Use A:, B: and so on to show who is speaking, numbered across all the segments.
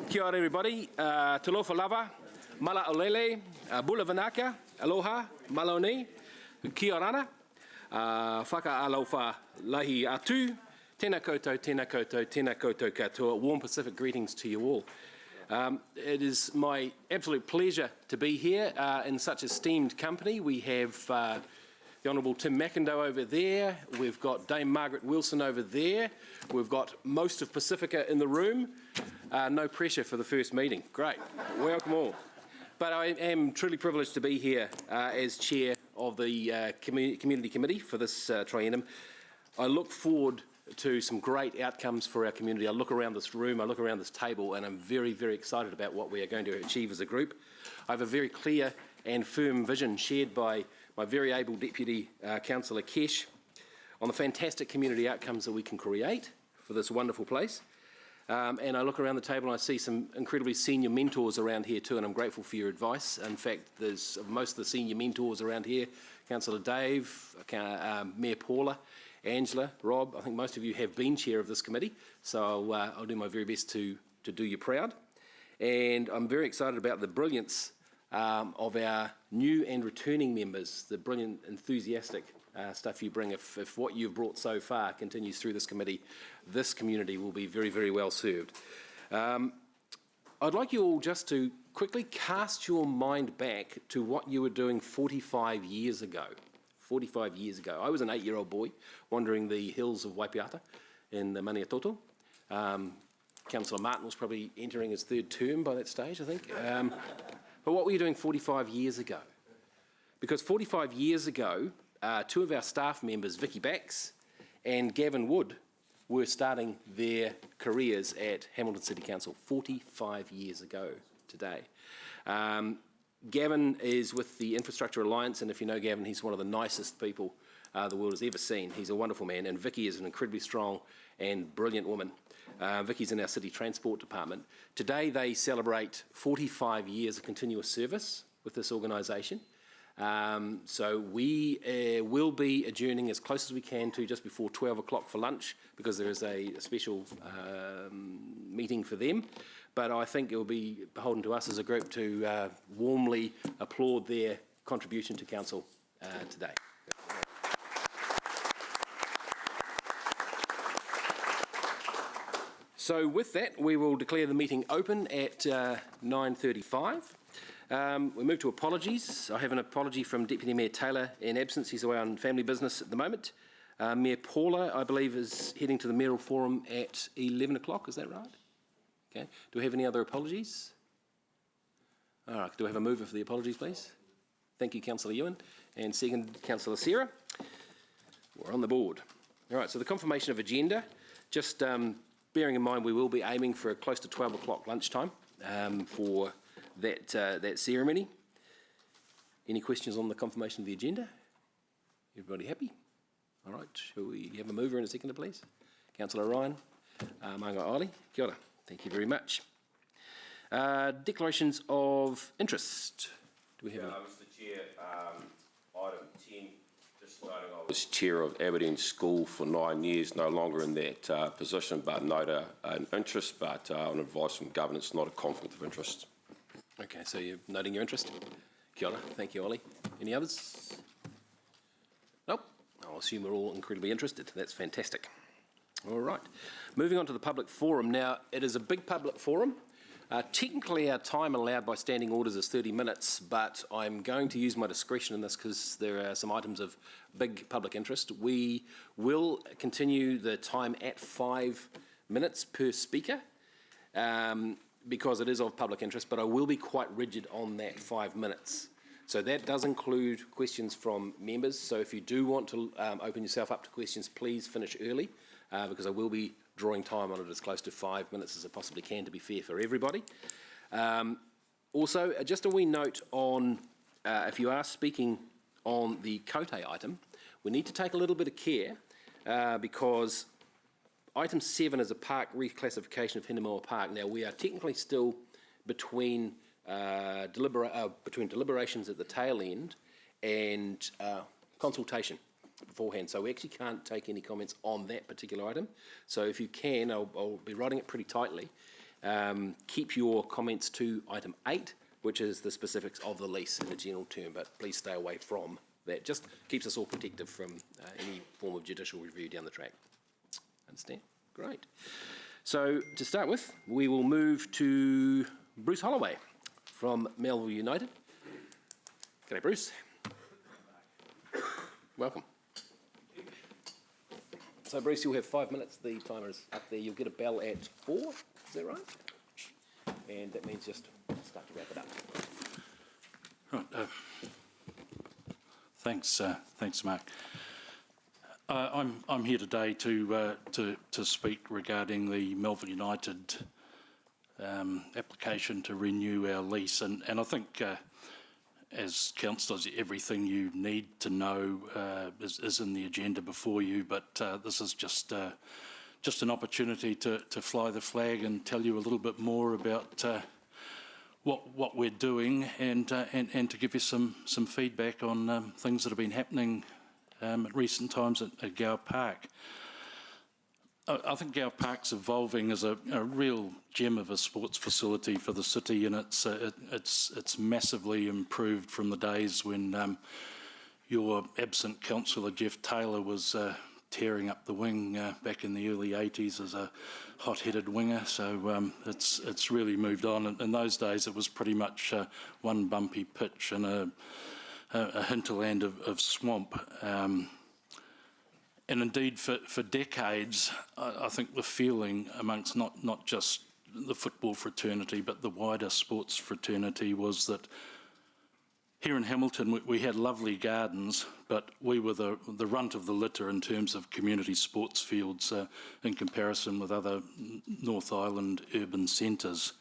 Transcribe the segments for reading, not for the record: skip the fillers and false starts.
A: Kia ora everybody, talofa lava, mala olele, bula vanaka, aloha, maloni, kia orana, whaka alofa lahi atu, tēnā koutou, tēnā koutou, tēnā koutou katoa. Warm Pacific greetings to you all. It is my absolute pleasure to be here in such esteemed company. We have the Honourable Tim McIndoe over there, we've got Dame Margaret Wilson over there, we've got most of Pacifica in the room. No pressure for the first meeting. Great, welcome all. But I am truly privileged to be here as chair of the Community Committee for this triennium. I look forward to some great outcomes for our community. I look around this room, I look around this table, and I'm very, very excited about what we are going to achieve as a group. I have a very clear and firm vision shared by my very able Deputy Councillor Kesh on the fantastic community outcomes that we can create for this wonderful place. And I look around the table and I see some incredibly senior mentors around here too, and I'm grateful for your advice. In fact, there's most of the senior mentors around here, Councillor Dave, Mayor Paula, Angela, Rob. I think most of you have been chair of this committee, so I'll do my very best to do you proud. And I'm very excited about the brilliance of our new and returning members, the brilliant, enthusiastic stuff you bring. If what you've brought so far continues through this committee, this community will be very, very well served. I'd like you all just to quickly cast your mind back to what you were doing 45 years ago. 45 years ago. I was an 8-year-old boy wandering the hills of Waipiata in the Maniatoto. Councillor Martin was probably entering his 3rd term by that stage, I think. But what were you doing 45 years ago? Because 45 years ago, 2 of our staff members, Vicky Bax and Gavin Wood, were starting their careers at Hamilton City Council 45 years ago today. Gavin is with the Infrastructure Alliance, and if you know Gavin, he's one of the nicest people the world has ever seen. He's a wonderful man, and Vicky is an incredibly strong and brilliant woman. Vicky's in our City Transport Department. Today they celebrate 45 years of continuous service with this organisation. So we will be adjourning as close as we can to just before 12 o'clock for lunch, because there is a special meeting for them. But I think it will be beholden to us as a group to warmly applaud their contribution to Council today. So with that, we will declare the meeting open at 9:35. We move to apologies. I have an apology from Deputy Mayor Taylor in absence. He's away on family business at the moment. Mayor Paula, I believe, is heading to the Mayoral Forum at 11 o'clock. Is that right? Okay. Do we have any other apologies? All right. Do we have a mover for the apologies, please? Thank you, Councillor Ewan. And second, Councillor Sarah. We're on the board. All right. So the confirmation of agenda. Just bearing in mind we will be aiming for close to 12 o'clock lunchtime for that ceremony. Any questions on the confirmation of the agenda? Everybody happy? All right, shall we have a mover and a seconder, please? Councillor Ryan, Manga Oli, kia ora. Thank you very much. Declarations of interest. Do we have any?
B: Mr Chair, item 10, just noting I was chair of Aberdeen School for 9 years, no longer in that position, but note an interest, but on advice from governance, not a conflict of interest.
A: Okay, so you're noting your interest. Kia ora. Thank you, Ollie. Any others? Nope. I'll assume we're all incredibly interested. That's fantastic. All right. Moving on to the public forum. Now, it is a big public forum. Technically, our time allowed by standing orders is 30 minutes, but I'm going to use my discretion in this because there are some items of big public interest. We will continue the time at 5 minutes per speaker. Because it is of public interest, but I will be quite rigid on that 5 minutes. So that does include questions from members. So if you do want to open yourself up to questions, please finish early, because I will be drawing time on it as close to 5 minutes as I possibly can to be fair for everybody. Also, just a wee note on if you are speaking on the Kote item, we need to take a little bit of care because Item 7 is a park reclassification of Hinemoa Park. Now, we are technically still between deliberations at the tail end and consultation beforehand, so we actually can't take any comments on that particular item. So if you can, I'll be writing it pretty tightly. Keep your comments to item 8, which is the specifics of the lease in a general term, but please stay away from that. Just keeps us all protected from any form of judicial review down the track. Understand? Great. So to start with, we will move to Bruce Holloway from Melville United. G'day, Bruce. Welcome. So, Bruce, you'll have 5 minutes. The timer is up there. You'll get a bell at 4. Is that right? And that means just start to wrap it up.
C: Right. Thanks, Mark. I'm here today to speak regarding the Melville United application to renew our lease, and I think as councillors, everything you need to know is in the agenda before you. But this is just an opportunity to fly the flag and tell you a little bit more about what we're doing, and to give you some feedback on things that have been happening at recent times at Gower Park. I think Gower Park's evolving as a real gem of a sports facility for the city, and it's massively improved from the days when your absent councillor Jeff Taylor was tearing up the wing back in the early 80s as a hot-headed winger. So it's really moved on. In those days, it was pretty much one bumpy pitch and a hinterland of swamp. And indeed, for decades, I think the feeling amongst not just the football fraternity, but the wider sports fraternity was that here in Hamilton, we had lovely gardens, but we were the runt of the litter in terms of community sports fields in comparison with other North Island urban centres.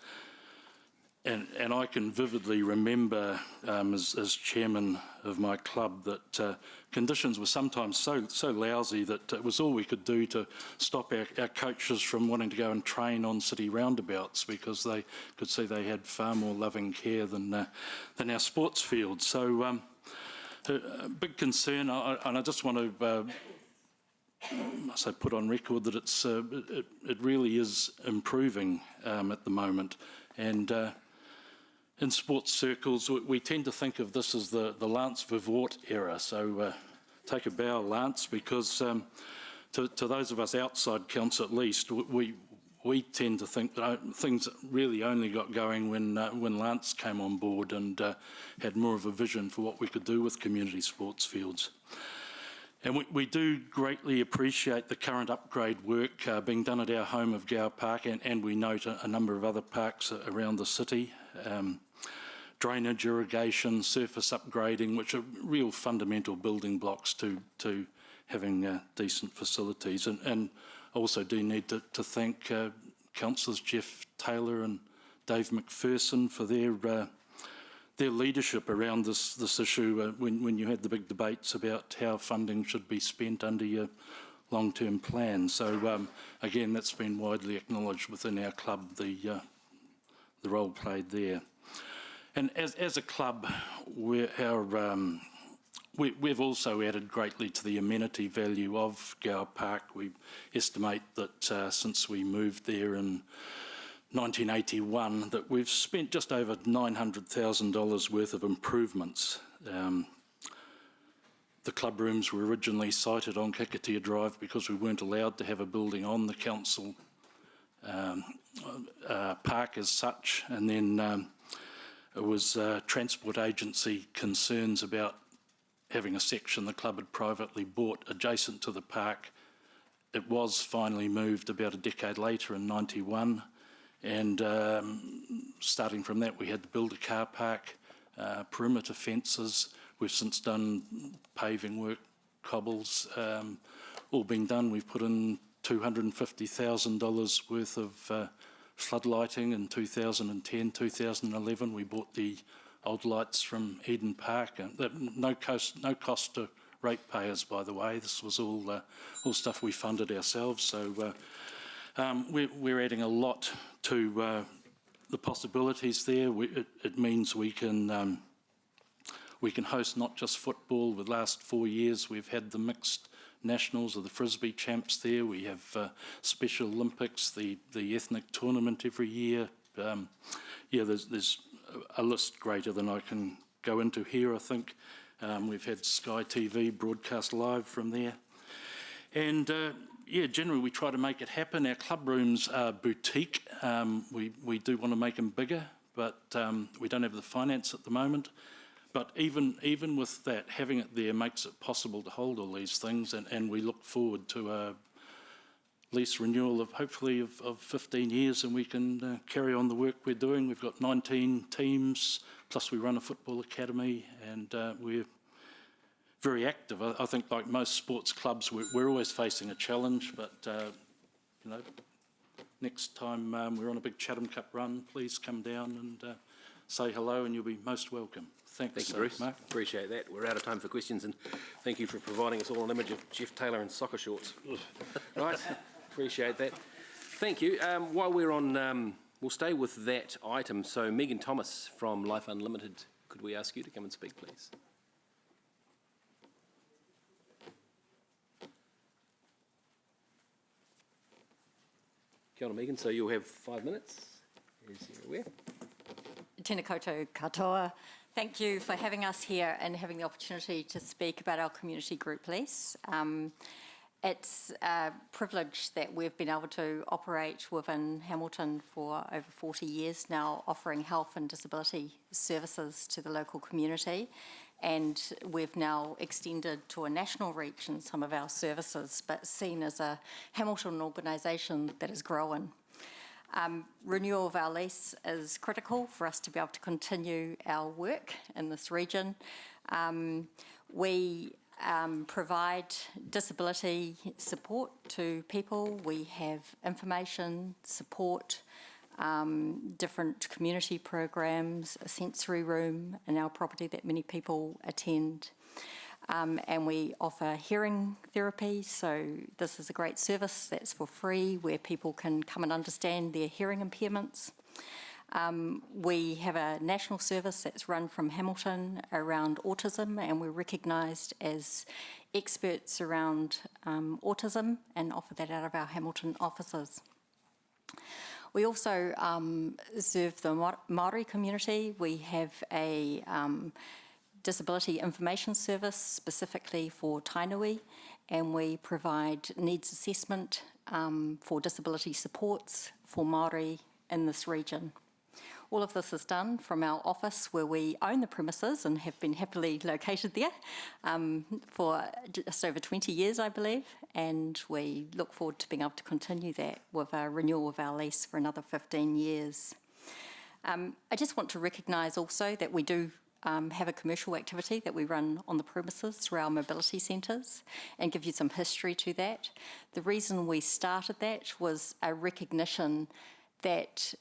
C: And I can vividly remember, as chairman of my club, that conditions were sometimes so lousy that it was all we could do to stop our coaches from wanting to go and train on city roundabouts, because they could see they had far more loving care than our sports fields. So a big concern, and I just want to put on record that it really is improving at the moment. And in sports circles, we tend to think of this as the Lance Vervoort era. So take a bow, Lance, because to those of us outside council at least, we tend to think that things really only got going when Lance came on board and had more of a vision for what we could do with community sports fields. And we do greatly appreciate the current upgrade work being done at our home of Gower Park, and we note a number of other parks around the city. Drainage, irrigation, surface upgrading, which are real fundamental building blocks to having decent facilities. And I also do need to thank councillors Jeff Taylor and Dave McPherson for their leadership around this issue when you had the big debates about how funding should be spent under your long-term plan. So again, that's been widely acknowledged within our club, the role played there. And as a club, we've also added greatly to the amenity value of Gower Park. We estimate that since we moved there in 1981, that we've spent just over $900,000 worth of improvements. The club rooms were originally sited on Kakatea Drive because we weren't allowed to have a building on the council park as such, and then it was transport agency concerns about having a section the club had privately bought adjacent to the park. It was finally moved about a decade later in '91, and starting from that we had to build a car park, perimeter fences. We've since done paving work, cobbles, all been done. We've put in $250,000 worth of floodlighting in 2010, 2011. We bought the old lights from Eden Park, and no cost to ratepayers, by the way. This was all stuff we funded ourselves. So we're adding a lot to the possibilities there. It means we can host not just football. The last 4 years we've had the mixed nationals or the Frisbee champs there. We have Special Olympics, the ethnic tournament every year. Yeah, there's a list greater than I can go into here, I think. We've had Sky TV broadcast live from there. And yeah, generally we try to make it happen. Our club rooms are boutique. We do want to make them bigger, but we don't have the finance at the moment. But even with that, having it there makes it possible to hold all these things, and we look forward to a lease renewal of hopefully of 15 years, and we can carry on the work we're doing. We've got 19 teams, plus we run a football academy, and we're very active. I think like most sports clubs, we're always facing a challenge, but you know, next time we're on a big Chatham Cup run, please come down and say hello, and you'll be most welcome. Thanks,
A: Thank you, Bruce.
C: Mark.
A: Appreciate that. We're out of time for questions, and thank you for providing us all an image of Jeff Taylor in soccer shorts. Right, appreciate that. Thank you. While we're on, we'll stay with that item. So Megan Thomas from Life Unlimited, could we ask you to come and speak, please? Kia ora, Megan. So you'll have 5 minutes, as you're aware.
D: Tēnā koutou katoa. Thank you for having us here and having the opportunity to speak about our community group lease. It's a privilege that we've been able to operate within Hamilton for over 40 years now, offering health and disability services to the local community. And we've now extended to a national reach in some of our services, but seen as a Hamilton organisation that is growing. Renewal of our lease is critical for us to be able to continue our work in this region. We provide disability support to people. We have information, support, different community programs, a sensory room in our property that many people attend. And we offer hearing therapy, so this is a great service that's for free where people can come and understand their hearing impairments. We have a national service that's run from Hamilton around autism, and we're recognised as experts around autism and offer that out of our Hamilton offices. We also serve the Māori community. We have a disability information service specifically for Tainui, and we provide needs assessment for disability supports for Māori in this region. All of this is done from our office where we own the premises and have been happily located there for just over 20 years, I believe, and we look forward to being able to continue that with a renewal of our lease for another 15 years. I just want to recognise also that we do have a commercial activity that we run on the premises through our mobility centres, and give you some history to that. The reason we started that was a recognition that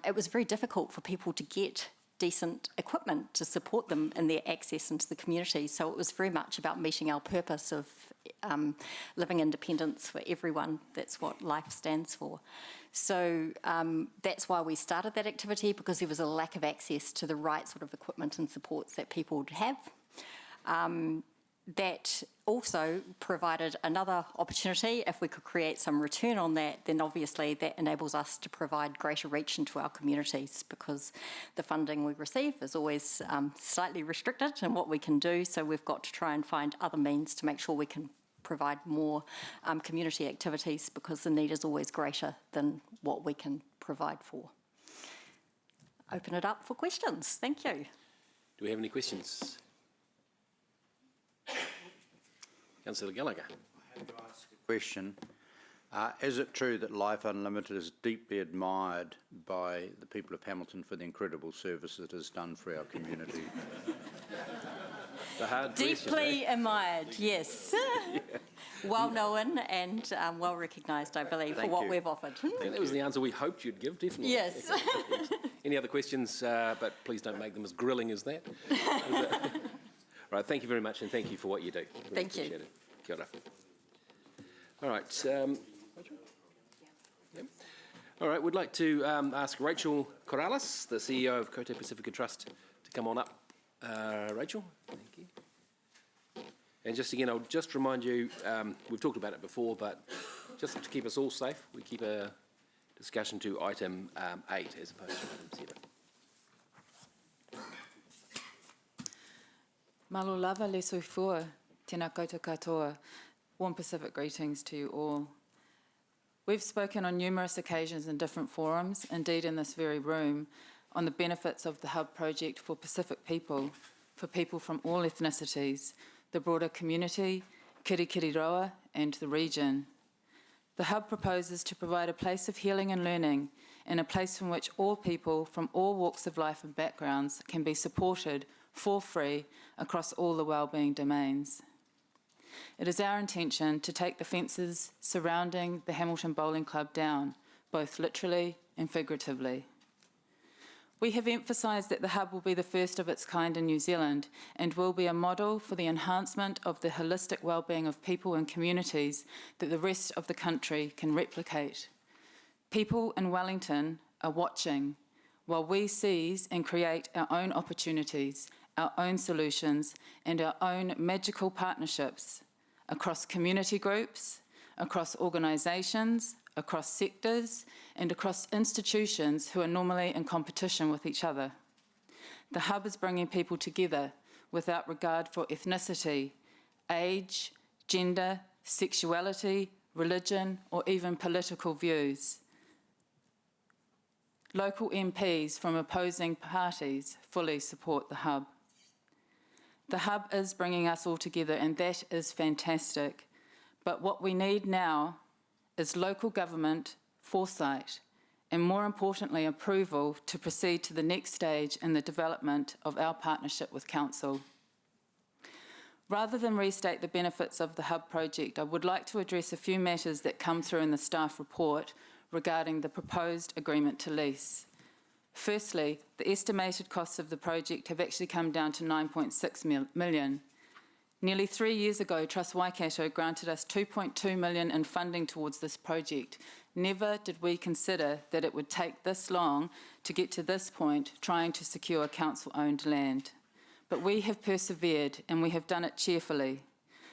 D: it was very difficult for people to get decent equipment to support them in their access into the community. So it was very much about meeting our purpose of living independence for everyone. That's what LIFE stands for. So that's why we started that activity, because there was a lack of access to the right sort of equipment and supports that people would have. That also provided another opportunity. If we could create some return on that, then obviously that enables us to provide greater reach into our communities, because the funding we receive is always slightly restricted in what we can do. So we've got to try and find other means to make sure we can provide more community activities, because the need is always greater than what we can provide for. Open it up for questions. Thank you.
A: Do we have any questions? Councillor Gallagher.
E: I have to ask a question. Is it true that Life Unlimited is deeply admired by the people of Hamilton for the incredible service it has done for our community?
A: The hard
D: Deeply admired, yes. Yeah. Well known and well recognised, I believe, for what we've offered.
A: I think that was the answer we hoped you'd give, definitely.
D: Yes.
A: Any other questions? But please don't make them as grilling as that. Right, thank you very much, and thank you for what you do. Really
D: Thank you.
A: Appreciate it. Kia ora. All right. Rachel? Yep. All right, we'd like to ask Rachel Corrales, the CEO of Kote Pacifica Trust, to come on up. Rachel, thank you. And just again, I'll just remind you, we've talked about it before, but just to keep us all safe, we keep a discussion to item 8 as opposed to item 7.
F: Malo lava le soifua, tēnā koutou katoa. Warm Pacific greetings to you all. We've spoken on numerous occasions in different forums, indeed in this very room, on the benefits of the Hub project for Pacific people, for people from all ethnicities, the broader community, Kirikiriroa and the region. The Hub proposes to provide a place of healing and learning, and a place from which all people from all walks of life and backgrounds can be supported for free across all the wellbeing domains. It is our intention to take the fences surrounding the Hamilton Bowling Club down, both literally and figuratively. We have emphasised that the Hub will be the first of its kind in New Zealand and will be a model for the enhancement of the holistic wellbeing of people and communities that the rest of the country can replicate. People in Wellington are watching while we seize and create our own opportunities, our own solutions, and our own magical partnerships across community groups, across organisations, across sectors, and across institutions who are normally in competition with each other. The Hub is bringing people together without regard for ethnicity, age, gender, sexuality, religion, or even political views. Local MPs from opposing parties fully support the Hub. The Hub is bringing us all together, and that is fantastic. But what we need now is local government foresight, and more importantly, approval to proceed to the next stage in the development of our partnership with Council. Rather than restate the benefits of the Hub project, I would like to address a few matters that come through in the staff report regarding the proposed agreement to lease. Firstly, the estimated costs of the project have actually come down to $9.6 million. Nearly 3 years ago, Trust Waikato granted us $2.2 million in funding towards this project. Never did we consider that it would take this long to get to this point, trying to secure council-owned land. But we have persevered, and we have done it cheerfully.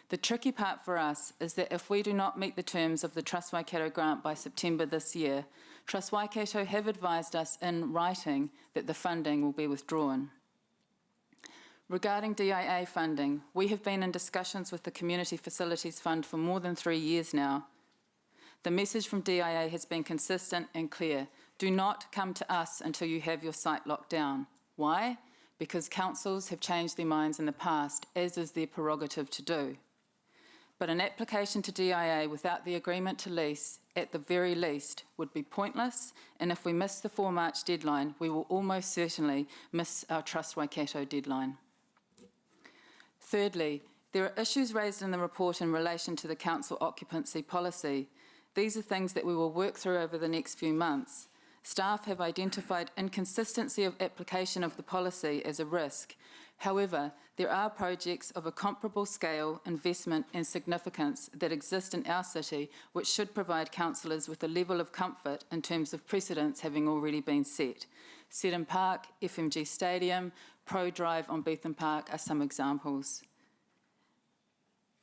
F: The tricky part for us is that if we do not meet the terms of the Trust Waikato grant by September this year, Trust Waikato have advised us in writing that the funding will be withdrawn. Regarding DIA funding, we have been in discussions with the Community Facilities Fund for more than 3 years now. The message from DIA has been consistent and clear. Do not come to us until you have your site locked down. Why? Because councils have changed their minds in the past, as is their prerogative to do. But an application to DIA without the agreement to lease, at the very least, would be pointless, and if we miss the 4 March deadline, we will almost certainly miss our Trust Waikato deadline. Thirdly, there are issues raised in the report in relation to the council occupancy policy. These are things that we will work through over the next few months. Staff have identified inconsistency of application of the policy as a risk. However, there are projects of a comparable scale, investment and significance that exist in our city which should provide councillors with a level of comfort in terms of precedents having already been set. Seddon Park, FMG Stadium, Pro Drive on Beetham Park are some examples.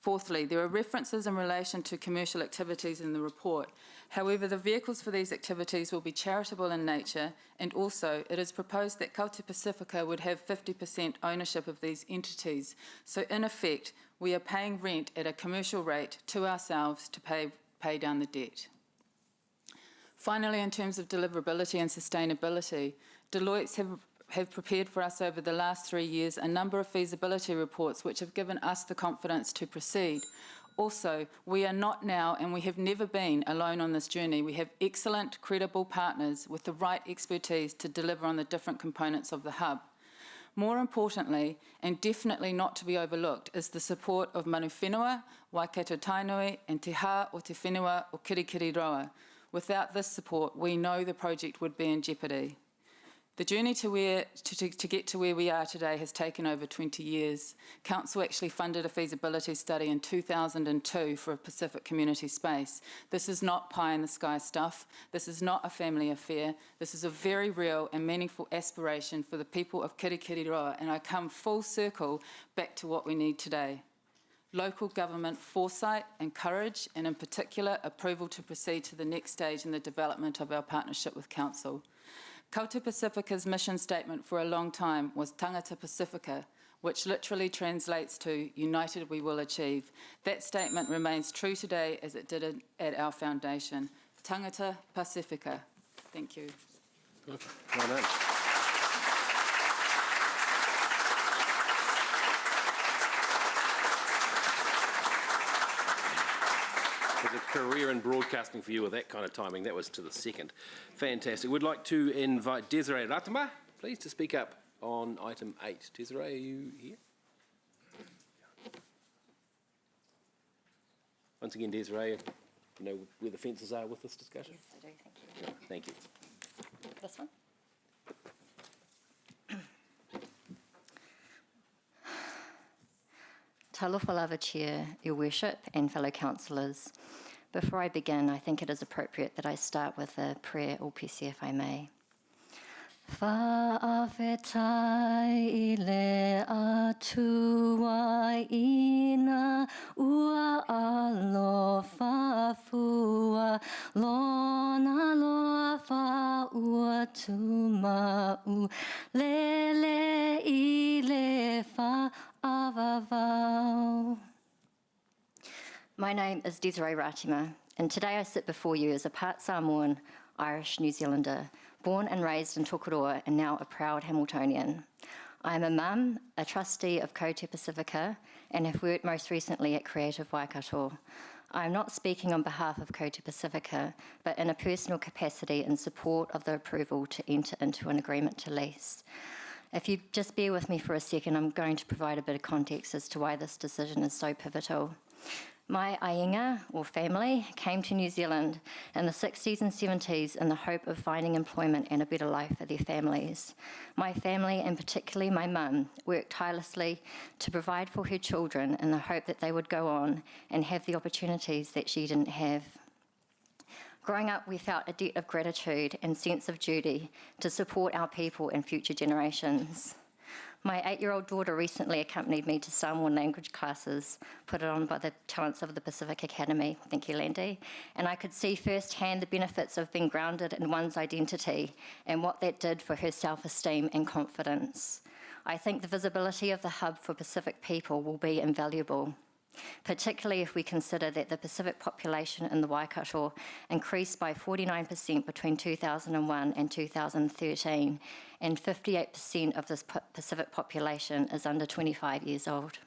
F: Fourthly, there are references in relation to commercial activities in the report. However, the vehicles for these activities will be charitable in nature, and also it is proposed that Kaute Pacifica would have 50% ownership of these entities. So in effect, we are paying rent at a commercial rate to ourselves to pay down the debt. Finally, in terms of deliverability and sustainability, Deloitte have prepared for us over the last 3 years a number of feasibility reports which have given us the confidence to proceed. Also, we are not now, and we have never been, alone on this journey. We have excellent, credible partners with the right expertise to deliver on the different components of the Hub. More importantly, and definitely not to be overlooked, is the support of Manu Whenua, Waikato Tainui, and Te Hā o Te Whenua o Kirikiriroa. Without this support, we know the project would be in jeopardy. The journey to get to where we are today has taken over 20 years. Council actually funded a feasibility study in 2002 for a Pacific community space. This is not pie-in-the-sky stuff. This is not a family affair. This is a very real and meaningful aspiration for the people of Kirikiriroa, and I come full circle back to what we need today. local government foresight and courage, and in particular, approval to proceed to the next stage in the development of our partnership with Council. Kaute Pacifica's mission statement for a long time was Tangata Pacifica, which literally translates to United We Will Achieve. That statement remains true today as it did at our foundation. Tangata Pacifica. Thank you.
A: Well done. There's a career in broadcasting for you with that kind of timing. That was to the second. Fantastic. We'd like to invite Desiree Ratama, please, to speak up on item 8. Desiree, are you here? Once again, Desiree, you know where the fences are with this discussion?
D: Yes, I do. Thank you.
A: Thank you.
D: This one? Talofa lava Chair, Your Worship, and fellow councillors. Before I begin, I think it is appropriate that I start with a prayer or PC, if I may. Whaawhetai le atua ina ua alofa fua lona lofa ua tumau lele ile fa avavau. My name is Desiree Ratima, and today I sit before you as a part Samoan, Irish New Zealander, born and raised in Tokoroa and now a proud Hamiltonian. I am a mum, a trustee of Kaute Pacifica, and have worked most recently at Creative Waikato. I am not speaking on behalf of Kaute Pacifica, but in a personal capacity in support of the approval to enter into an agreement to lease. If you just bear with me for a second, I'm going to provide a bit of context as to why this decision is so pivotal. My ainga, or family, came to New Zealand in the 60s and 70s in the hope of finding employment and a better life for their families. My family, and particularly my mum, worked tirelessly to provide for her children in the hope that they would go on and have the opportunities that she didn't have. Growing up, we felt a debt of gratitude and sense of duty to support our people and future generations. My 8-year-old daughter recently accompanied me to Samoan language classes put on by the talents of the Pacific Academy, thank you Landy, and I could see firsthand the benefits of being grounded in one's identity and what that did for her self-esteem and confidence. I think the visibility of the hub for Pacific people will be invaluable, particularly if we consider that the Pacific population in the Waikato increased by 49% between 2001 and 2013, and 58% of this Pacific population is under 25 years old.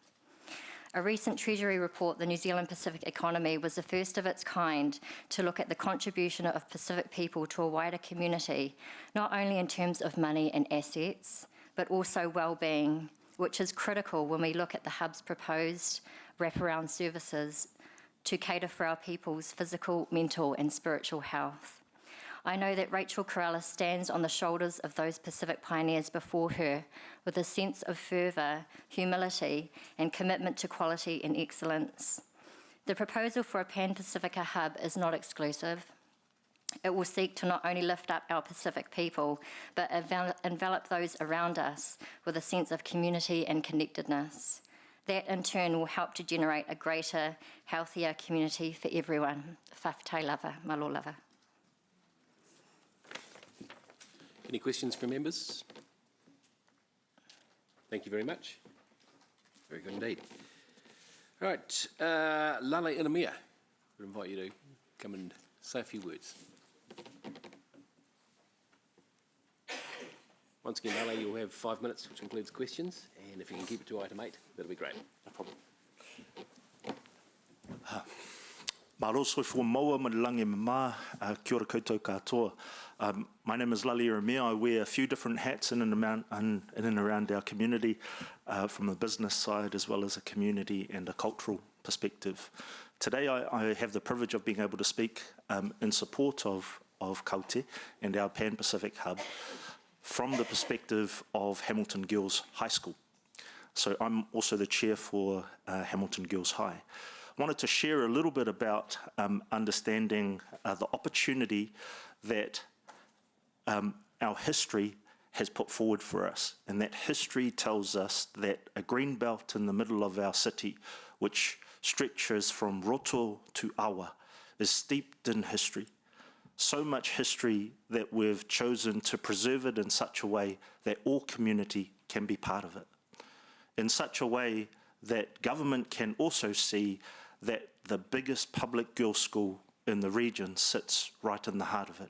D: A recent Treasury report, the New Zealand Pacific economy, was the first of its kind to look at the contribution of Pacific people to a wider community, not only in terms of money and assets, but also well-being, which is critical when we look at the hub's proposed wraparound services to cater for our people's physical, mental and spiritual health. I know that Rachel Corrales stands on the shoulders of those Pacific pioneers before her with a sense of fervour, humility and commitment to quality and excellence. The proposal for a Pan-Pacifica hub is not exclusive. It will seek to not only lift up our Pacific people, but envelop those around us with a sense of community and connectedness. That in turn will help to generate a greater, healthier community for everyone. Whawhitai lava, malo lava.
A: Any questions from members? Thank you very much. Very good indeed. All right, Lale Inamia, I would invite you to come and say a few words. Once again, Lale, you'll have 5 minutes, which includes questions, and if you can keep it to item 8, that'll be great.
G: No problem. Maro soi fo maua manalangi mama, kia ora koutou katoa. My name is Lale Ramia. I wear a few different hats in and around our community, from the business side as well as a community and a cultural perspective. Today I have the privilege of being able to speak in support of Kaute and our Pan-Pacific Hub from the perspective of Hamilton Girls High School. So I'm also the chair for Hamilton Girls High. Wanted to share a little bit about understanding the opportunity that our history has put forward for us. And that history tells us that a green belt in the middle of our city, which stretches from Roto to Awa, is steeped in history. So much history that we've chosen to preserve it in such a way that all community can be part of it. In such a way that government can also see that the biggest public girls' school in the region sits right in the heart of it.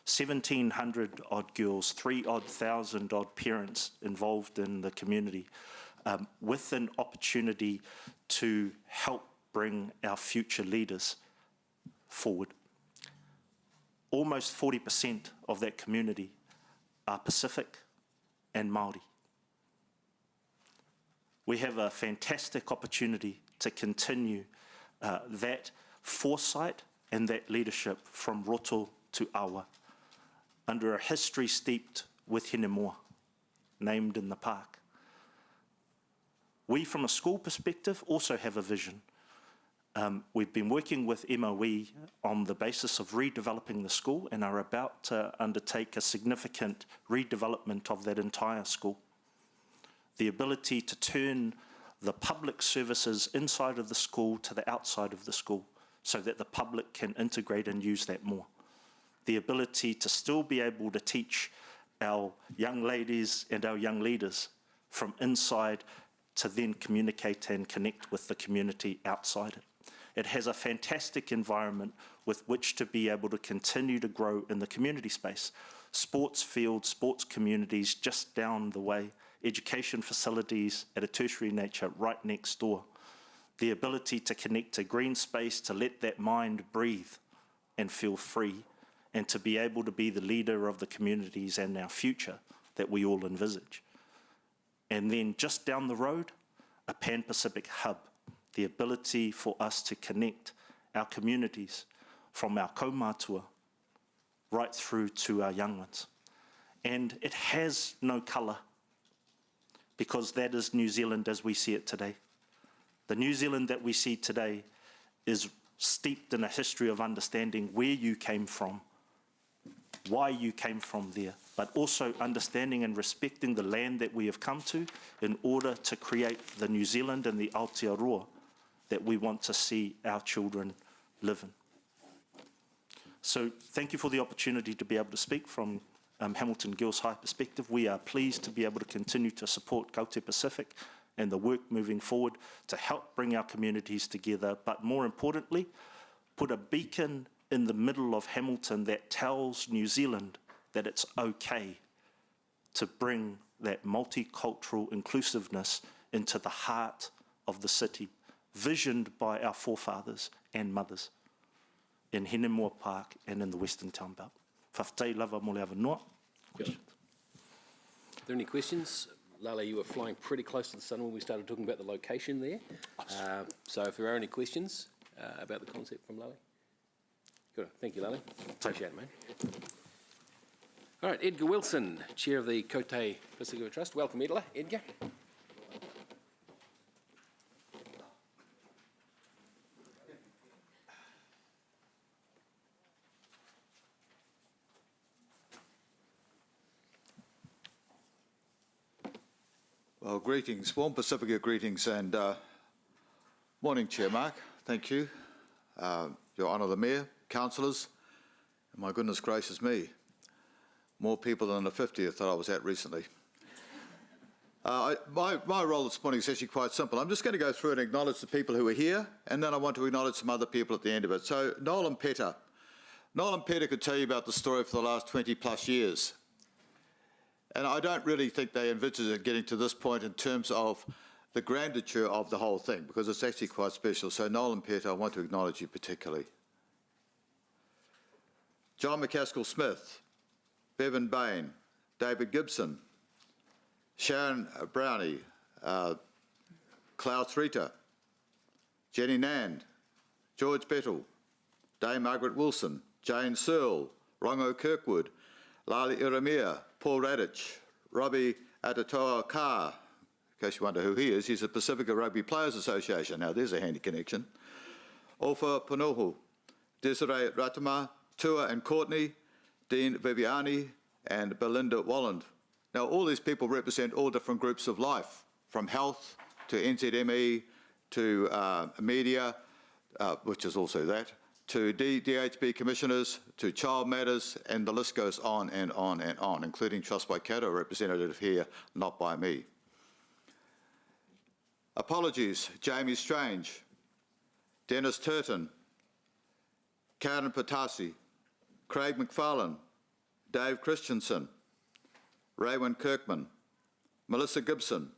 G: 1,700 odd girls, 3,000 odd parents involved in the community, with an opportunity to help bring our future leaders forward. Almost 40% of that community are Pacific and Māori. We have a fantastic opportunity to continue that foresight and that leadership from Roto to Awa under a history steeped with Hinemoa, named in the park. We, from a school perspective, also have a vision. We've been working with MOE on the basis of redeveloping the school and are about to undertake a significant redevelopment of that entire school. The ability to turn the public services inside of the school to the outside of the school so that the public can integrate and use that more. The ability to still be able to teach our young ladies and our young leaders from inside to then communicate and connect with the community outside it. It has a fantastic environment with which to be able to continue to grow in the community space. Sports fields, sports communities just down the way, education facilities at a tertiary nature right next door. The ability to connect to green space, to let that mind breathe and feel free, and to be able to be the leader of the communities and our future that we all envisage. And then just down the road, a Pan-Pacific hub, the ability for us to connect our communities from our kaumātua right through to our young ones. And it has no colour, because that is New Zealand as we see it today. The New Zealand that we see today is steeped in a history of understanding where you came from, why you came from there, but also understanding and respecting the land that we have come to in order to create the New Zealand and the Aotearoa that we want to see our children live in. So thank you for the opportunity to be able to speak from Hamilton Girls High perspective. We are pleased to be able to continue to support Kaute Pacific and the work moving forward to help bring our communities together, but more importantly, put a beacon in the middle of Hamilton that tells New Zealand that it's okay to bring that multicultural inclusiveness into the heart of the city, visioned by our forefathers and mothers in Hinemoa Park and in the Western Town Belt. Whawhatei lava mo le awa noa. Questions?
A: Are there any questions? Lale, you were flying pretty close to the sun when we started talking about the location there. So if there are any questions about the concept from Lale. Good. Thank you, Lale. Appreciate it, mate. All right, Edgar Wilson, Chair of the Kaute Pacific Trust. Welcome, Edgar.
H: Well, greetings, warm Pacifica greetings, and morning, Chair Mark. Thank you. Your Honour the Mayor, councillors, and my goodness gracious me, more people than the 50th that I was at recently. My role this morning is actually quite simple. I'm just going to go through and acknowledge the people who are here, and then I want to acknowledge some other people at the end of it. So, Nolan Petter. Nolan Petter could tell you about the story for the last 20 plus years. And I don't really think they envisaged it getting to this point in terms of the grandeur of the whole thing, because it's actually quite special. So Nolan Petter, I want to acknowledge you particularly. John McCaskill-Smith, Bevan Bain, David Gibson, Sharon Brownie, Klaus Rita, Jenny Nand, George Bettle, Dame Margaret Wilson, Jane Searle, Rongo Kirkwood, Lali Iramia, Paul Radich, Robbie Atatoa Carr, in case you wonder who he is, he's the Pacifica Rugby Players Association. Now there's a handy connection. Ofa Panohu, Desiree Ratama, Tua and Courtney, Dean Viviani, and Belinda Walland. Now, all these people represent all different groups of life, from health to NZME to media, which is also that, to DHB commissioners, to child matters, and the list goes on and on and on, including Trust Waikato, a representative here, not by me. Apologies, Jamie Strange, Dennis Turton, Karen Patasi, Craig McFarlane, Dave Christensen, Raywin Kirkman, Melissa Gibson,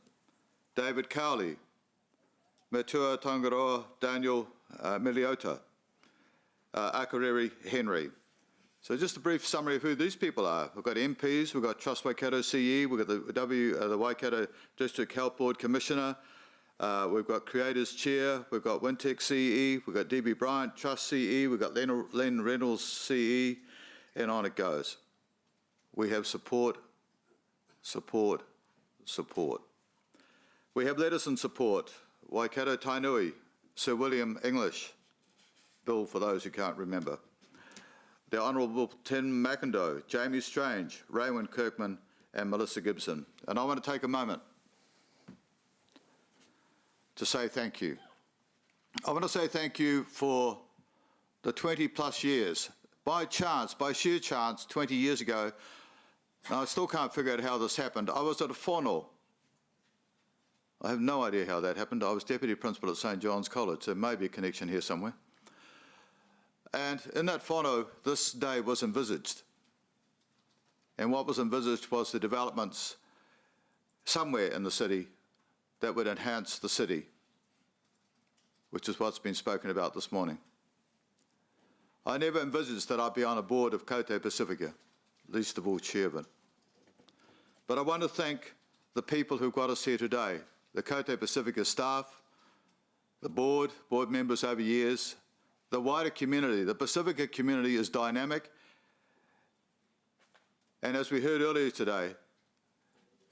H: David Cowley, Matua Tangaroa Daniel Miliota, Akareri Henry. So just a brief summary of who these people are. We've got MPs, we've got Trust Waikato CE, we've got the Waikato District Health Board Commissioner, we've got Creators Chair, we've got Wintec CE, we've got DB Bryant Trust CE, we've got Len Reynolds CE, and on it goes. We have support, support, support. We have letters in support. Waikato Tainui, Sir William English, Bill for those who can't remember. The Honourable Tim McIndoe, Jamie Strange, Raywin Kirkman and Melissa Gibson. And I want to take a moment to say thank you. I want to say thank you for the 20 plus years. By chance, by sheer chance, 20 years ago, now I still can't figure out how this happened. I was at a whānau. I have no idea how that happened. I was Deputy Principal at St John's College. There may be a connection here somewhere. And in that whānau, this day was envisaged. And what was envisaged was the developments somewhere in the city that would enhance the city, which is what's been spoken about this morning. I never envisaged that I'd be on a board of Kote Pacifica, least of all chair of it. But I want to thank the people who got us here today, the Kote Pacifica staff, the board members over years, the wider community. The Pacifica community is dynamic, and as we heard earlier today,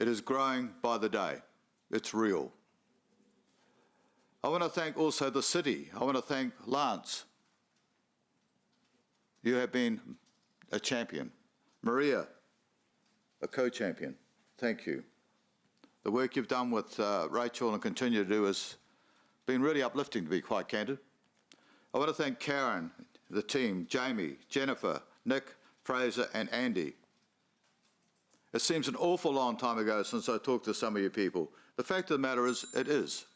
H: it is growing by the day. It's real. I want to thank also the city. I want to thank Lance. You have been a champion. Maria, a co-champion. Thank you. The work you've done with Rachel and continue to do has been really uplifting, to be quite candid. I want to thank Karen, the team, Jamie, Jennifer, Nick, Fraser and Andy. It seems an awful long time ago since I talked to some of you people. The fact of the matter is, it is.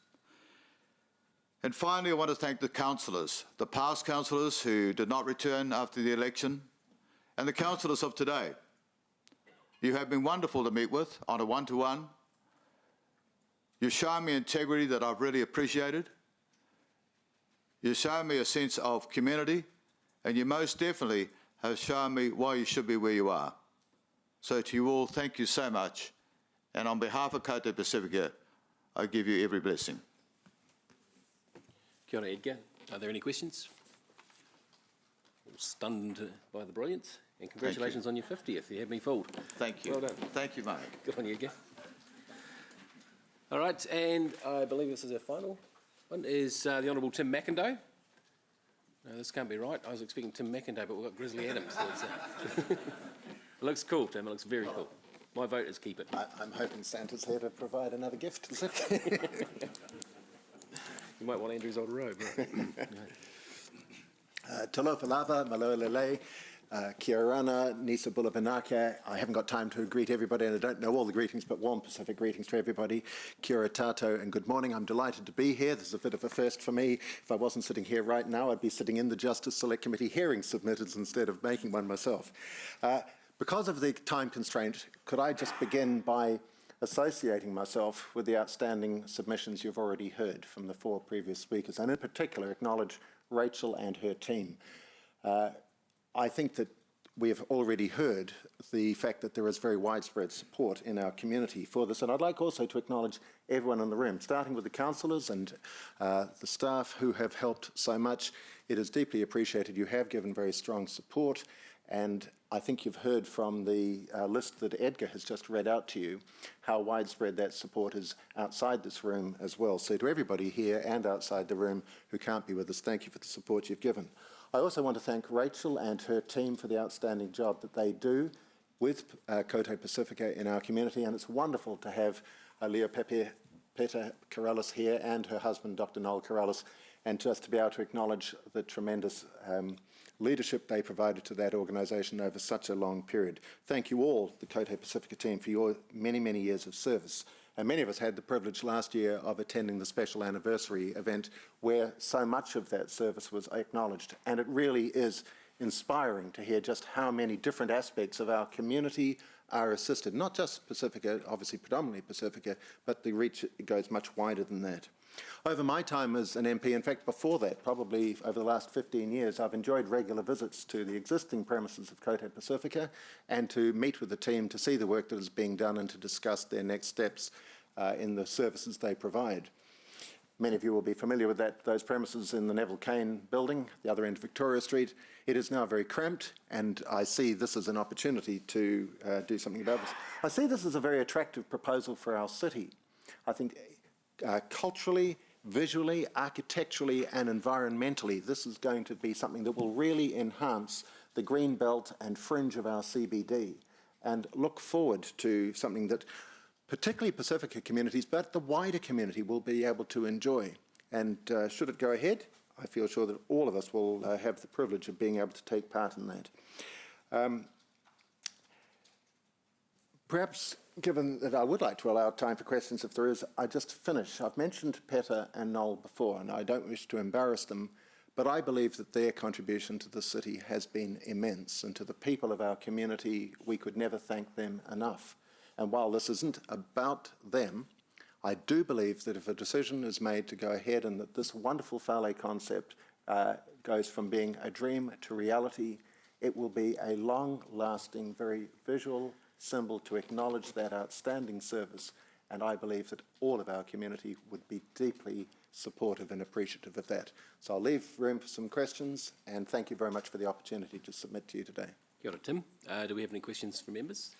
H: And finally, I want to thank the councillors, the past councillors who did not return after the election, and the councillors of today. You have been wonderful to meet with on a one-to-one. You've shown me integrity that I've really appreciated. You've shown me a sense of community, and you most definitely have shown me why you should be where you are. So to you all, thank you so much. And on behalf of Kote Pacifica, I give you every blessing.
A: Kia ora, Edgar. Are there any questions? All stunned by the brilliance. And congratulations on your 50th. You had me fooled.
H: Thank you.
A: Well done.
H: Thank you, Mark.
A: Good on you, Edgar. All right, and I believe this is our final one, is the Honourable Tim McIndoe. No, this can't be right. I was expecting Tim McIndoe, but we've got Grizzly Adams. So it looks cool, Tim. It looks very cool. My vote is keep it.
I: I'm hoping Santa's here to provide another gift.
A: You might want Andrew's old robe. Right?
I: Talofa lava, maloa lele, kia orana, nisa bulavanaka. I haven't got time to greet everybody, and I don't know all the greetings, but warm Pacific greetings to everybody. Kia ora tato and good morning. I'm delighted to be here. This is a bit of a first for me. If I wasn't sitting here right now, I'd be sitting in the Justice Select Committee hearing submittals instead of making one myself. Because of the time constraint, could I just begin by associating myself with the outstanding submissions you've already heard from the 4 previous speakers, and in particular acknowledge Rachel and her team. I think that we have already heard the fact that there is very widespread support in our community for this, and I'd like also to acknowledge everyone in the room, starting with the councillors and the staff who have helped so much. It is deeply appreciated. You have given very strong support, and I think you've heard from the list that Edgar has just read out to you how widespread that support is outside this room as well. So to everybody here and outside the room who can't be with us, thank you for the support you've given. I also want to thank Rachel and her team for the outstanding job that they do with Koto Pacifica in our community, and it's wonderful to have Leah Peta Corrales here and her husband, Dr. Noel Corrales, and just to be able to acknowledge the tremendous leadership they provided to that organisation over such a long period. Thank you all, the Koto Pacifica team, for your many, many years of service. And many of us had the privilege last year of attending the special anniversary event where so much of that service was acknowledged. And it really is inspiring to hear just how many different aspects of our community are assisted. Not just Pacifica, obviously predominantly Pacifica, but the reach goes much wider than that. Over my time as an MP, in fact before that, probably over the last 15 years, I've enjoyed regular visits to the existing premises of Koto Pacifica and to meet with the team to see the work that is being done and to discuss their next steps in the services they provide. Many of you will be familiar with those premises in the Neville Kane building, the other end of Victoria Street. It is now very cramped, and I see this as an opportunity to do something about this. I see this as a very attractive proposal for our city. I think culturally, visually, architecturally and environmentally, this is going to be something that will really enhance the green belt and fringe of our CBD, and look forward to something that particularly Pacifica communities, but the wider community will be able to enjoy. And should it go ahead, I feel sure that all of us will have the privilege of being able to take part in that. Perhaps, given that I would like to allow time for questions if there is, I just finish. I've mentioned Peta and Noel before, and I don't wish to embarrass them, but I believe that their contribution to the city has been immense, and to the people of our community, we could never thank them enough. And while this isn't about them, I do believe that if a decision is made to go ahead and that this wonderful Whale concept goes from being a dream to reality, it will be a long-lasting, very visual symbol to acknowledge that outstanding service. And I believe that all of our community would be deeply supportive and appreciative of that. So I'll leave room for some questions, and thank you very much for the opportunity to submit to you today.
A: Kia ora, Tim. Do we have any questions from members?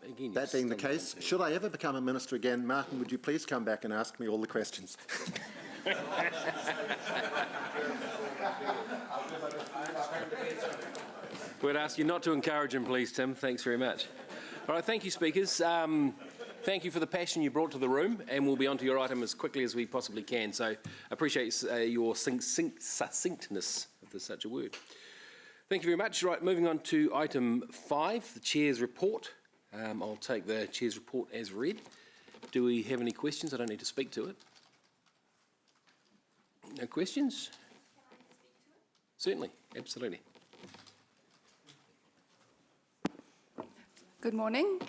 A: Again,
I: That being the case, should I ever become a minister again, Martin, would you please come back and ask me all the questions?
A: We'd ask you not to encourage him, please, Tim. Thanks very much. All right, thank you, speakers. Thank you for the passion you brought to the room, and we'll be on to your item as quickly as we possibly can. So I appreciate your succinctness, if there's such a word. Thank you very much. Right, moving on to item 5, the Chair's report. I'll take the Chair's report as read. Do we have any questions? I don't need to speak to it. No questions? Certainly, absolutely.
J: Good morning.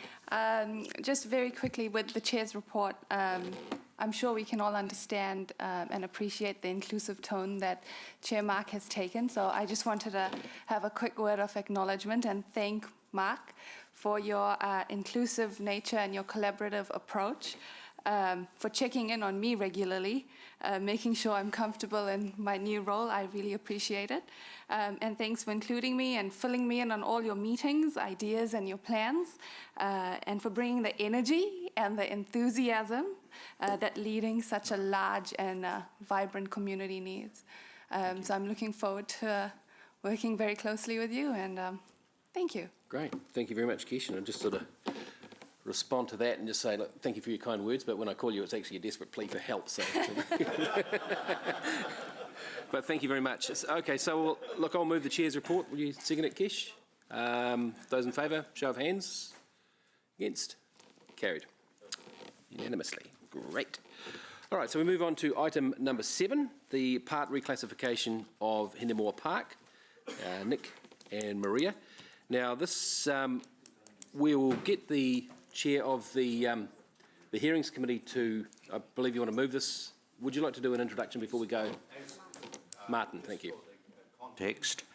J: Just very quickly with the Chair's report, I'm sure we can all understand and appreciate the inclusive tone that Chair Mark has taken. So I just wanted to have a quick word of acknowledgement and thank Mark for your inclusive nature and your collaborative approach, for checking in on me regularly, making sure I'm comfortable in my new role. I really appreciate it. And thanks for including me and filling me in on all your meetings, ideas, and your plans, and for bringing the energy and the enthusiasm that leading such a large and vibrant community needs. So I'm looking forward to working very closely with you, and thank you.
A: Great. Thank you very much, Kish. And I'll just sort of respond to that and just say, look, thank you for your kind words, but when I call you, it's actually a desperate plea for help. So. But thank you very much. Okay, so look, I'll move the Chair's report. Will you second it, Kish? Those in favour, show of hands. Against? Carried. Unanimously. Great. All right, so we move on to item number 7, the part reclassification of Hinemoa Park. Nick and Maria. Now, this, we will get the chair of the Hearings Committee to, I believe you want to move this. Would you like to do an introduction before we go? Martin, thank you.
E: Context.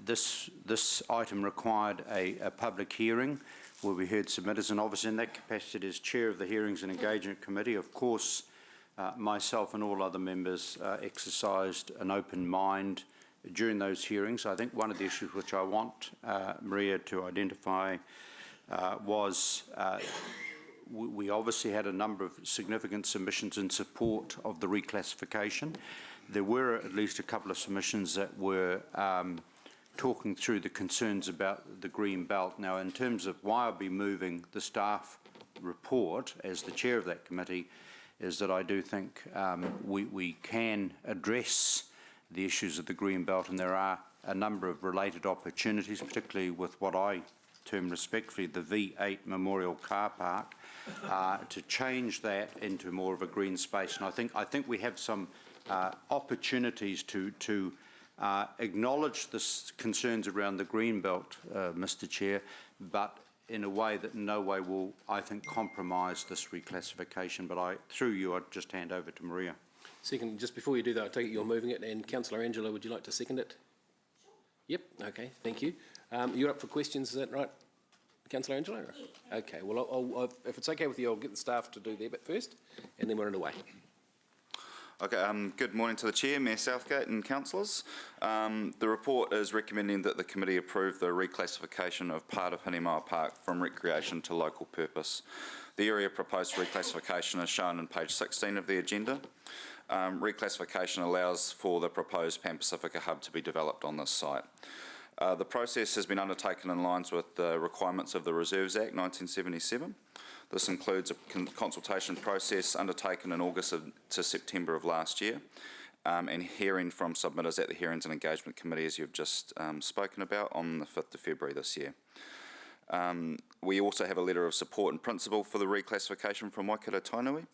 E: This item required a public hearing where we heard submitters, and obviously in that capacity as chair of the Hearings and Engagement Committee, of course, myself and all other members exercised an open mind during those hearings. I think one of the issues which I want Maria to identify was we obviously had a number of significant submissions in support of the reclassification. There were at least a couple of submissions that were talking through the concerns about the green belt. Now, in terms of why I'll be moving the staff report as the chair of that committee, is that I do think we can address the issues of the green belt, and there are a number of related opportunities, particularly with what I term respectfully the V8 Memorial Car Park, to change that into more of a green space. And I think we have some opportunities to acknowledge the concerns around the green belt, Mr. Chair, but in a way that in no way will, I think, compromise this reclassification. But through you, I'd just hand over to Maria.
A: Second, just before you do that, I take it you're moving it, and Councillor Angela, would you like to second it? Yep, okay, thank you. You're up for questions, is that right, Councillor Angela? Okay, well, I'll, if it's okay with you, I'll get the staff to do their bit first, and then we're underway.
K: Okay, good morning to the Chair, Mayor Southgate and councillors. The report is recommending that the committee approve the reclassification of part of Hinimau Park from recreation to local purpose. The area proposed for reclassification is shown on page 16 of the agenda. Reclassification allows for the proposed Pan Pacifica hub to be developed on this site. The process has been undertaken in lines with the requirements of the Reserves Act 1977. This includes a consultation process undertaken in August to September of last year, and hearing from submitters at the Hearings and Engagement Committee, as you've just spoken about, on the 5th of February this year. We also have a letter of support in principle for the reclassification from Waikato Tainui,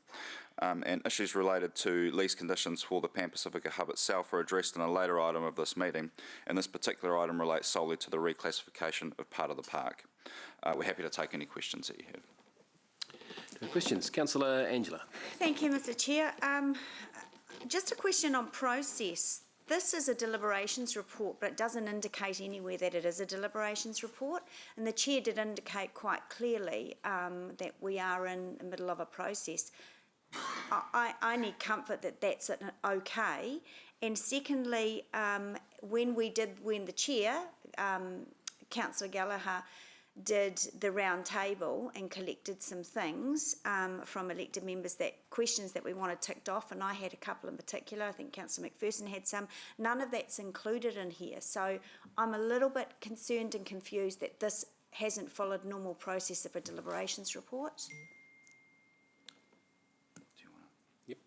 K: and issues related to lease conditions for the Pan Pacifica hub itself are addressed in a later item of this meeting, and this particular item relates solely to the reclassification of part of the park. We're happy to take any questions that you have.
A: Questions? Councillor Angela.
L: Thank you, Mr. Chair. Just a question on process. This is a deliberations report, but it doesn't indicate anywhere that it is a deliberations report. And the Chair did indicate quite clearly that we are in the middle of a process. I need comfort that that's okay. And secondly, when the Chair, Councillor Gallagher, did the round table and collected some things from elected members, questions that we wanted ticked off, and I had a couple in particular. I think Councillor McPherson had some. None of that's included in here, so I'm a little bit concerned and confused that this hasn't followed normal process of a deliberations report.
A: Yep.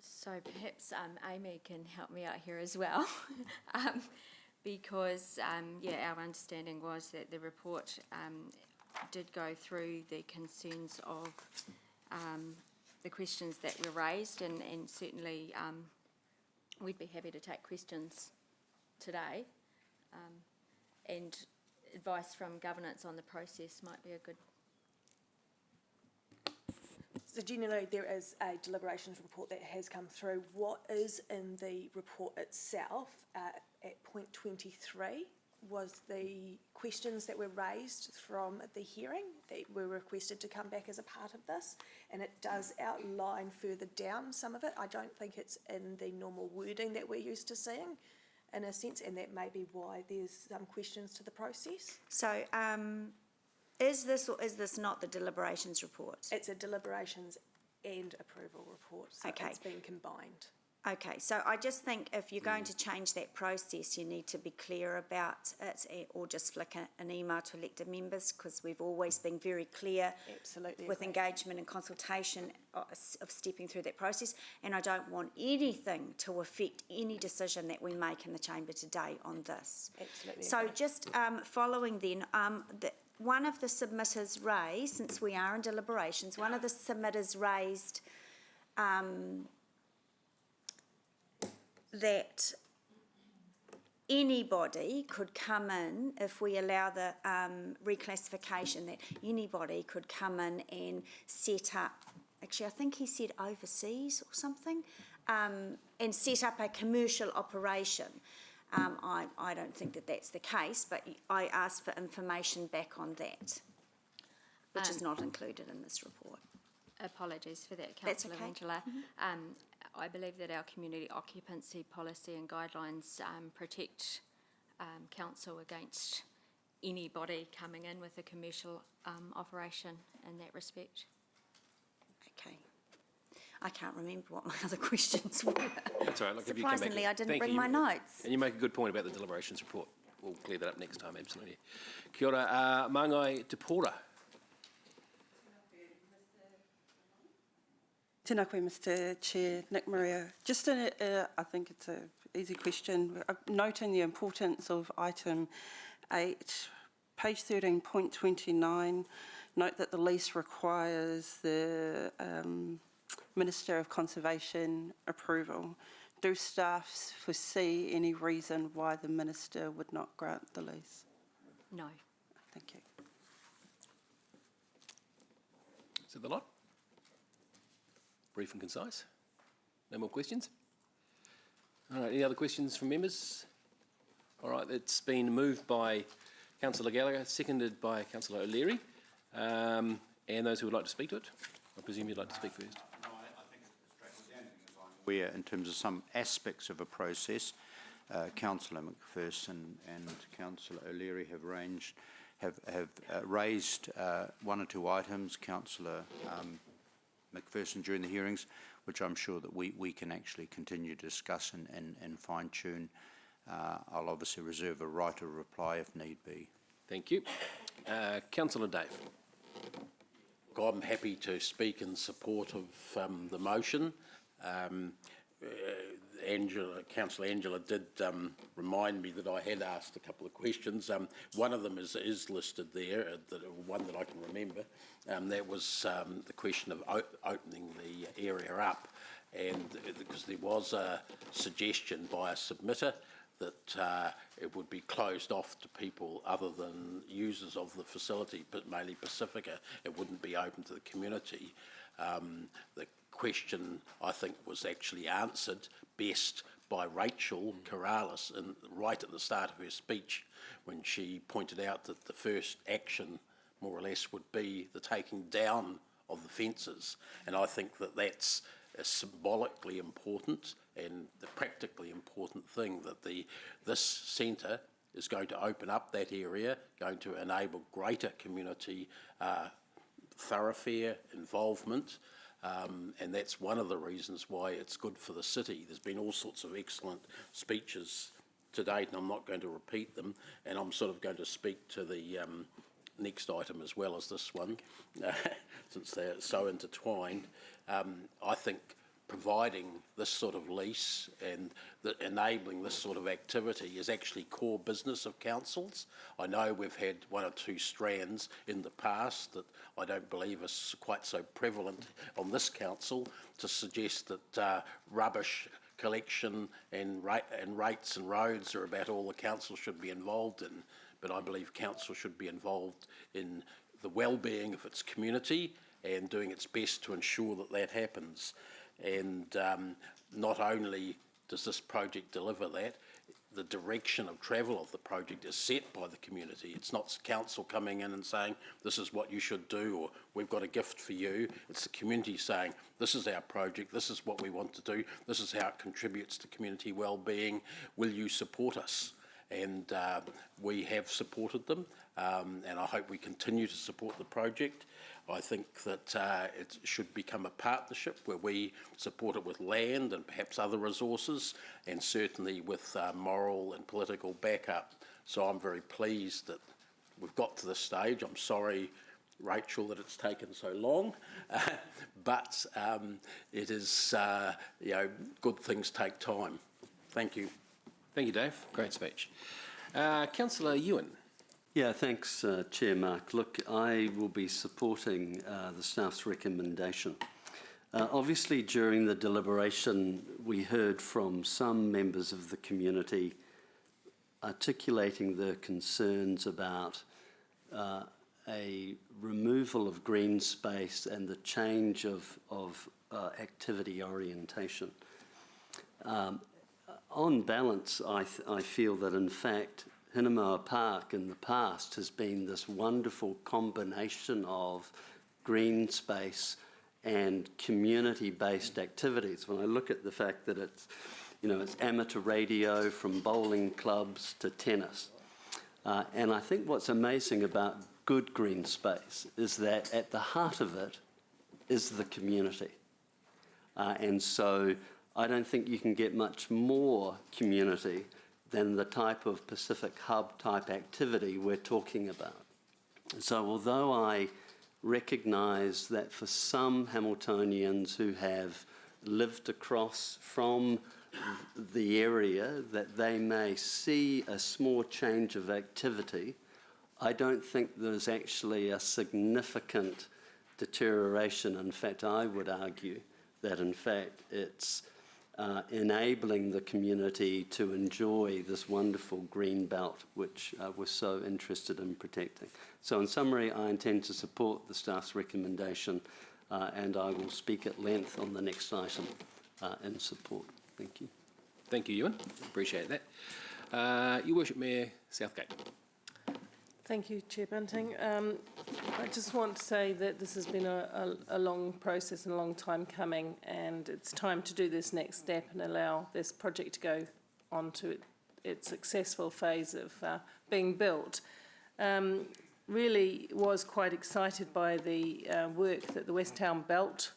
D: So perhaps Amy can help me out here as well. Because, our understanding was that the report did go through the concerns of the questions that were raised, and certainly we'd be happy to take questions today, and advice from governance on the process might be a good.
M: So generally there is a deliberations report that has come through. What is in the report itself at point 23 was the questions that were raised from the hearing that were requested to come back as a part of this, and it does outline further down some of it. I don't think it's in the normal wording that we're used to seeing, in a sense, and that may be why there's some questions to the process.
L: So is this or is this not the deliberations report?
M: It's a deliberations and approval report, so
L: okay.
M: It's been combined.
L: Okay, so I just think if you're going to change that process, you need to be clear about it, or just flick an email to elected members, because we've always been very clear with engagement and consultation of stepping through that process, and I don't want anything to affect any decision that we make in the chamber today on this.
M: Absolutely.
L: So just following then, one of the submitters raised, since we are in deliberations, one of the submitters raised that anybody could come in, if we allow the reclassification, that anybody could come in and set up, actually I think he said overseas or something, and set up a commercial operation. I don't think that that's the case, but I asked for information back on that, which is not included in this report.
D: Apologies for that, Councillor Angela.
L: Mm-hmm.
D: I believe that our community occupancy policy and guidelines protect council against anybody coming in with a commercial operation in that respect.
L: Okay. I can't remember what my other questions were.
A: That's all right. Look, if you come back-
L: Surprisingly, I didn't
A: Thank
L: bring
A: you.
L: my notes.
A: And you make a good point about the deliberations report. We'll clear that up next time, absolutely. Kia ora, Mangai Te Pora.
N: Tēnā koe, Mr Chair, Nick Maria. Just I think it's an easy question. Noting the importance of item 8, page 13.29, note that the lease requires the Minister of Conservation approval. Do staff foresee any reason why the Minister would not grant the lease?
D: No.
N: Thank you.
A: Is that the lot? Brief and concise. No more questions? All right, any other questions from members? All right, it's been moved by Councillor Gallagher, seconded by Councillor O'Leary. And those who would like to speak to it? I presume you'd like to speak first.
E: Where, in terms of some aspects of a process, Councillor McPherson and Councillor O'Leary have raised one or two items, Councillor McPherson during the hearings, which I'm sure that we can actually continue to discuss and fine-tune. I'll obviously reserve a right of reply if need be.
A: Thank you. Councillor Dave.
O: I'm happy to speak in support of the motion. Councillor Angela did remind me that I had asked a couple of questions. One of them is listed there, one that I can remember. That was the question of opening the area up, and because there was a suggestion by a submitter that it would be closed off to people other than users of the facility, but mainly Pacifica. It wouldn't be open to the community. The question, I think, was actually answered best by Rachel Corrales right at the start of her speech, when she pointed out that the first action, more or less, would be the taking down of the fences. And I think that that's a symbolically important and the practically important thing, that this centre is going to open up that area, going to enable greater community thoroughfare involvement. And that's one of the reasons why it's good for the city. There's been all sorts of excellent speeches to date, and I'm not going to repeat them, and I'm sort of going to speak to the next item as well as this one, since they're so intertwined. I think providing this sort of lease and enabling this sort of activity is actually core business of councils. I know we've had one or two strands in the past that I don't believe are quite so prevalent on this council, to suggest that rubbish collection and rates and roads are about all the council should be involved in. But I believe council should be involved in the well-being of its community and doing its best to ensure that that happens. And not only does this project deliver that, the direction of travel of the project is set by the community. It's not council coming in and saying, this is what you should do, or we've got a gift for you. It's the community saying, this is our project, this is what we want to do, this is how it contributes to community well-being. Will you support us? And we have supported them, and I hope we continue to support the project. I think that it should become a partnership where we support it with land and perhaps other resources, and certainly with moral and political backup. So I'm very pleased that we've got to this stage. I'm sorry, Rachel, that it's taken so long, but it is, good things take time. Thank you.
A: Thank you, Dave. Great speech. Councillor Ewan.
P: Yeah, thanks, Chair Mark. Look, I will be supporting the staff's recommendation. Obviously, during the deliberation, we heard from some members of the community articulating their concerns about a removal of green space and the change of activity orientation. On balance, I feel that, in fact, Hinamao Park in the past has been this wonderful combination of green space and community-based activities. When I look at the fact that it's, it's amateur radio from bowling clubs to tennis. And I think what's amazing about good green space is that at the heart of it is the community. And so I don't think you can get much more community than the type of Pacific Hub type activity we're talking about. So although I recognise that for some Hamiltonians who have lived across from the area that they may see a small change of activity, I don't think there's actually a significant deterioration. In fact, I would argue that in fact it's enabling the community to enjoy this wonderful green belt which we're so interested in protecting. So in summary, I intend to support the staff's recommendation and I will speak at length on the next item in support. Thank you.
A: Thank you, Ewan. Appreciate that. Your Worship, Mayor Southgate.
Q: Thank you, Chair Bunting. I just want to say that this has been a long process and a long time coming, and it's time to do this next step and allow this project to go on to its successful phase of being built. Really was quite excited by the work that the West Town Belt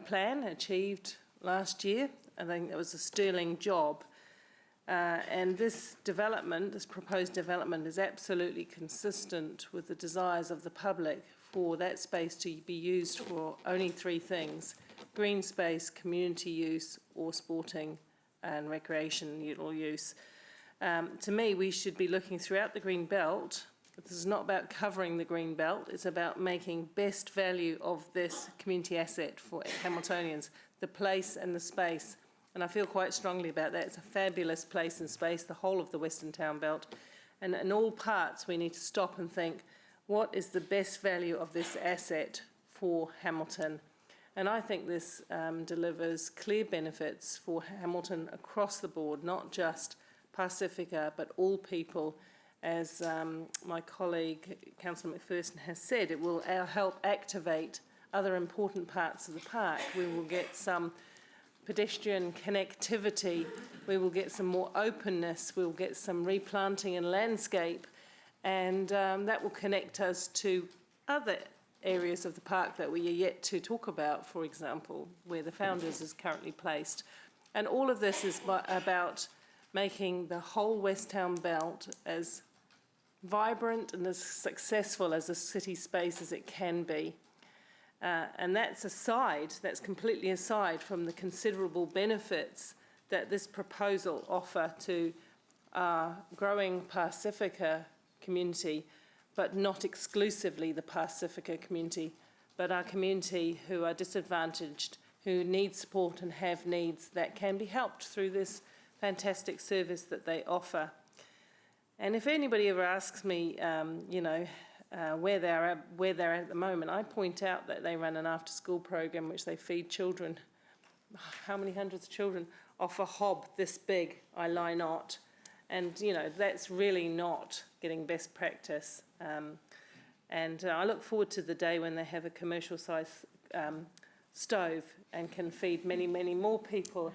Q: plan achieved last year. I think it was a sterling job. And this development, this proposed development, is absolutely consistent with the desires of the public for that space to be used for only three things: green space, community use, or sporting and recreational use. To me, we should be looking throughout the green belt. This is not about covering the green belt, it's about making best value of this community asset for Hamiltonians, the place and the space. And I feel quite strongly about that. It's a fabulous place and space, the whole of the Western Town Belt. And in all parts, we need to stop and think, what is the best value of this asset for Hamilton? And I think this delivers clear benefits for Hamilton across the board, not just Pacifica, but all people. As my colleague, Councillor McPherson, has said, it will help activate other important parts of the park. We will get some pedestrian connectivity, we will get some more openness, we'll get some replanting and landscape, and that will connect us to other areas of the park that we are yet to talk about, for example, where the Founders is currently placed. And all of this is about making the whole West Town Belt as vibrant and as successful as a city space as it can be. And that's completely aside from the considerable benefits that this proposal offer to our growing Pacifica community, but not exclusively the Pacifica community, but our community who are disadvantaged, who need support and have needs that can be helped through this fantastic service that they offer. And if anybody ever asks me, where they're at the moment, I point out that they run an after-school program which they feed children, how many hundreds of children, off a hob this big, I lie not. And, that's really not getting best practice. And I look forward to the day when they have a commercial-size stove and can feed many, many more people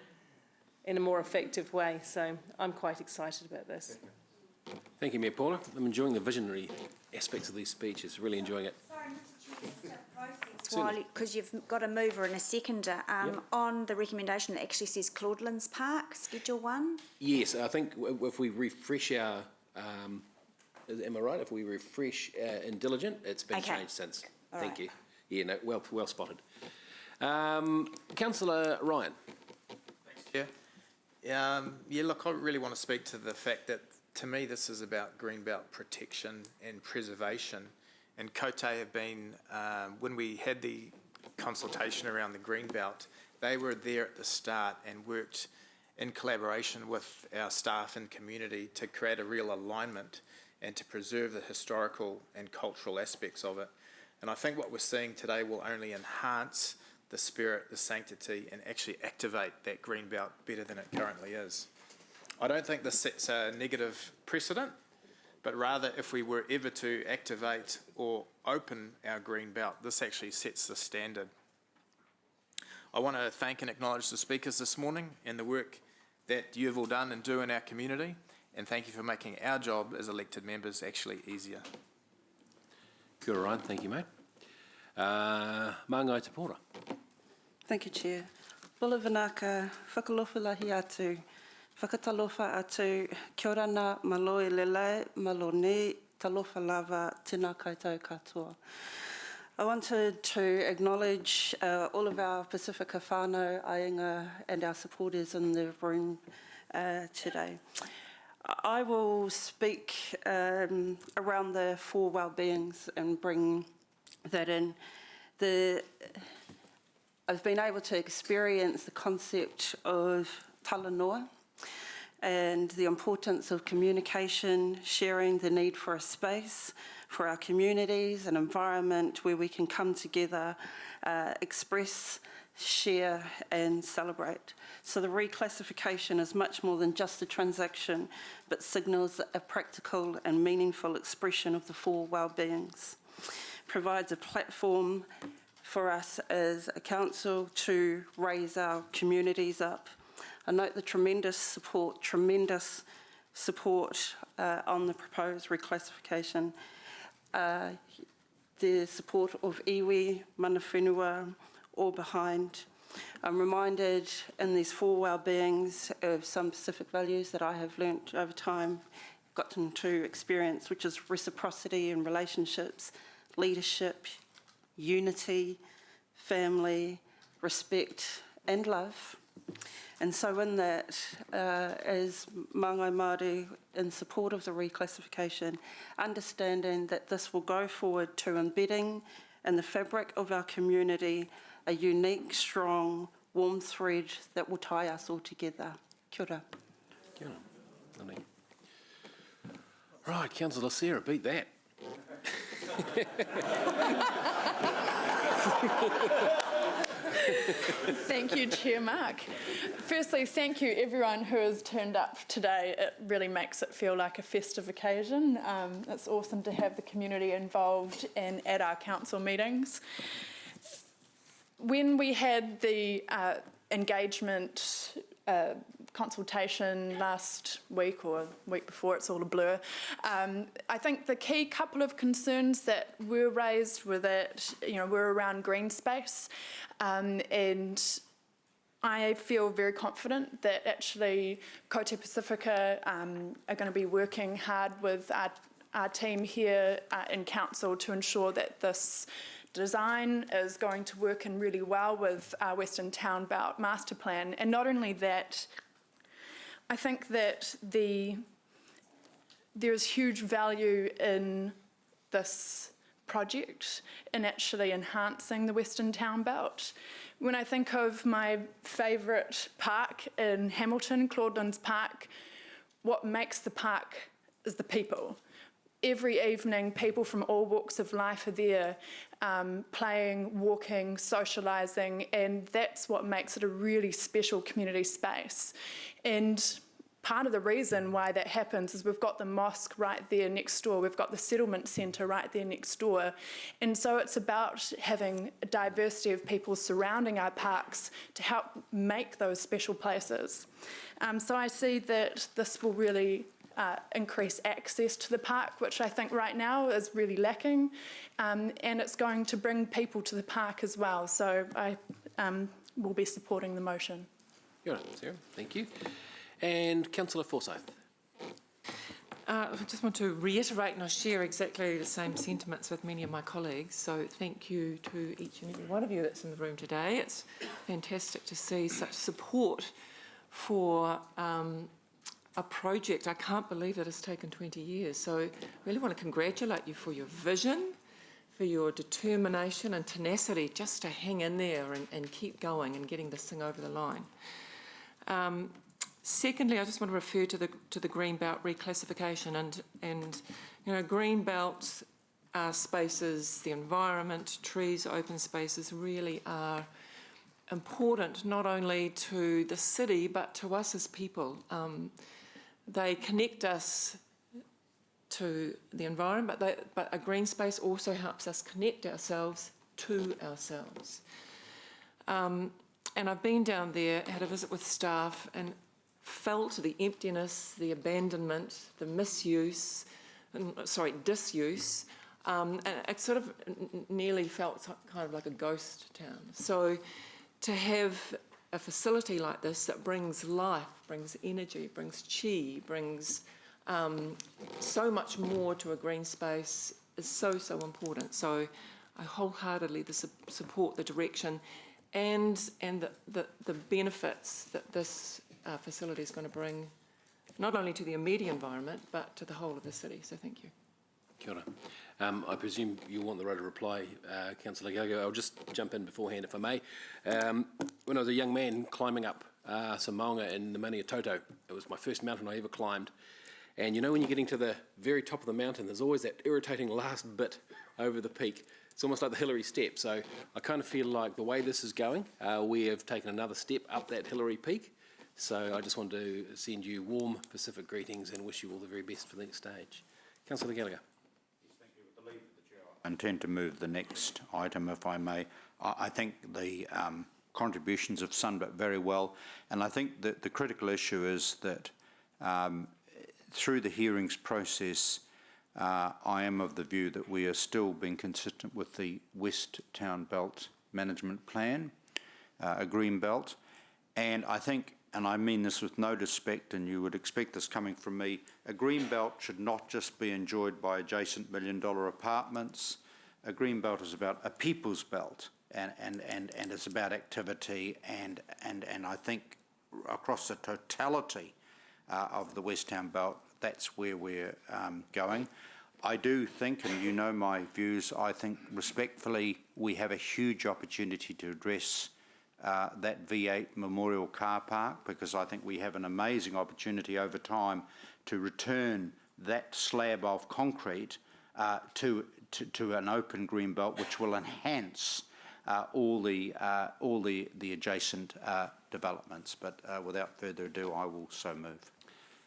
Q: in a more effective way. So I'm quite excited about this.
A: Thank you, Mayor Paula. I'm enjoying the visionary aspects of these speeches, really enjoying it.
L: Sorry, Mr. Chair, just a process, because you've got a mover and a seconder. On the recommendation, it actually says Claudelands Park, Schedule 1.
A: Yes, I think if we refresh our, am I right? If we refresh Intelligent, it's been changed since.
L: All
A: Thank
L: right.
A: you. Yeah, no, well spotted. Councillor Ryan.
R: Thanks, Chair. Look, I really want to speak to the fact that, to me, this is about greenbelt protection and preservation. And Cote have been, when we had the consultation around the greenbelt, they were there at the start and worked in collaboration with our staff and community to create a real alignment and to preserve the historical and cultural aspects of it. And I think what we're seeing today will only enhance the spirit, the sanctity, and actually activate that greenbelt better than it currently is. I don't think this sets a negative precedent, but rather if we were ever to activate or open our green belt, this actually sets the standard. I want to thank and acknowledge the speakers this morning and the work that you've all done and do in our community, and thank you for making our job as elected members actually easier.
A: Kia ora, Ryan. Thank you, mate. Māngai Te Pora.
N: Thank you, Chair. Bula Vinaka, whakalofalahi atu, whakatalofa atu, kia ora nā, malo e lele, malo ne, talofa lava, tēnā koutou katoa. I wanted to acknowledge all of our Pacifica whānau, ainga, and our supporters in the room today. I will speak around the 4 well-beings and bring that in. I've been able to experience the concept of talanoa and the importance of communication, sharing the need for a space for our communities, an environment where we can come together, express, share and celebrate. So the reclassification is much more than just a transaction, but signals a practical and meaningful expression of the 4 well-beings. Provides a platform for us as a council to raise our communities up. I note the tremendous support on the proposed reclassification. The support of iwi, mana whenua, all behind. I'm reminded in these 4 well-beings of some Pacific values that I have learnt over time, gotten to experience, which is reciprocity in relationships, leadership, unity, family, respect and love. And so in that, as Māngai Māori in support of the reclassification, understanding that this will go forward to embedding in the fabric of our community a unique, strong, warm thread that will tie us all together. Kia ora.
A: Kia ora. Lovely. Right, Councillor Sarah, beat that.
S: Thank you, Chair Mark. Firstly, thank you everyone who has turned up today. It really makes it feel like a festive occasion. It's awesome to have the community involved and at our council meetings. When we had the engagement consultation last week or week before, it's all a blur, I think the key couple of concerns that were raised were that, were around green space, and I feel very confident that actually Kote Pacifica are going to be working hard with our team here in council to ensure that this design is going to work in really well with our Western Town Belt Master Plan. And not only that, I think that there's huge value in this project in actually enhancing the Western Town Belt. When I think of my favourite park in Hamilton, Claudelands Park, what makes the park is the people. Every evening, people from all walks of life are there, playing, walking, socialising, and that's what makes it a really special community space. And part of the reason why that happens is we've got the mosque right there next door, we've got the settlement centre right there next door, and so it's about having a diversity of people surrounding our parks to help make those special places. So I see that this will really increase access to the park, which I think right now is really lacking, and it's going to bring people to the park as well. So I will be supporting the motion.
A: Kia ora, Sarah. Thank you. And Councillor Forsyth.
T: I just want to reiterate, and I share exactly the same sentiments with many of my colleagues, so thank you to each and every one of you that's in the room today. It's fantastic to see such support for a project. I can't believe that it's taken 20 years, so I really want to congratulate you for your vision, for your determination and tenacity just to hang in there and keep going and getting this thing over the line. Secondly, I just want to refer to the Greenbelt reclassification and Greenbelt spaces, the environment, trees, open spaces really are important not only to the city but to us as people. They connect us to the environment, but a green space also helps us connect ourselves to ourselves. And I've been down there, had a visit with staff, and felt the emptiness, the abandonment, the disuse, and it sort of nearly felt kind of like a ghost town. So to have a facility like this that brings life, brings energy, brings chi, brings so much more to a green space is so, so important. So I wholeheartedly support the direction and the benefits that this facility is going to bring, not only to the immediate environment, but to the whole of the city. So thank you.
A: Kia ora. I presume you want the right to reply, Councillor Gallagher. I'll just jump in beforehand, if I may. When I was a young man climbing up some maunga in the Maniatoto, it was my first mountain I ever climbed. And you know when you're getting to the very top of the mountain, there's always that irritating last bit over the peak. It's almost like the Hillary step. So I kind of feel like the way this is going, we have taken another step up that Hillary peak. So I just want to send you warm Pacific greetings and wish you all the very best for the next stage. Councillor Gallagher.
E: I intend to move the next item, if I may. I think the contributions have summed up very well, and I think that the critical issue is that through the hearings process, I am of the view that we are still being consistent with the West Town Belt Management Plan, a green belt, and I think, and I mean this with no disrespect, and you would expect this coming from me, a green belt should not just be enjoyed by adjacent million-dollar apartments. A green belt is about a people's belt, and it's about activity, and I think across the totality of the West Town Belt, that's where we're going. I do think, and you know my views, I think respectfully we have a huge opportunity to address that V8 Memorial Car Park, because I think we have an amazing opportunity over time to return that slab of concrete to an open green belt, which will enhance all the adjacent developments. But without further ado, I will so move.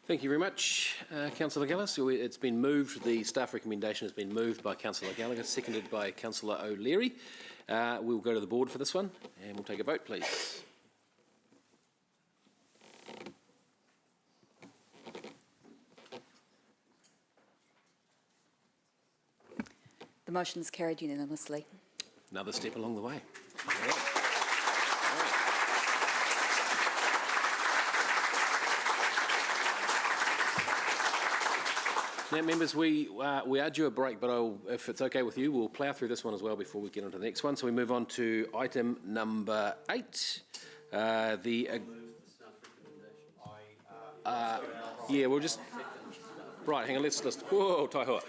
A: Thank you very much, Councillor Gallagher. So it's been moved, the staff recommendation has been moved by Councillor Gallagher, seconded by Councillor O'Leary. We'll go to the board for this one, and we'll take a vote, please.
U: The motion is carried unanimously.
A: Another step along the way. Now, members, we are due a break, but if it's okay with you, we'll plough through this one as well before we get on to the next one. So we move on to item number 8. Yeah, we'll just... Right, hang on, let's list... Whoa, Taihoa.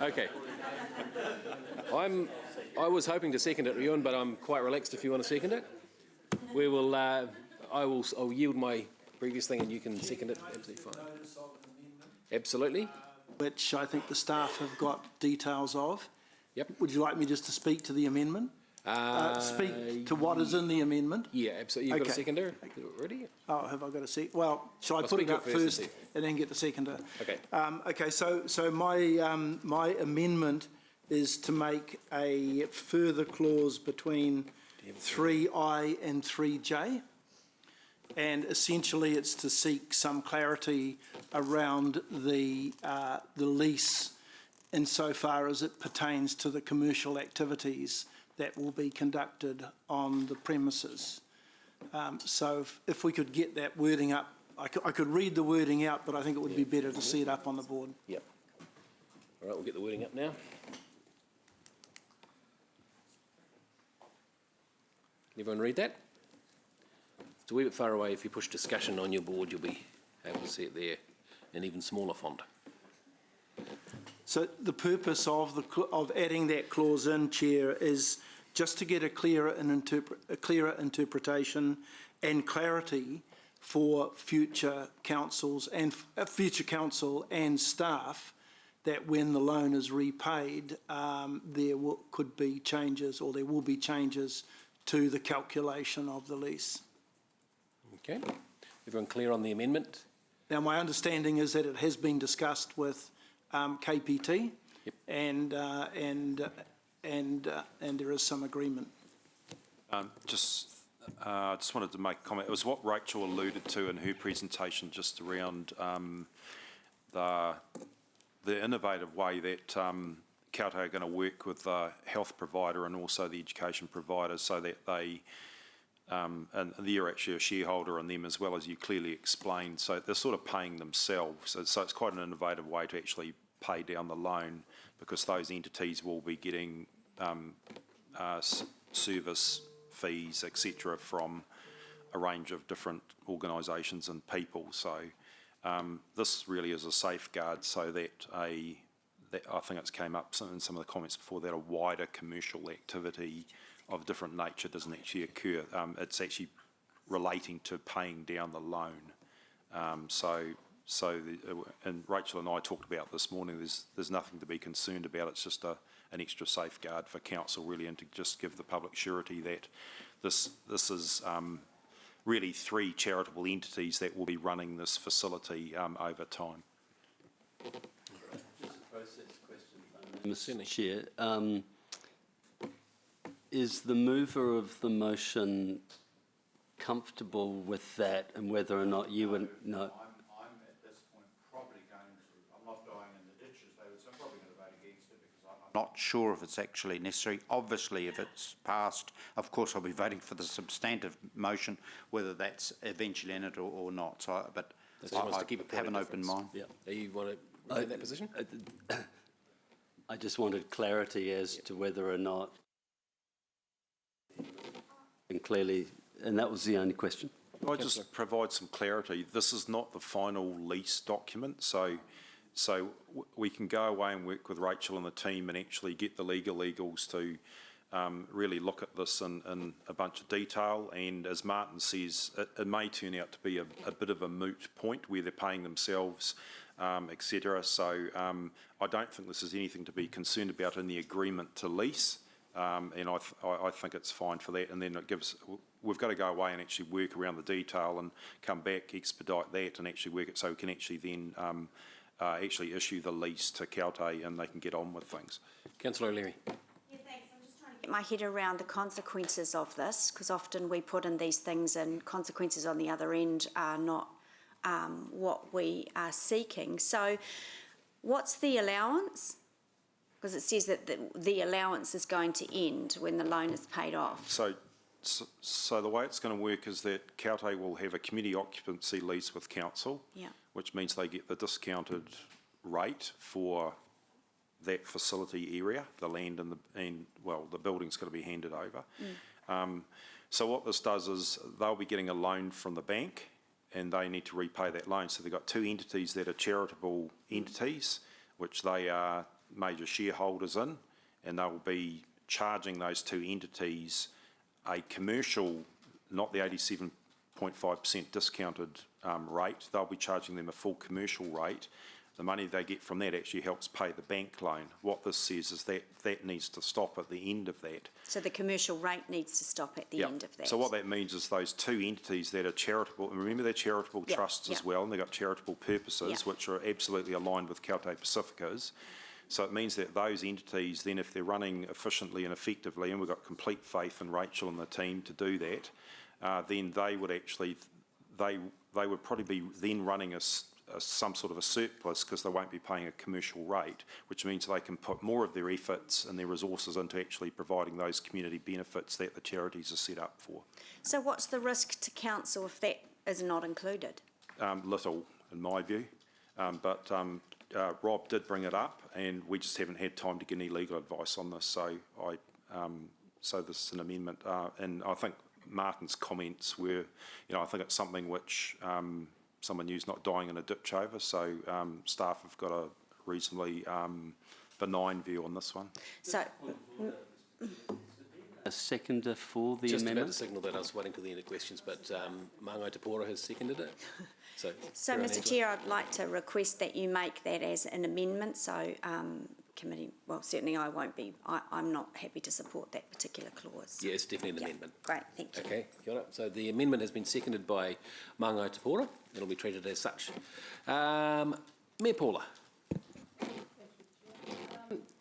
A: Okay. I was hoping to second it, Ewan, but I'm quite relaxed if you want to second it. We will... I'll yield my previous thing and you can second it. Absolutely fine. Absolutely.
V: Which I think the staff have got details of.
A: Yep.
V: Would you like me just to speak to the amendment? Speak to what is in the amendment?
A: Yeah, absolutely. You've got a seconder already?
V: Oh, have I got a seconder? Well, shall I put it up first and then get the seconder? Okay. Okay, so my amendment is to make a further clause between 3I and 3J. And essentially it's to seek some clarity around the lease insofar as it pertains to the commercial activities that will be conducted on the premises. So if we could get that wording up, I could read the wording out, but I think it would be better to see it up on the board.
A: Yep. All right, we'll get the wording up now. Can everyone read that? It's a wee bit far away. If you push discussion on your board, you'll be able to see it there in even smaller font.
V: So the purpose of adding that clause in, Chair, is just to get a clearer interpretation and clarity for future councils and future council and staff that when the loan is repaid, there could be changes, or there will be changes to the calculation of the lease.
A: Okay. Everyone clear on the amendment?
V: Now, my understanding is that it has been discussed with KPT, yep. and there is some agreement.
W: I just wanted to make a comment. It was what Rachel alluded to in her presentation, just around the innovative way that Kaute are going to work with the health provider and also the education provider so that they, and they're actually a shareholder in them as well, as you clearly explained. So they're sort of paying themselves. So it's quite an innovative way to actually pay down the loan, because those entities will be getting service fees, etc., from a range of different organisations and people. So this really is a safeguard so that that I think it's came up in some of the comments before, that a wider commercial activity of different nature doesn't actually occur. It's actually relating to paying down the loan. And Rachel and I talked about this morning, there's nothing to be concerned about. It's just an extra safeguard for council, really, and to just give the public surety that this is really 3 charitable entities that will be running this facility over time.
P: Mr. Chair, is the mover of the motion comfortable with that, and whether or not you would know?
E: I'm at this point probably going to, I'm not dying in the ditches, David, so I'm probably going to vote against it because I'm not sure if it's actually necessary. Obviously, if it's passed, of course I'll be voting for the substantive motion, whether that's eventually in it or not. So, but I have an open mind.
O: Yeah. You want to retain that position?
P: I just wanted clarity as to whether or not, and clearly, and that was the only question.
W: Can I just provide some clarity? This is not the final lease document, so we can go away and work with Rachel and the team and actually get the legals to really look at this in a bunch of detail. And as Martin says, it may turn out to be a bit of a moot point where they're paying themselves, etc. So I don't think this is anything to be concerned about in the agreement to lease. And I think it's fine for that. And then it gives, we've got to go away and actually work around the detail and come back, expedite that, and actually work it so we can actually then actually issue the lease to Kaute and they can get on with things.
O: Councillor O'Leary.
L: Yeah, thanks. I'm just trying to get my head around the consequences of this, because often we put in these things and consequences on the other end are not what we are seeking. So what's the allowance? Because it says that the allowance is going to end when the loan is paid off.
W: So the way it's going to work is that Kaute will have a community occupancy lease with council, which means they get the discounted rate for that facility area, the land and the building's going to be handed over. So what this does is they'll be getting a loan from the bank and they need to repay that loan. So they've got 2 entities that are charitable entities, which they are major shareholders in, and they'll be charging those 2 entities a commercial, not the 87.5% discounted rate. They'll be charging them a full commercial rate. The money they get from that actually helps pay the bank loan. What this says is that needs to stop at the end of that.
L: So the commercial rate needs to stop at the end of that.
W: So what that means is those 2 entities that are charitable, and remember they're charitable trusts as well, and they've got charitable purposes, which are absolutely aligned with Kaute Pacifica's. So it means that those entities, then if they're running efficiently and effectively, and we've got complete faith in Rachel and the team to do that, then they would actually, they would probably be then running some sort of a surplus because they won't be paying a commercial rate, which means they can put more of their efforts and their resources into actually providing those community benefits that the charities are set up for.
L: So what's the risk to council if that is not included?
W: Little, in my view, but Rob did bring it up, and we just haven't had time to get any legal advice on this. So so this is an amendment, and I think Martin's comments were, I think it's something which someone new's not dying in a ditch over. So staff have got a reasonably benign view on this one.
L: So.
P: A seconder for the
O: Just
P: amendment?
O: Just about to signal that I was waiting for the end of questions, but Māngai Te Pora has seconded it. So
L: Mr Chair, I'd like to request that you make that as an amendment, so committee, well, certainly I won't be, I'm not happy to support that particular clause.
O: Yeah, it's definitely an amendment.
L: Great, thank you.
O: Okay, kia ora. So the amendment has been seconded by Māngai Te Pora. It'll be treated as such. Mayor Paula.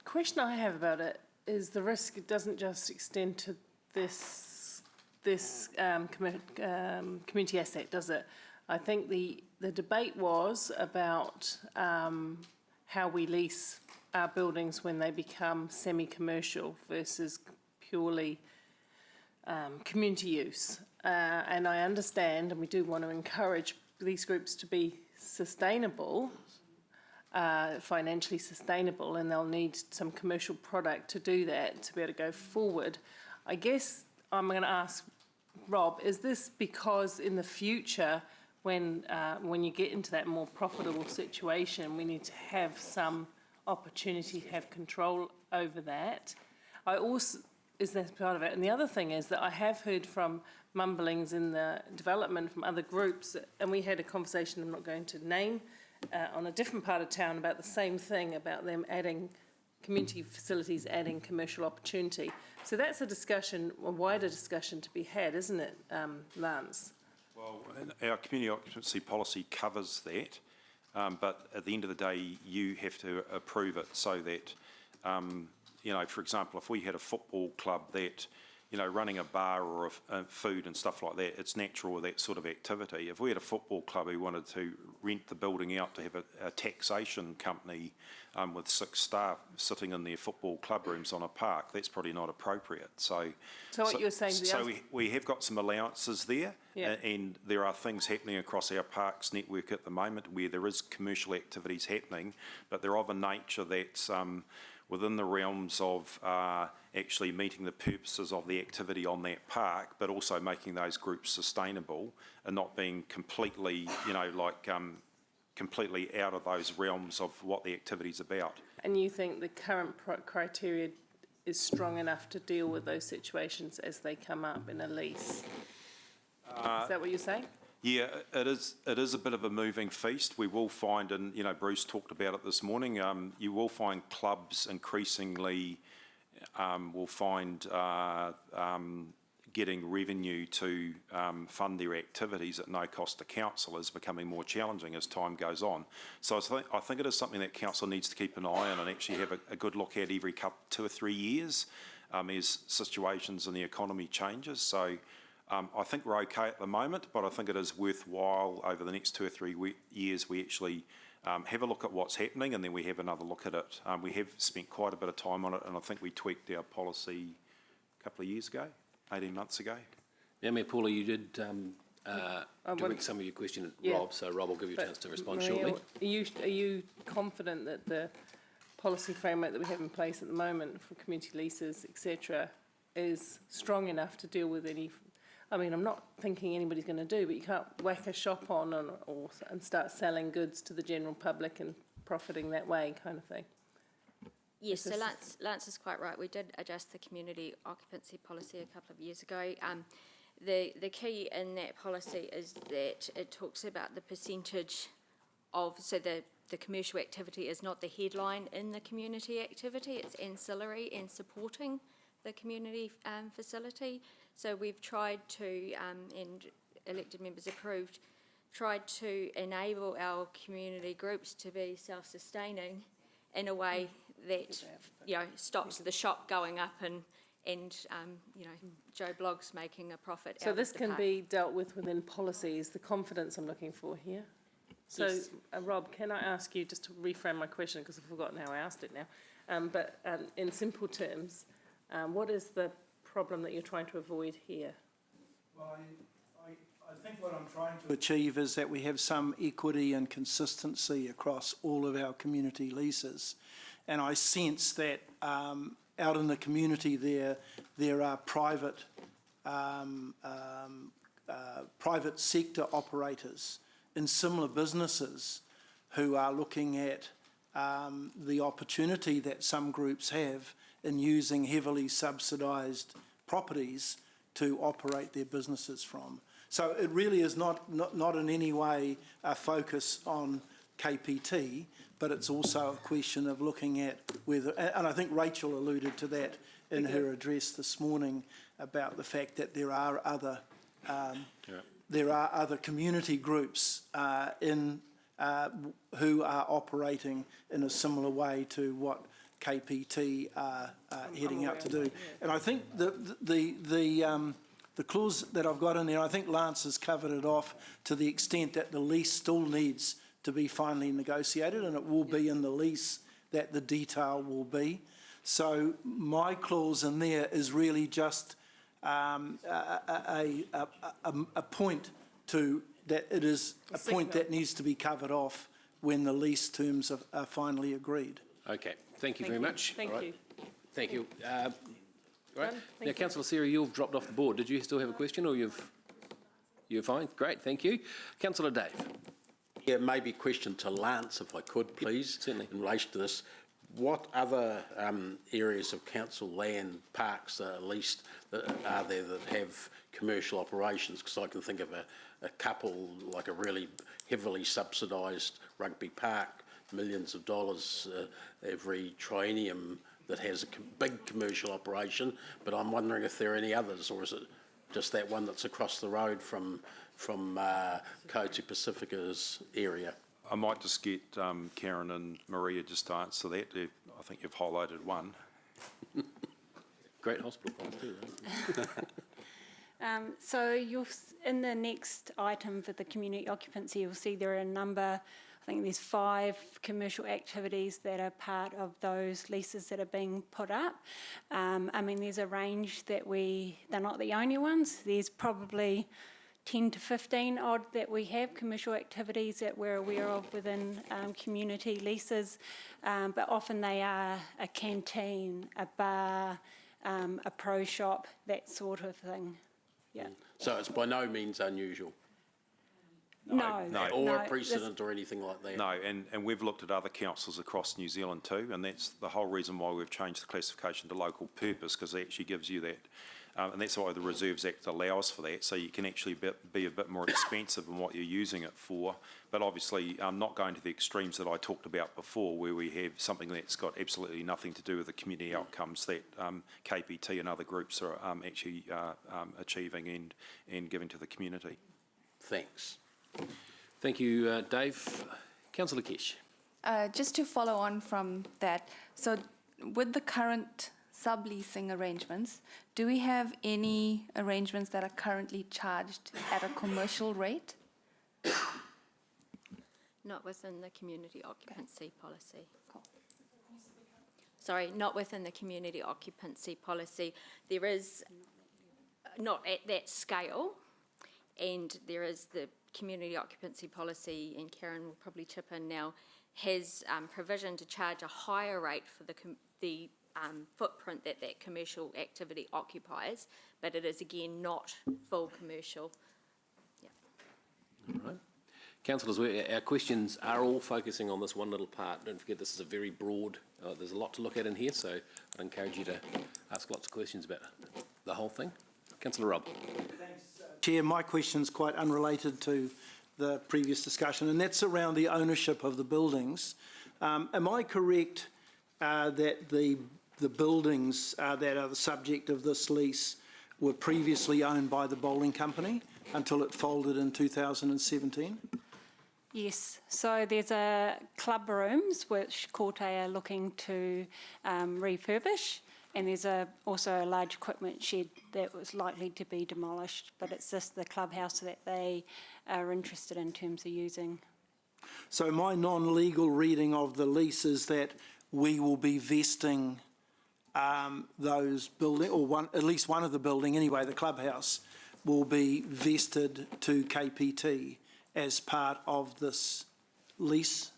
Q: Question I have about it is the risk doesn't just extend to this community asset, does it? I think the debate was about how we lease our buildings when they become semi-commercial versus purely community use. And I understand, and we do want to encourage these groups to be sustainable, financially sustainable, and they'll need some commercial product to do that, to be able to go forward. I guess I'm going to ask Rob, is this because in the future, when you get into that more profitable situation, we need to have some opportunity to have control over that? Is that part of it? And the other thing is that I have heard from mumblings in the development from other groups, and we had a conversation I'm not going to name, on a different part of town about the same thing, about them adding community facilities, adding commercial opportunity. So that's a discussion, a wider discussion to be had, isn't it, Lance?
W: Well, our community occupancy policy covers that, but at the end of the day, you have to approve it so that, you know, for example, if we had a football club that, you know, running a bar or food and stuff like that, it's natural with that sort of activity. If we had a football club who wanted to rent the building out to have a taxation company with 6 staff sitting in their football club rooms on a park, that's probably not appropriate. So
Q: what you're saying...
W: we have got some allowances there,
Q: yeah.
W: And there are things happening across our parks network at the moment where there is commercial activities happening, but they're of a nature that's within the realms of actually meeting the purposes of the activity on that park, but also making those groups sustainable and not being completely, you know, like completely out of those realms of what the activity's about.
Q: And you think the current criteria is strong enough to deal with those situations as they come up in a lease? Is that what you're saying?
W: Yeah, it is a bit of a moving feast. We will find, and you know, Bruce talked about it this morning, you will find clubs increasingly will find getting revenue to fund their activities at no cost to council is becoming more challenging as time goes on. So I think it is something that council needs to keep an eye on and actually have a good look at every 2 or 3 years as situations in the economy changes. So I think we're okay at the moment, but I think it is worthwhile over the next 2 or 3 years we actually have a look at what's happening and then we have another look at it. We have spent quite a bit of time on it and I think we tweaked our policy a couple of years ago, 18 months ago.
O: Now, Mayor Paula, you did direct some of your question at Rob, so Rob will give you a chance to respond shortly.
Q: Are you confident that the policy framework that we have in place at the moment for community leases, etc., is strong enough to deal with any... I mean, I'm not thinking anybody's going to do, but you can't whack a shop on and start selling goods to the general public and profiting that way, kind of thing.
B: Yes, so Lance is quite right. We did adjust the community occupancy policy a couple of years ago. The key in that policy is that it talks about the percentage of, so the commercial activity is not the headline in the community activity, it's ancillary and supporting the community facility. So we've tried to, and elected members approved, tried to enable our community groups to be self-sustaining in a way that, you know, stops the shop going up and you know, Joe Bloggs making a profit out of the park.
Q: So this can be dealt with within policies, the confidence I'm looking for here. So, yes. Rob, can I ask you, just to reframe my question, because I've forgotten how I asked it now, but in simple terms, what is the problem that you're trying to avoid here?
V: Well, I think what I'm trying to achieve is that we have some equity and consistency across all of our community leases. And I sense that out in the community there are private sector operators in similar businesses who are looking at the opportunity that some groups have in using heavily subsidised properties to operate their businesses from. So it really is not in any way a focus on KPT, but it's also a question of looking at whether, and I think Rachel alluded to that in her address this morning about the fact that there are other community groups who are operating in a similar way to what KPT are heading out to do. And I think the clause that I've got in there, I think Lance has covered it off to the extent that the lease still needs to be finally negotiated, and it will be in the lease that the detail will be. So my clause in there is really just a point to that it is a point that needs to be covered off when the lease terms are finally agreed.
A: Okay, thank you very much.
Q: Thank
A: All right.
Q: you.
A: Thank you. Right.
Q: Thank
A: Now,
Q: you.
A: Councillor Siri, you've dropped off the board. Did you still have a question, or you're fine? Great, thank you. Councillor Dave.
O: Yeah, maybe a question to Lance, if I could, please.
A: Certainly.
O: In relation to this, what other areas of council land, parks are leased that are there that have commercial operations? Because I can think of a couple, like a really heavily subsidised rugby park, millions of dollars every triennium, that has a big commercial operation, but I'm wondering if there are any others, or is it just that one that's across the road from Kotē Pacifica's area?
W: I might just get Karen and Maria just to answer that. I think you've highlighted one.
A: Great hospital price too, right?
C: So in the next item for the community occupancy, you'll see there are a number, I think there's 5 commercial activities that are part of those leases that are being put up. I mean, there's a range that they're not the only ones. There's probably 10 to 15 odd that we have commercial activities that we're aware of within community leases, but often they are a canteen, a bar, a pro shop, that sort of thing. Yeah.
O: So it's by no means unusual?
W: No.
O: Or a precedent or anything like that?
W: No, and we've looked at other councils across New Zealand too, and that's the whole reason why we've changed the classification to local purpose, because it actually gives you that. And that's why the Reserves Act allows for that, so you can actually be a bit more expansive in what you're using it for. But obviously, not going to the extremes that I talked about before, where we have something that's got absolutely nothing to do with the community outcomes that KPT and other groups are actually achieving and giving to the community.
O: Thanks.
A: Thank you, Dave. Councillor Kesh.
J: Just to follow on from that, so with the current subleasing arrangements, do we have any arrangements that are currently charged at a commercial rate?
B: Not within the community occupancy policy. Sorry, not within the community occupancy policy. There is, not at that scale, and there is the community occupancy policy, and Karen will probably chip in now, has provision to charge a higher rate for the footprint that commercial activity occupies, but it is again not full commercial. Yeah.
A: All right. Councillors, our questions are all focusing on this one little part. Don't forget, this is a very broad, there's a lot to look at in here, so I'd encourage you to ask lots of questions about the whole thing. Councillor Robb.
V: Thanks, Chair. My question's quite unrelated to the previous discussion, and that's around the ownership of the buildings. Am I correct that the buildings that are the subject of this lease were previously owned by the bowling company until it folded in 2017?
C: Yes, so there's a club rooms which Kotē are looking to refurbish, and there's also a large equipment shed that was likely to be demolished, but it's just the clubhouse that they are interested in terms of using.
V: So my non-legal reading of the lease is that we will be vesting those building, or at least one of the building anyway, the clubhouse, will be vested to KPT as part of this lease?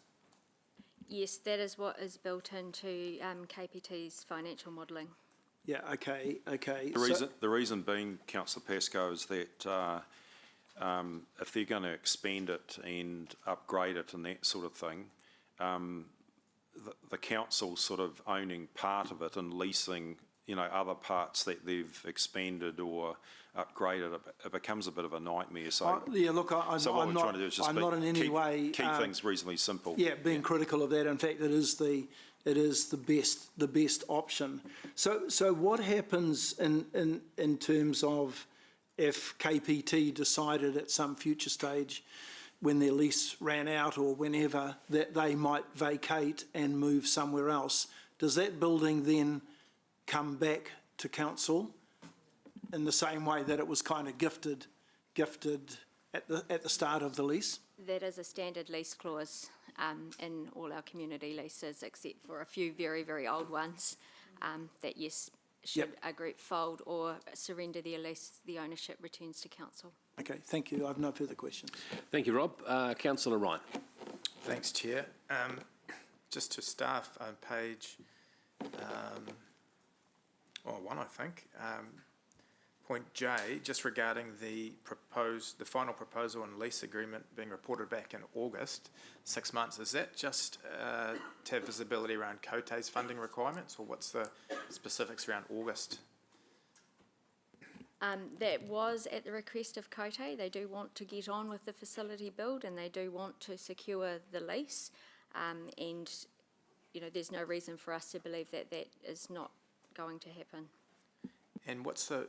B: Yes, that is what is built into KPT's financial modelling.
V: Yeah, okay.
W: The reason being, Councillor Pascoe, is that if they're going to expand it and upgrade it and that sort of thing, the council sort of owning part of it and leasing, other parts that they've expanded or upgraded, it becomes a bit of a nightmare. So,
V: yeah, look,
W: so what we're trying to do is just
V: not in any way
W: keep things reasonably simple.
V: Yeah, being critical of that. In fact, it is the best option. So what happens in terms of if KPT decided at some future stage, when their lease ran out or whenever, that they might vacate and move somewhere else? Does that building then come back to council in the same way that it was kind of gifted at the start of the lease?
B: That is a standard lease clause in all our community leases, except for a few very, very old ones that, yes, should a group fold or surrender their lease, the ownership returns to council.
V: Okay, thank you. I have no further questions.
A: Thank you, Rob. Councillor Ryan.
R: Thanks, Chair. Just to staff on page 1, I think. Point J, just regarding the final proposal and lease agreement being reported back in August, 6 months. Is that just to have visibility around COTE's funding requirements, or what's the specifics around August?
B: That was at the request of COTE. They do want to get on with the facility build and they do want to secure the lease. And, you know, there's no reason for us to believe that that is not going to happen.
R: And what's the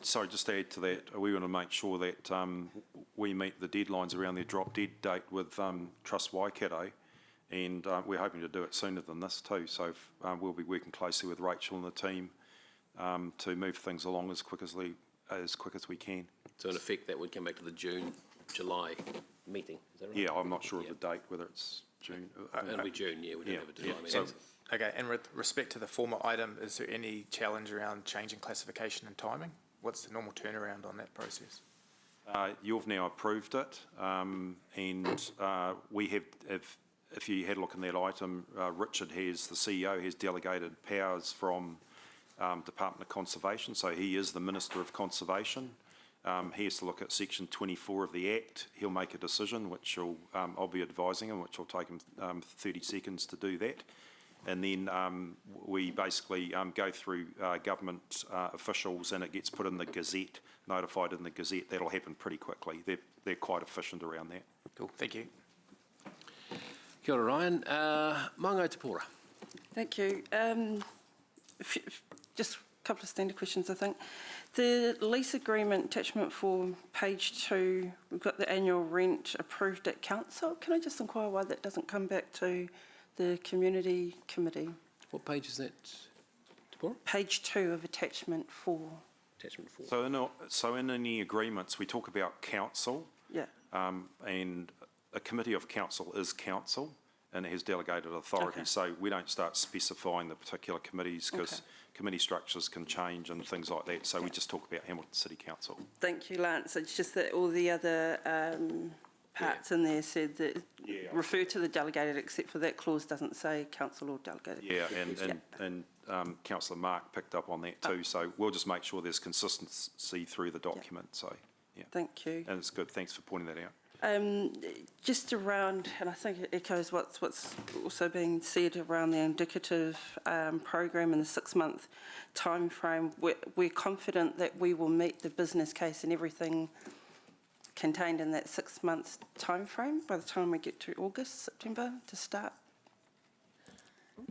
W: sorry, just to add to that, we want to make sure that we meet the deadlines around their drop dead date with Trust Waikato, and we're hoping to do it sooner than this too. So we'll be working closely with Rachel and the team to move things along as quick as we can.
A: So in effect, that would come back to the June, July meeting. Is that right?
W: Yeah, I'm not sure of the date, whether it's June.
A: It'll be June. Yeah, we don't have a July meeting.
W: So,
R: okay, and with respect to the former item, is there any challenge around changing classification and timing? What's the normal turnaround on that process?
W: You've now approved it, and we have, if you had a look in that item, Richard the CEO, has delegated powers from Department of Conservation, so he is the Minister of Conservation. He has to look at Section 24 of the Act. He'll make a decision, which I'll be advising him, which will take him 30 seconds to do that. And then we basically go through government officials and it gets put in the Gazette, notified in the Gazette. That'll happen pretty quickly. They're quite efficient around that.
R: Cool, thank you.
A: Kia ora, Ryan. Mango Te Pora.
N: Thank you. Just a couple of standard questions, I think. The lease agreement attachment for page 2, we've got the annual rent approved at council. Can I just inquire why that doesn't come back to the community committee?
A: What page is that, Te Pora?
N: Page 2 of attachment 4.
A: Attachment 4.
W: So in any agreements, we talk about council.
N: Yeah.
W: And a committee of council is council and it has delegated authority. Okay. So we don't start specifying the particular committees because committee structures can change and things like that. So we just talk about Hamilton City Council.
N: Thank you, Lance. It's just that all the other parts in there said that refer to the delegated, except for that clause doesn't say council or delegated.
W: Yeah, and Councillor Mark picked up on that too. So we'll just make sure there's consistency through the document. So yeah.
N: Thank you.
W: And it's good. Thanks for pointing that out.
N: Just around, and I think it echoes what's also being said around the indicative program and the 6-month time frame, we're confident that we will meet the business case and everything contained in that 6-month time frame by the time we get to August, September to start?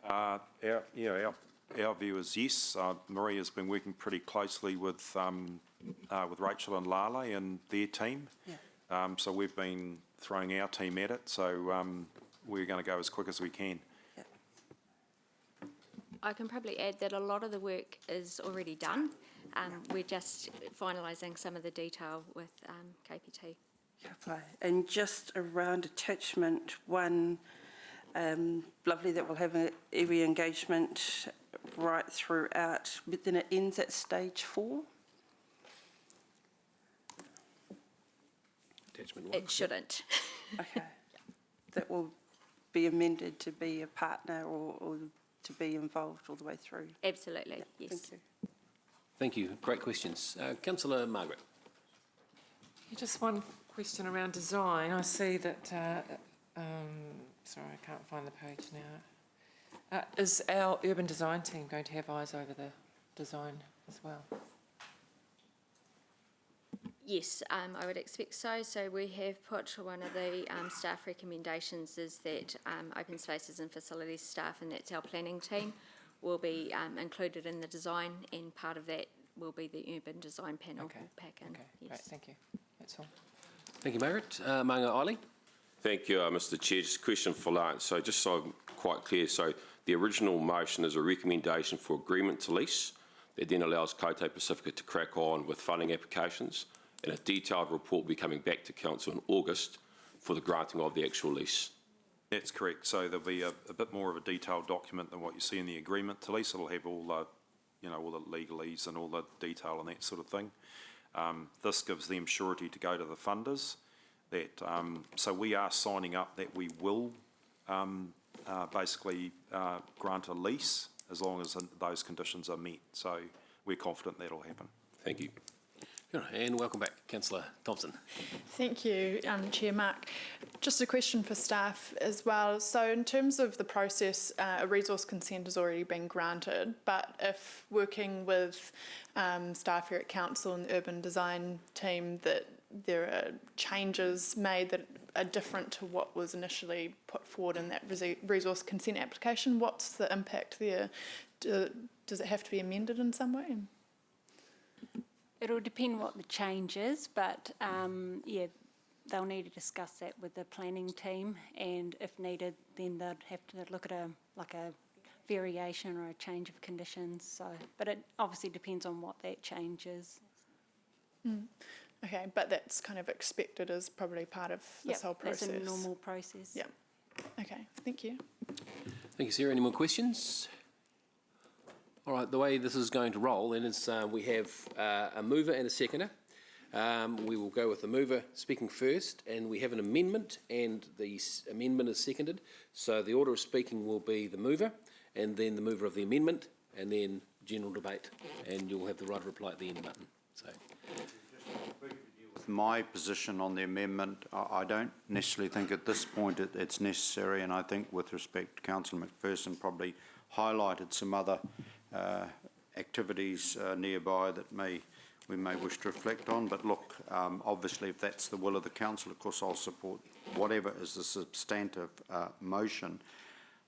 W: Our view is yes. Maria's been working pretty closely with Rachel and Lale and their team.
N: Yeah.
W: So we've been throwing our team at it, so we're going to go as quick as we can.
N: Yeah.
B: I can probably add that a lot of the work is already done. We're just finalising some of the detail with KPT.
N: Okay. And just around attachment 1, lovely that we'll have an iwi engagement right throughout, but then it ends at stage 4.
B: It shouldn't.
N: Okay. That will be amended to be a partner or to be involved all the way through.
B: Absolutely, yes.
N: Thank you.
A: Thank you. Great questions. Councillor Margaret.
T: Just one question around design. I see that, sorry, I can't find the page now. Is our urban design team going to have eyes over the design as well?
B: Yes, I would expect so. So we have put one of the staff recommendations is that open spaces and facilities staff, and that's our planning team, will be included in the design, and part of that will be the urban design panel pack in.
T: Okay,
B: yes.
T: great, thank you. That's all.
A: Thank you, Margaret. Manga Ollie.
F: Thank you, Mr. Chair. Just a question for Lance. So just so I'm quite clear, so the original motion is a recommendation for agreement to lease that then allows Kote Pacifica to crack on with funding applications, and a detailed report will be coming back to Council in August for the granting of the actual lease.
W: That's correct. So there'll be a bit more of a detailed document than what you see in the agreement to lease. It'll have all the, all the legalese and all the detail and that sort of thing. This gives them surety to go to the funders. So we are signing up that we will basically grant a lease as long as those conditions are met. So we're confident that'll happen.
A: Thank you. And welcome back, Councillor Thompson.
S: Thank you, Chair Mark. Just a question for staff as well. So in terms of the process, a resource consent has already been granted, but if working with staff here at Council and the urban design team that there are changes made that are different to what was initially put forward in that resource consent application, what's the impact there? Does it have to be amended in some way?
C: It'll depend what the change is, but yeah, they'll need to discuss that with the planning team, and if needed, then they'd have to look at a variation or a change of conditions. So, but it obviously depends on what that change is.
S: Okay, but that's kind of expected as probably part of this whole process.
C: That's a normal process.
S: Yeah. Okay, thank you.
A: Thank you, Sarah. Any more questions? All right, the way this is going to roll then is we have a mover and a seconder. We will go with the mover speaking first, and we have an amendment, and the amendment is seconded. So the order of speaking will be the mover, and then the mover of the amendment, and then general debate, and you'll have the right to reply at the end button. So.
E: My position on the amendment, I don't necessarily think at this point it's necessary, and I think with respect to Councillor McPherson probably highlighted some other activities nearby that we may wish to reflect on. But look, obviously if that's the will of the council, of course I'll support whatever is the substantive motion.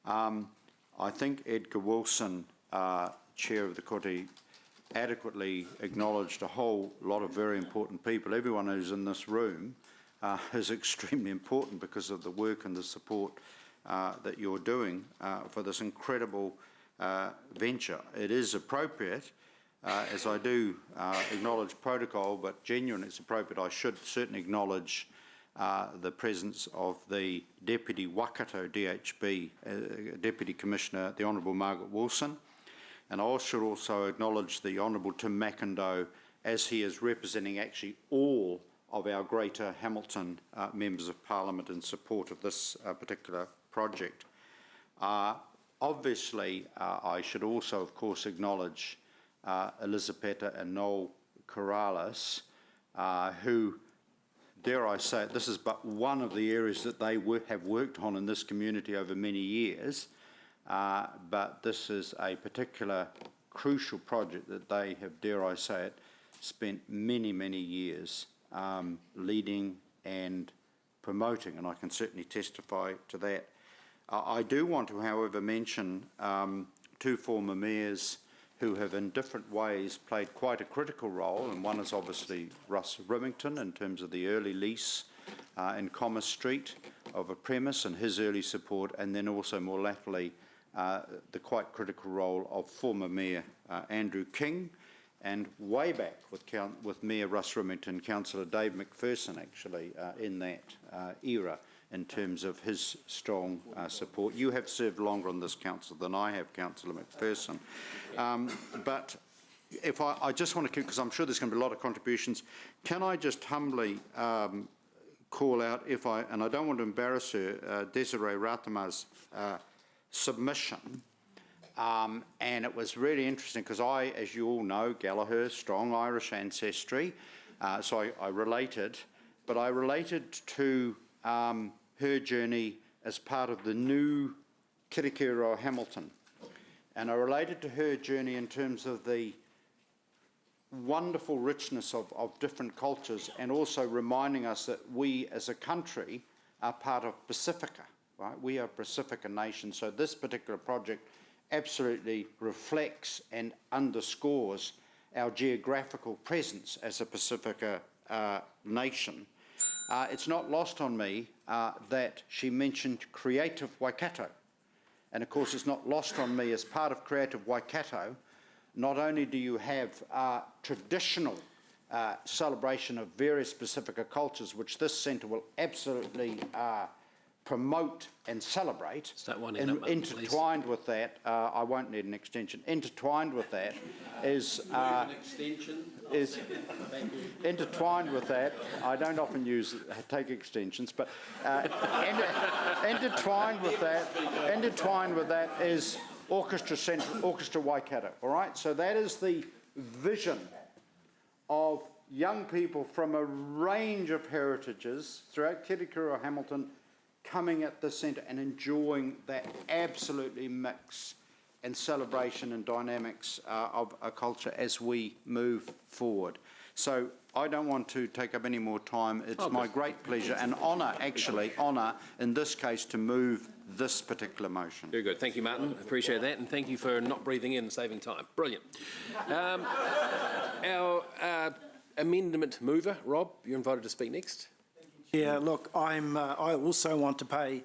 E: I think Edgar Wilson, Chair of the Kooti, adequately acknowledged a whole lot of very important people. Everyone who's in this room is extremely important because of the work and the support that you're doing for this incredible venture. It is appropriate, as I do acknowledge protocol, but genuinely it's appropriate. I should certainly acknowledge the presence of the Deputy Waikato DHB, Deputy Commissioner, the Honourable Margaret Wilson, and I should also acknowledge the Honourable Tim McIndoe, as he is representing actually all of our Greater Hamilton Members of Parliament in support of this particular project. Obviously, I should also, of course, acknowledge Elisabetta and Noel Corrales, who, dare I say it, this is but one of the areas that they have worked on in this community over many years, but this is a particular crucial project that they have, dare I say it, spent many, many years leading and promoting, and I can certainly testify to that. I do want to, however, mention two former mayors who have in different ways played quite a critical role, and one is obviously Russ Remington in terms of the early lease in Commerce Street of a premise and his early support, and then also more latterly the quite critical role of former Mayor Andrew King, and way back with Mayor Russ Remington, Councillor Dave McPherson actually in that era, in terms of his strong support. You have served longer on this council than I have, Councillor McPherson. But if I just want to, because I'm sure there's going to be a lot of contributions, can I just humbly call out, and I don't want to embarrass her, Desiree Ratama's submission, and it was really interesting because I, as you all know, Gallagher, strong Irish ancestry, so I related, but I related to her journey as part of the new Kirikiro Hamilton. And I related to her journey in terms of the wonderful richness of different cultures, and also reminding us that we as a country are part of Pacifica, right? We are a Pacifica nation, so this particular project absolutely reflects and underscores our geographical presence as a Pacifica nation. It's not lost on me that she mentioned Creative Waikato. And of course, it's not lost on me as part of Creative Waikato, not only do you have traditional celebration of various specific cultures, which this centre will absolutely promote and celebrate.
A: Start winding up, Martin,
E: intertwined with that, I won't need an extension. Intertwined with that is intertwined with that. I don't often take extensions, but intertwined with that is Orchestra Waikato. All right, so that is the vision of young people from a range of heritages throughout Kirikiri, Hamilton, coming at this centre and enjoying that absolutely mix and celebration and dynamics of a culture as we move forward. So I don't want to take up any more time. It's my great pleasure and honour, actually, honour in this case, to move this particular motion.
A: Very good. Thank you, Martin. Appreciate that. And thank you for not breathing in and saving time. Brilliant. Our amendment mover, Rob, you're invited to speak next.
V: Yeah, look, I also want to pay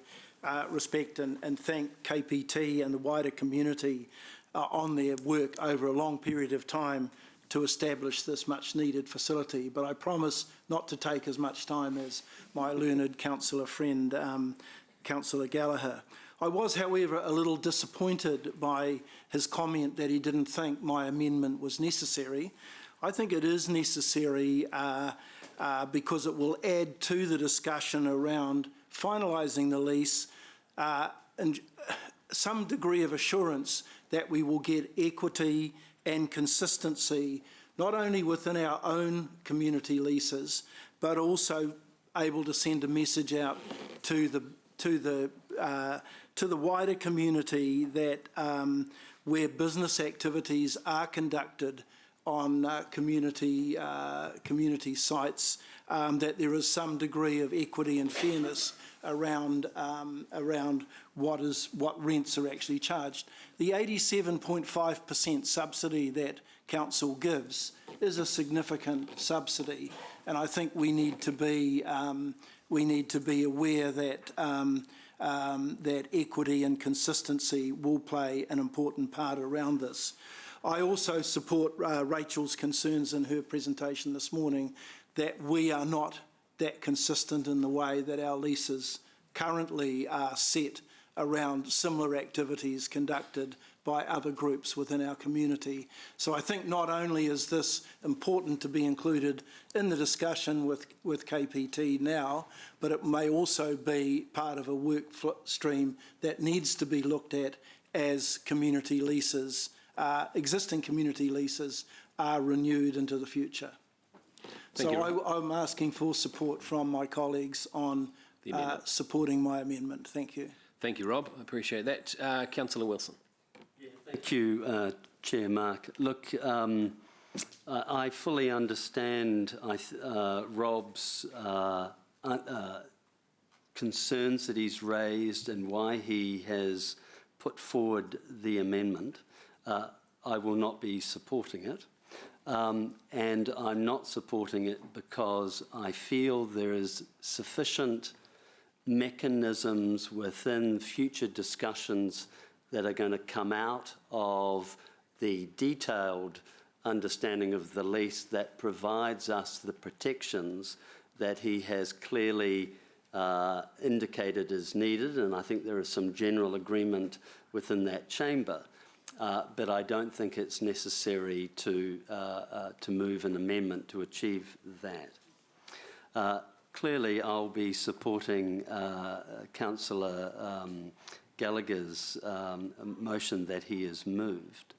V: respect and thank KPT and the wider community on their work over a long period of time to establish this much needed facility. But I promise not to take as much time as my learned councillor friend, Councillor Gallagher. I was, however, a little disappointed by his comment that he didn't think my amendment was necessary. I think it is necessary because it will add to the discussion around finalising the lease and some degree of assurance that we will get equity and consistency, not only within our own community leases, but also able to send a message out to the wider community that where business activities are conducted on community sites, that there is some degree of equity and fairness around what rents are actually charged. The 87.5% subsidy that council gives is a significant subsidy, and I think we need to be aware that that equity and consistency will play an important part around this. I also support Rachel's concerns in her presentation this morning that we are not that consistent in the way that our leases currently are set around similar activities conducted by other groups within our community. So I think not only is this important to be included in the discussion with KPT now, but it may also be part of a work stream that needs to be looked at as community leases, existing community leases are renewed into the future. I'm asking for support from my colleagues on supporting my amendment. Thank you.
A: Thank you, Rob. I appreciate that. Councillor Wilson.
P: Thank you, Chair Mark. Look, I fully understand Rob's concerns that he's raised and why he has put forward the amendment. I will not be supporting it. And I'm not supporting it because I feel there is sufficient mechanisms within future discussions that are going to come out of the detailed understanding of the lease that provides us the protections that he has clearly indicated is needed, and I think there is some general agreement within that chamber. But I don't think it's necessary to move an amendment to achieve that. Clearly, I'll be supporting Councillor Gallagher's motion that he has moved.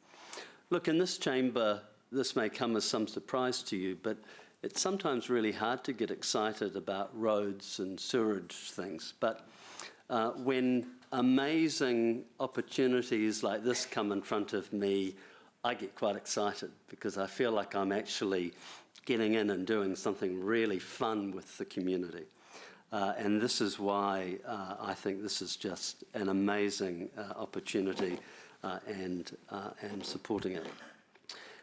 P: Look, in this chamber, this may come as some surprise to you, but it's sometimes really hard to get excited about roads and sewerage things. But when amazing opportunities like this come in front of me, I get quite excited because I feel like I'm actually getting in and doing something really fun with the community. And this is why I think this is just an amazing opportunity and supporting it.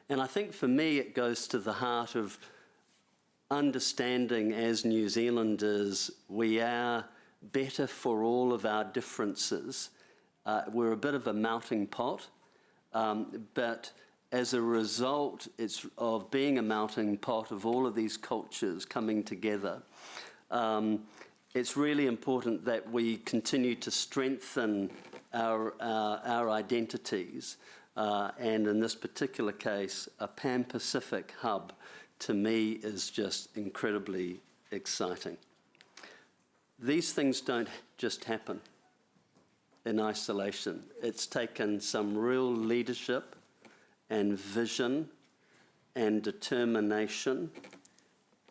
P: And I think for me it goes to the heart of understanding as New Zealanders we are better for all of our differences. We're a bit of a melting pot, but as a result of being a melting pot of all of these cultures coming together, it's really important that we continue to strengthen our identities. And in this particular case, a Pan-Pacific hub, to me, is just incredibly exciting. These things don't just happen in isolation. It's taken some real leadership and vision and determination,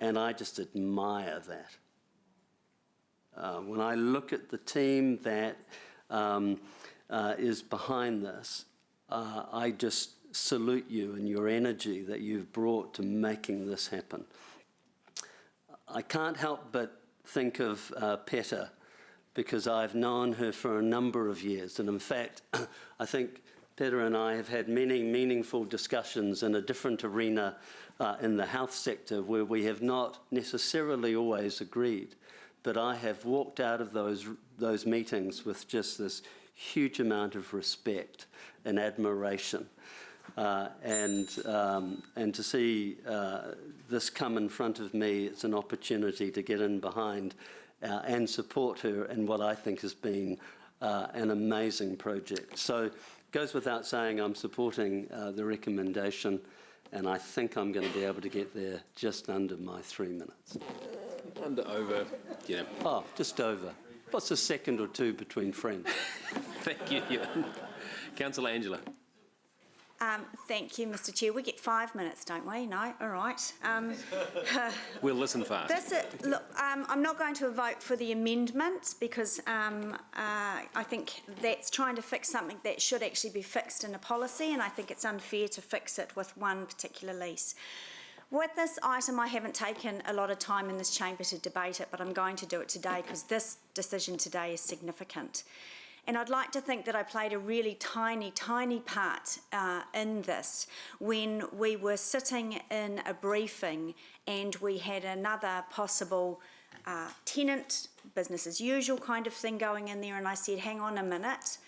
P: and I just admire that. When I look at the team that is behind this, I just salute you and your energy that you've brought to making this happen. I can't help but think of Peta, because I've known her for a number of years. And in fact, I think Peta and I have had many meaningful discussions in a different arena in the health sector where we have not necessarily always agreed. But I have walked out of those meetings with just this huge amount of respect and admiration. And to see this come in front of me, it's an opportunity to get in behind and support her in what I think has been an amazing project. So it goes without saying I'm supporting the recommendation, and I think I'm going to be able to get there just under my 3 minutes.
A: Over, yeah.
P: Oh, just over. What's a second or two between friends?
A: Thank you. Councillor Angela.
L: Thank you, Mr Chair. We get 5 minutes, don't we? No? All right.
A: We'll listen fast.
L: Look, I'm not going to vote for the amendment because I think that's trying to fix something that should actually be fixed in a policy, and I think it's unfair to fix it with one particular lease. With this item, I haven't taken a lot of time in this chamber to debate it, but I'm going to do it today because this decision today is significant. And I'd like to think that I played a really tiny part in this when we were sitting in a briefing and we had another possible tenant, business as usual kind of thing going in there, and I said, hang on a minute,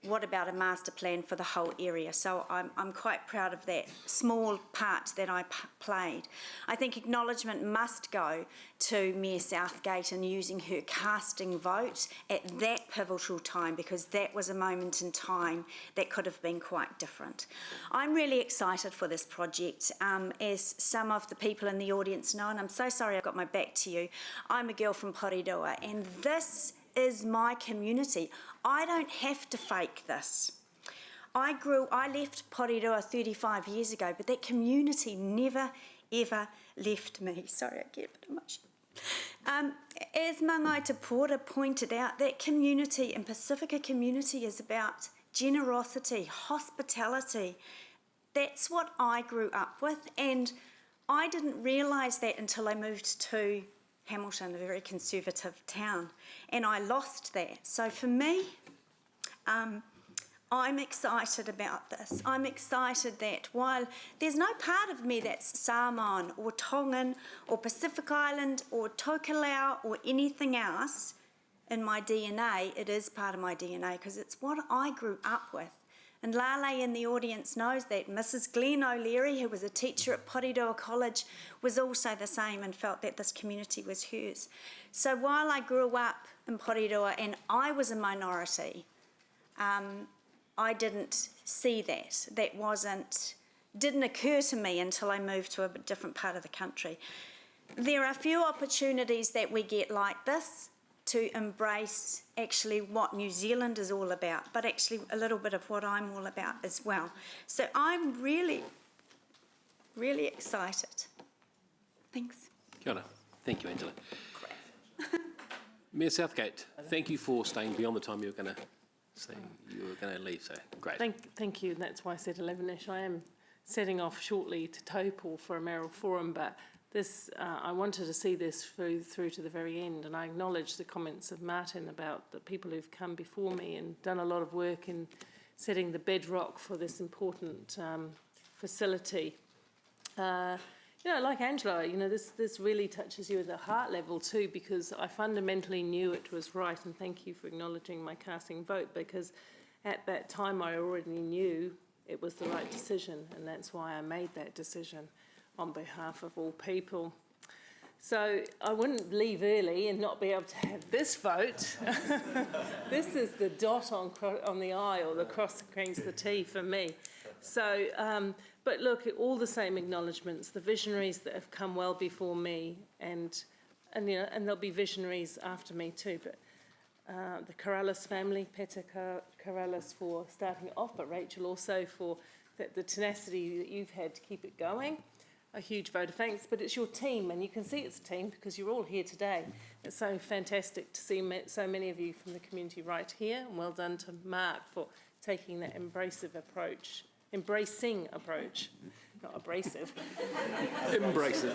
L: what about a master plan for the whole area? So I'm quite proud of that small part that I played. I think acknowledgement must go to Mayor Southgate in using her casting vote at that pivotal time, because that was a moment in time that could have been quite different. I'm really excited for this project. As some of the people in the audience know, and I'm so sorry I've got my back to you, I'm a girl from Porirua, and this is my community. I don't have to fake this. I left Porirua 35 years ago, but that community never, ever left me. Sorry, I get a bit emotional. As Mangai Te Pora pointed out, that community and Pacifica community is about generosity, hospitality. That's what I grew up with, and I didn't realise that until I moved to Hamilton, a very conservative town, and I lost that. So for me, I'm excited about this. I'm excited that while there's no part of me that's Samoan or Tongan or Pacific Island or Tokelau or anything else in my DNA, it is part of my DNA because it's what I grew up with. And Lale in the audience knows that. Mrs. Glenn O'Leary, who was a teacher at Porirua College, was also the same and felt that this community was hers. So while I grew up in Porirua and I was a minority, I didn't see that. That didn't occur to me until I moved to a different part of the country. There are a few opportunities that we get like this to embrace actually what New Zealand is all about, but actually a little bit of what I'm all about as well. So I'm really, really excited. Thanks.
A: Kia ora. Thank you, Angela. Mayor Southgate, thank you for staying beyond the time you were going to say you were going to leave, so great.
Q: Thank you, and that's why I said 11ish. I am setting off shortly to Taupo for a mayoral forum, but this, I wanted to see this through to the very end, and I acknowledge the comments of Martin about the people who've come before me and done a lot of work in setting the bedrock for this important facility. Like Angela, this really touches you at the heart level too, because I fundamentally knew it was right, and thank you for acknowledging my casting vote, because at that time I already knew it was the right decision, and that's why I made that decision on behalf of all people. So I wouldn't leave early and not be able to have this vote. This is the dot on the I, or the cross against the T for me. So, but look, all the same acknowledgements, the visionaries that have come well before me, and you know, and there'll be visionaries after me too. But the Corrales family, Peter Corrales for starting it off, but Rachel also for the tenacity that you've had to keep it going. A huge vote of thanks, but it's your team, and you can see it's a team because you're all here today. It's so fantastic to see so many of you from the community right here, and well done to Mark for taking that embracing approach, not abrasive.
A: Embracing.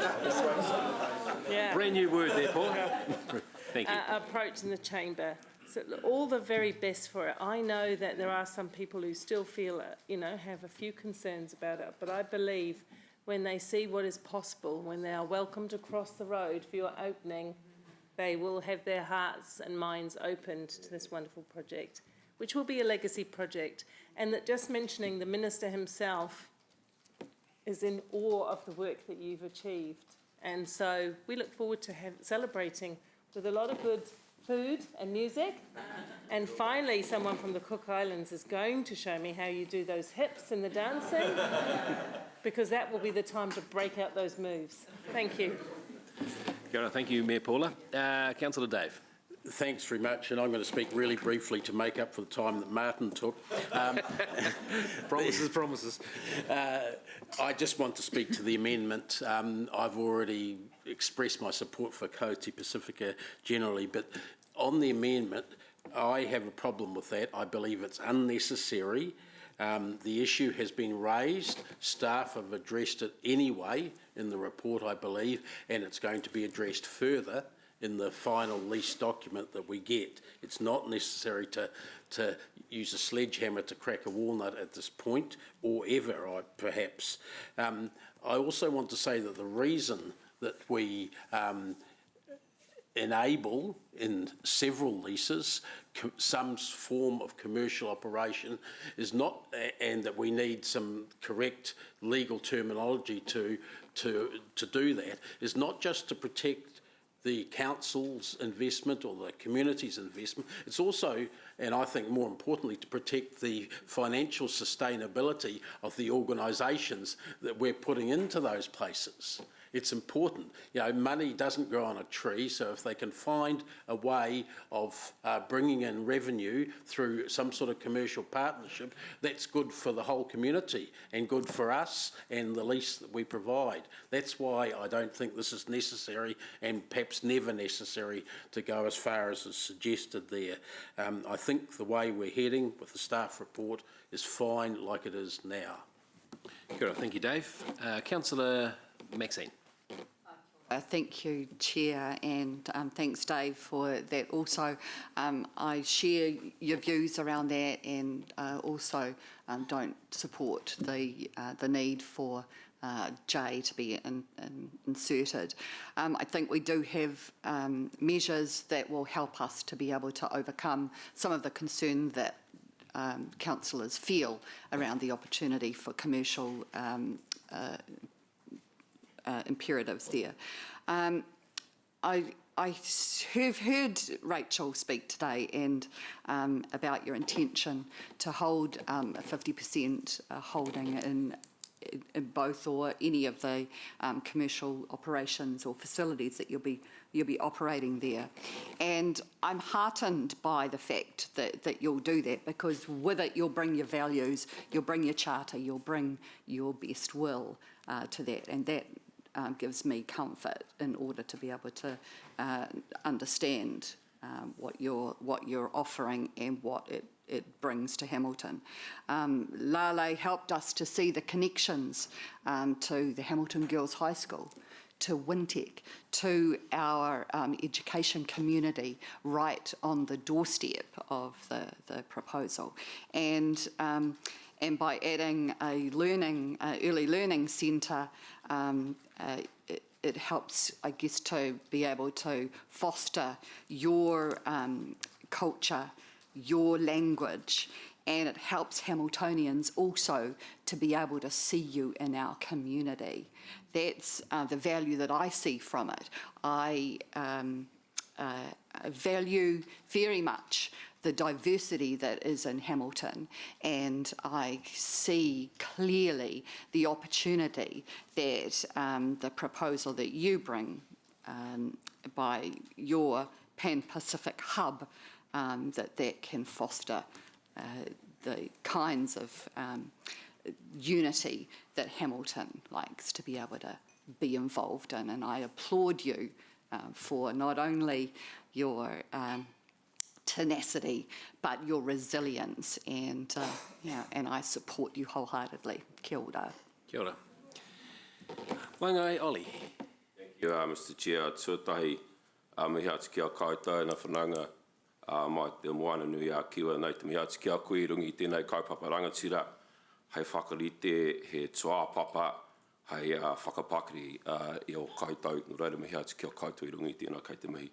Q: Yeah.
A: Brand new word there, Paul. Thank you.
Q: Approach in the chamber. So all the very best for it. I know that there are some people who still feel, you know, have a few concerns about it, but I believe when they see what is possible, when they are welcomed across the road for your opening, they will have their hearts and minds opened to this wonderful project, which will be a legacy project. And that just mentioning the Minister himself is in awe of the work that you've achieved. And so we look forward to celebrating with a lot of good food and music. And finally, someone from the Cook Islands is going to show me how you do those hips in the dancing, because that will be the time to break out those moves. Thank you.
A: Kia ora, thank you, Mayor Paula. Councillor Dave.
O: Thanks very much, and I'm going to speak really briefly to make up for the time that Martin took.
A: Promises.
O: I just want to speak to the amendment. I've already expressed my support for Cote Pacifica generally, but on the amendment, I have a problem with that. I believe it's unnecessary. The issue has been raised. Staff have addressed it anyway in the report, I believe, and it's going to be addressed further in the final lease document that we get. It's not necessary to use a sledgehammer to crack a walnut at this point, or ever, perhaps. I also want to say that the reason that we enable in several leases some form of commercial operation is not, and that we need some correct legal terminology to do that, is not just to protect the council's investment or the community's investment. It's also, and I think more importantly, to protect the financial sustainability of the organisations that we're putting into those places. It's important. You know, money doesn't grow on a tree, so if they can find a way of bringing in revenue through some sort of commercial partnership, that's good for the whole community and good for us and the lease that we provide. That's why I don't think this is necessary, and perhaps never necessary, to go as far as is suggested there. I think the way we're heading with the staff report is fine like it is now.
A: Good. Thank you, Dave. Councillor Maxine.
U: Thank you, Chair, and thanks, Dave, for that. Also, I share your views around that, and also don't support the need for J to be inserted. I think we do have measures that will help us to be able to overcome some of the concern that councillors feel around the opportunity for commercial imperatives there. I have heard Rachel speak today and about your intention to hold a 50% holding in both or any of the commercial operations or facilities that you'll be operating there. And I'm heartened by the fact that you'll do that, because with it you'll bring your values, you'll bring your charter, you'll bring your best will to that, and that gives me comfort in order to be able to understand what you're offering and what it brings to Hamilton. Lale helped us to see the connections to the Hamilton Girls High School, to Wintec, to our education community right on the doorstep of the proposal. And by adding a early learning centre, it helps, I guess, to be able to foster your culture, your language, and it helps Hamiltonians also to be able to see you in our community. That's the value that I see from it. I value very much the diversity that is in Hamilton, and I see clearly the opportunity that the proposal that you bring by your Pan-Pacific hub, that can foster the kinds of unity that Hamilton likes to be able to be involved in. And I applaud you for not only your tenacity, but your resilience, and and I support you wholeheartedly. Kia ora.
A: Kia ora. Wangai Ollie.
F: Thank you, Mr. Chair. Tuatahi, mihi atu kia koutou na whananga mai te moana nui a kiwa nei te mihi atu kia koe rungi tēnei kaupapa rangatira, hei whakarite, he toa papa, hei whakapakiri I o koutou, no reira mihi atu kia koutou I rungi tēnei kei te mihi.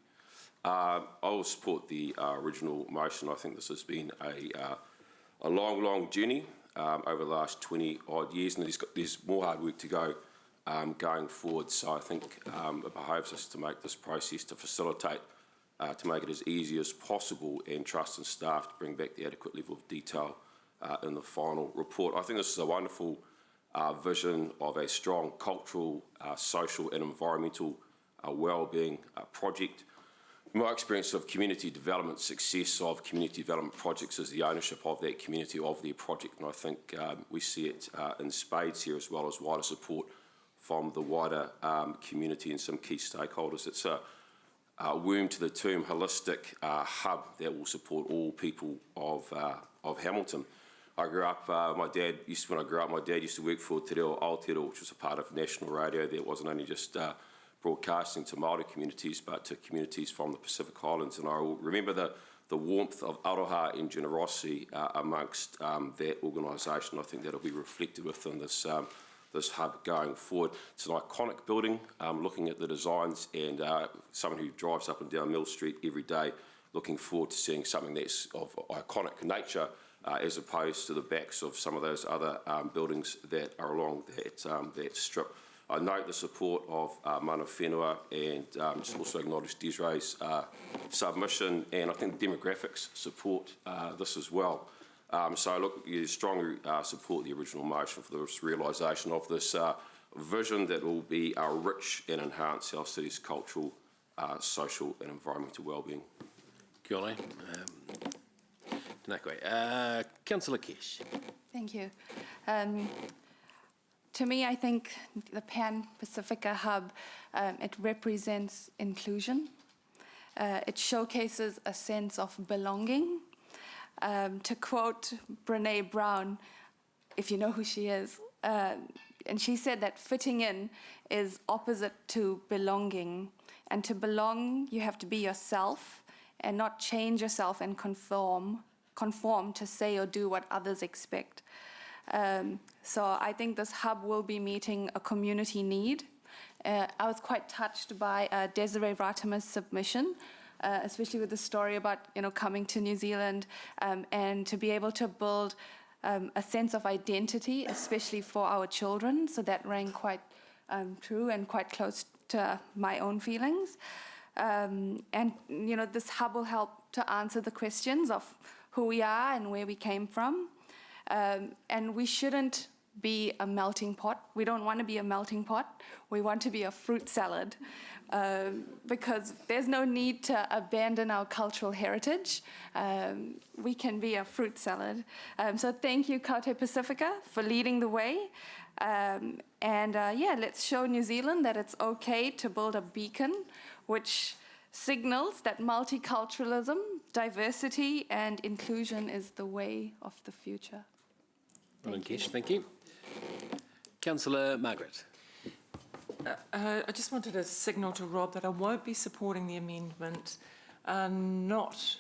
F: I will support the original motion. I think this has been a long journey over the last 20 odd years, and there's more hard work to go going forward. So I think it behoves us to make this process, to facilitate, to make it as easy as possible, and trust in staff to bring back the adequate level of detail in the final report. I think this is a wonderful vision of a strong cultural, social and environmental wellbeing project. My experience of community development, success of community development projects is the ownership of that community, of their project, and I think we see it in spades here, as well as wider support from the wider community and some key stakeholders. It's a worm to the term holistic hub that will support all people of Hamilton. I grew up, my dad used to work for Te Reo Aotearoa, which was a part of national radio. That wasn't only just broadcasting to Māori communities, but to communities from the Pacific Islands. And I will remember the warmth of aroha and generosity amongst that organisation. I think that'll be reflected within this this hub going forward. It's an iconic building. Looking at the designs, and someone who drives up and down Mill Street every day, looking forward to seeing something that's of iconic nature, as opposed to the backs of some of those other buildings that are along that strip. I note the support of Mana Whenua, and just also acknowledge Desiree's submission, and I think demographics support this as well. So look, you strongly support the original motion for this realisation of this vision that will be rich and enhance our city's cultural, social and environmental wellbeing.
A: Kia ora. Tēnā koe. Councillor Kesh.
J: Thank you. To me, I think the Pan-Pacifica Hub, it represents inclusion. It showcases a sense of belonging. To quote Brené Brown, if you know who she is, and she said that fitting in is opposite to belonging. And to belong, you have to be yourself and not change yourself and conform to say or do what others expect. So I think this hub will be meeting a community need. I was quite touched by Desiree Ratima's submission, especially with the story about coming to New Zealand and to be able to build a sense of identity, especially for our children. So that rang quite true and quite close to my own feelings. And this hub will help to answer the questions of who we are and where we came from. And we shouldn't be a melting pot. We don't want to be a melting pot. We want to be a fruit salad, because there's no need to abandon our cultural heritage. We can be a fruit salad. So thank you, Kaute Pacifica, for leading the way. Let's show New Zealand that it's okay to build a beacon which signals that multiculturalism, diversity and inclusion is the way of the future.
A: Thank you. Councillor Margaret.
T: I just wanted to signal to Rob that I won't be supporting the amendment, not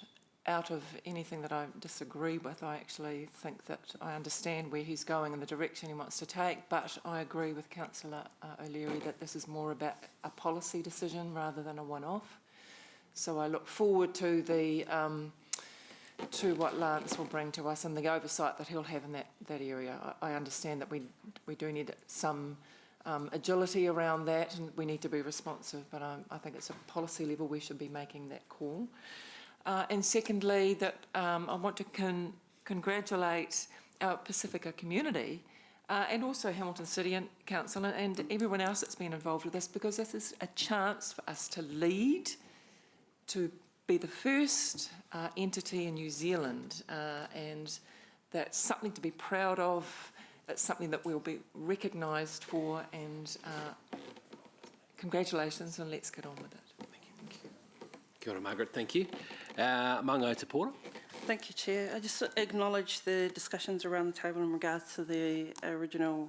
T: out of anything that I disagree with. I actually think that I understand where he's going and the direction he wants to take, but I agree with Councillor O'Leary that this is more about a policy decision rather than a one-off. So I look forward to the to what Lance will bring to us and the oversight that he'll have in that area. I understand that we do need some agility around that, and we need to be responsive, but I think it's a policy level we should be making that call. And secondly, that I want to congratulate our Pacifica community and also Hamilton City Council and everyone else that's been involved with this, because this is a chance for us to lead, to be the first entity in New Zealand, and that's something to be proud of. It's something that we'll be recognised for, and congratulations, and let's get on with it.
A: Thank you. Kia ora, Margaret, thank you. Mangai Te Pora.
N: Thank you, Chair. I just acknowledge the discussions around the table in regards to the original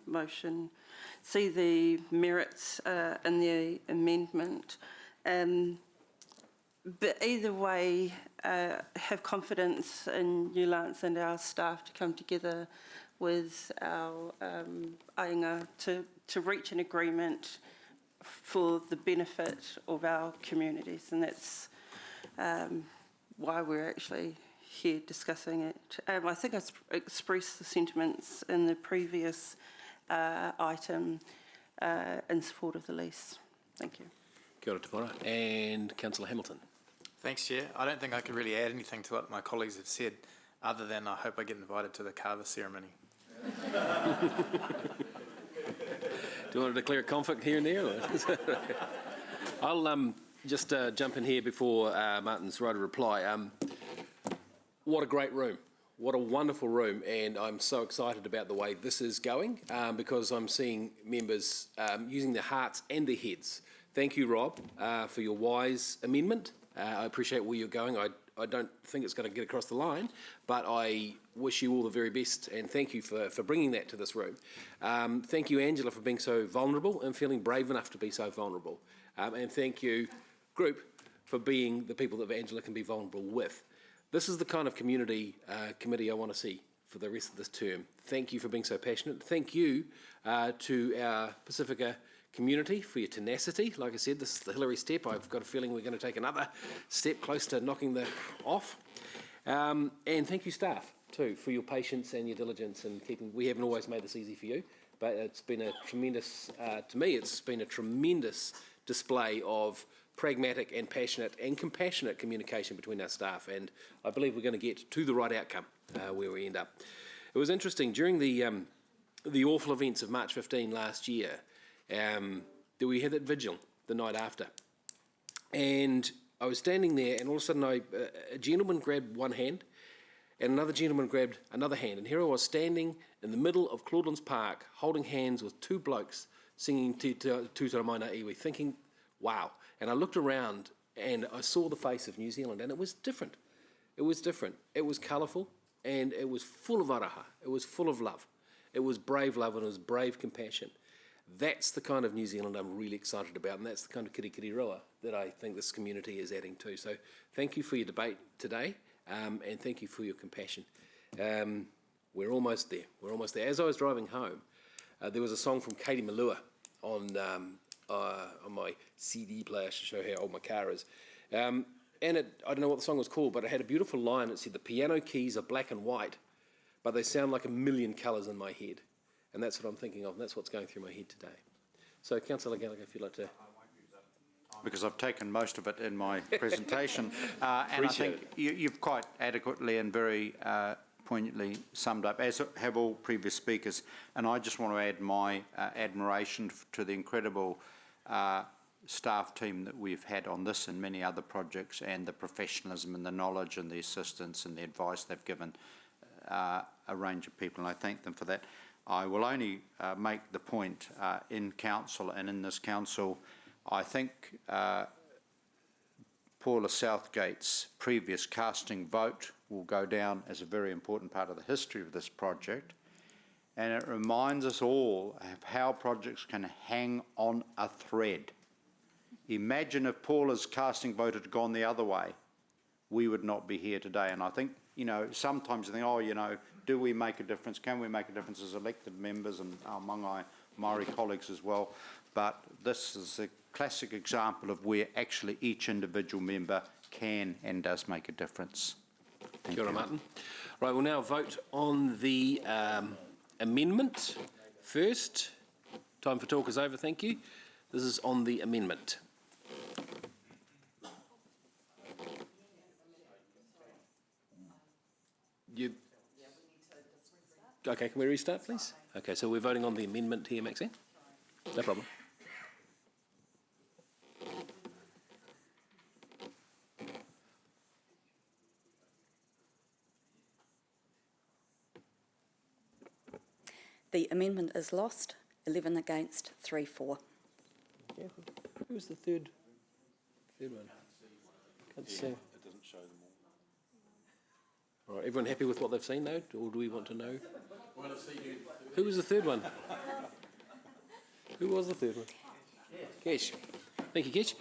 N: motion, see the merits in the amendment. But either way, have confidence in you, Lance, and our staff to come together with our ainga to reach an agreement for the benefit of our communities, and that's why we're actually here discussing it. I think I expressed the sentiments in the previous item in support of the lease. Thank you.
A: Kia ora te pora. And Councillor Hamilton.
R: Thanks, Chair. I don't think I can really add anything to what my colleagues have said, other than I hope I get invited to the carver ceremony.
A: Do you want to declare a conflict here and there? I'll just jump in here before Martin's right to reply. What a great room. What a wonderful room. And I'm so excited about the way this is going because I'm seeing members using their hearts and their heads. Thank you, Rob, for your wise amendment. I appreciate where you're going. I don't think it's going to get across the line, but I wish you all the very best, and thank you for bringing that to this room. Thank you, Angela, for being so vulnerable and feeling brave enough to be so vulnerable. And thank you, group, for being the people that Angela can be vulnerable with. This is the kind of community committee I want to see for the rest of this term. Thank you for being so passionate. Thank you to our Pacifica community for your tenacity. Like I said, this is the Hillary step. I've got a feeling we're going to take another step close to knocking the off. And thank you, staff, too, for your patience and your diligence and keeping. We haven't always made this easy for you, but it's been a tremendous, to me, it's been a tremendous display of pragmatic and passionate and compassionate communication between our staff. And I believe we're going to get to the right outcome where we end up. It was interesting during the awful events of March 15 last year. That we had that vigil the night after, and I was standing there, and all of a sudden a gentleman grabbed one hand and another gentleman grabbed another hand, and here I was standing in the middle of Claudelands Park holding hands with two blokes singing Tūtara Maina Iwi, thinking, wow. And I looked around and I saw the face of New Zealand, and it was different. It was different. It was colourful, and it was full of araha. It was full of love. It was brave love, and it was brave compassion. That's the kind of New Zealand I'm really excited about, and that's the kind of kirikiriroa that I think this community is adding to. So thank you for your debate today, and thank you for your compassion. We're almost there. We're almost there. As I was driving home, there was a song from Katie Malua on my CD player to show how old my car is. And I don't know what the song was called, but it had a beautiful line. It said, "The piano keys are black and white, but they sound like a million colours in my head." And that's what I'm thinking of, and that's what's going through my head today. So, Councillor Gallagher, if you'd like to...
E: Because I've taken most of it in my presentation. And I think you've quite adequately and very poignantly summed up, as have all previous speakers. And I just want to add my admiration to the incredible staff team that we've had on this and many other projects, and the professionalism and the knowledge and the assistance and the advice they've given a range of people, and I thank them for that. I will only make the point in council and in this council, I think Paula Southgate's previous casting vote will go down as a very important part of the history of this project, and it reminds us all of how projects can hang on a thread. Imagine if Paula's casting vote had gone the other way, we would not be here today. And I think, you know, sometimes you think, oh, you know, do we make a difference? Can we make a difference as elected members and our Māngai Māori colleagues as well? But this is a classic example of where actually each individual member can and does make a difference.
A: Kia ora, Martin. Right, we'll now vote on the amendment first. Time for talk is over, thank you. This is on the amendment. Okay, can we restart, please? Okay, so we're voting on the amendment here, Maxine? No problem.
G: The amendment is lost, 11 against, 3 for.
A: Yeah. Who was the third one? Can't see.
W: It doesn't show them all.
A: All right, everyone happy with what they've seen, though? Or do we want to know? Who was the third one? Who was the third one? Kesh. Thank you, Kesh.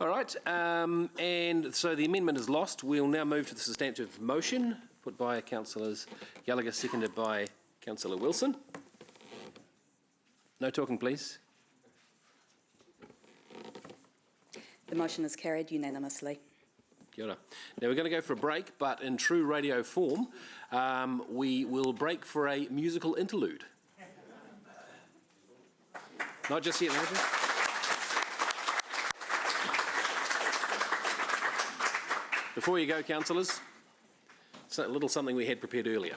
A: All right, and so the amendment is lost. We'll now move to the substantive motion put by Councillors Gallagher, seconded by Councillor Wilson. No talking, please.
G: The motion is carried unanimously.
A: Kia ora. Now we're going to go for a break, but in true radio form, we will break for a musical interlude. Not just yet, Andrew. Before you go, councillors, it's a little something we had prepared earlier.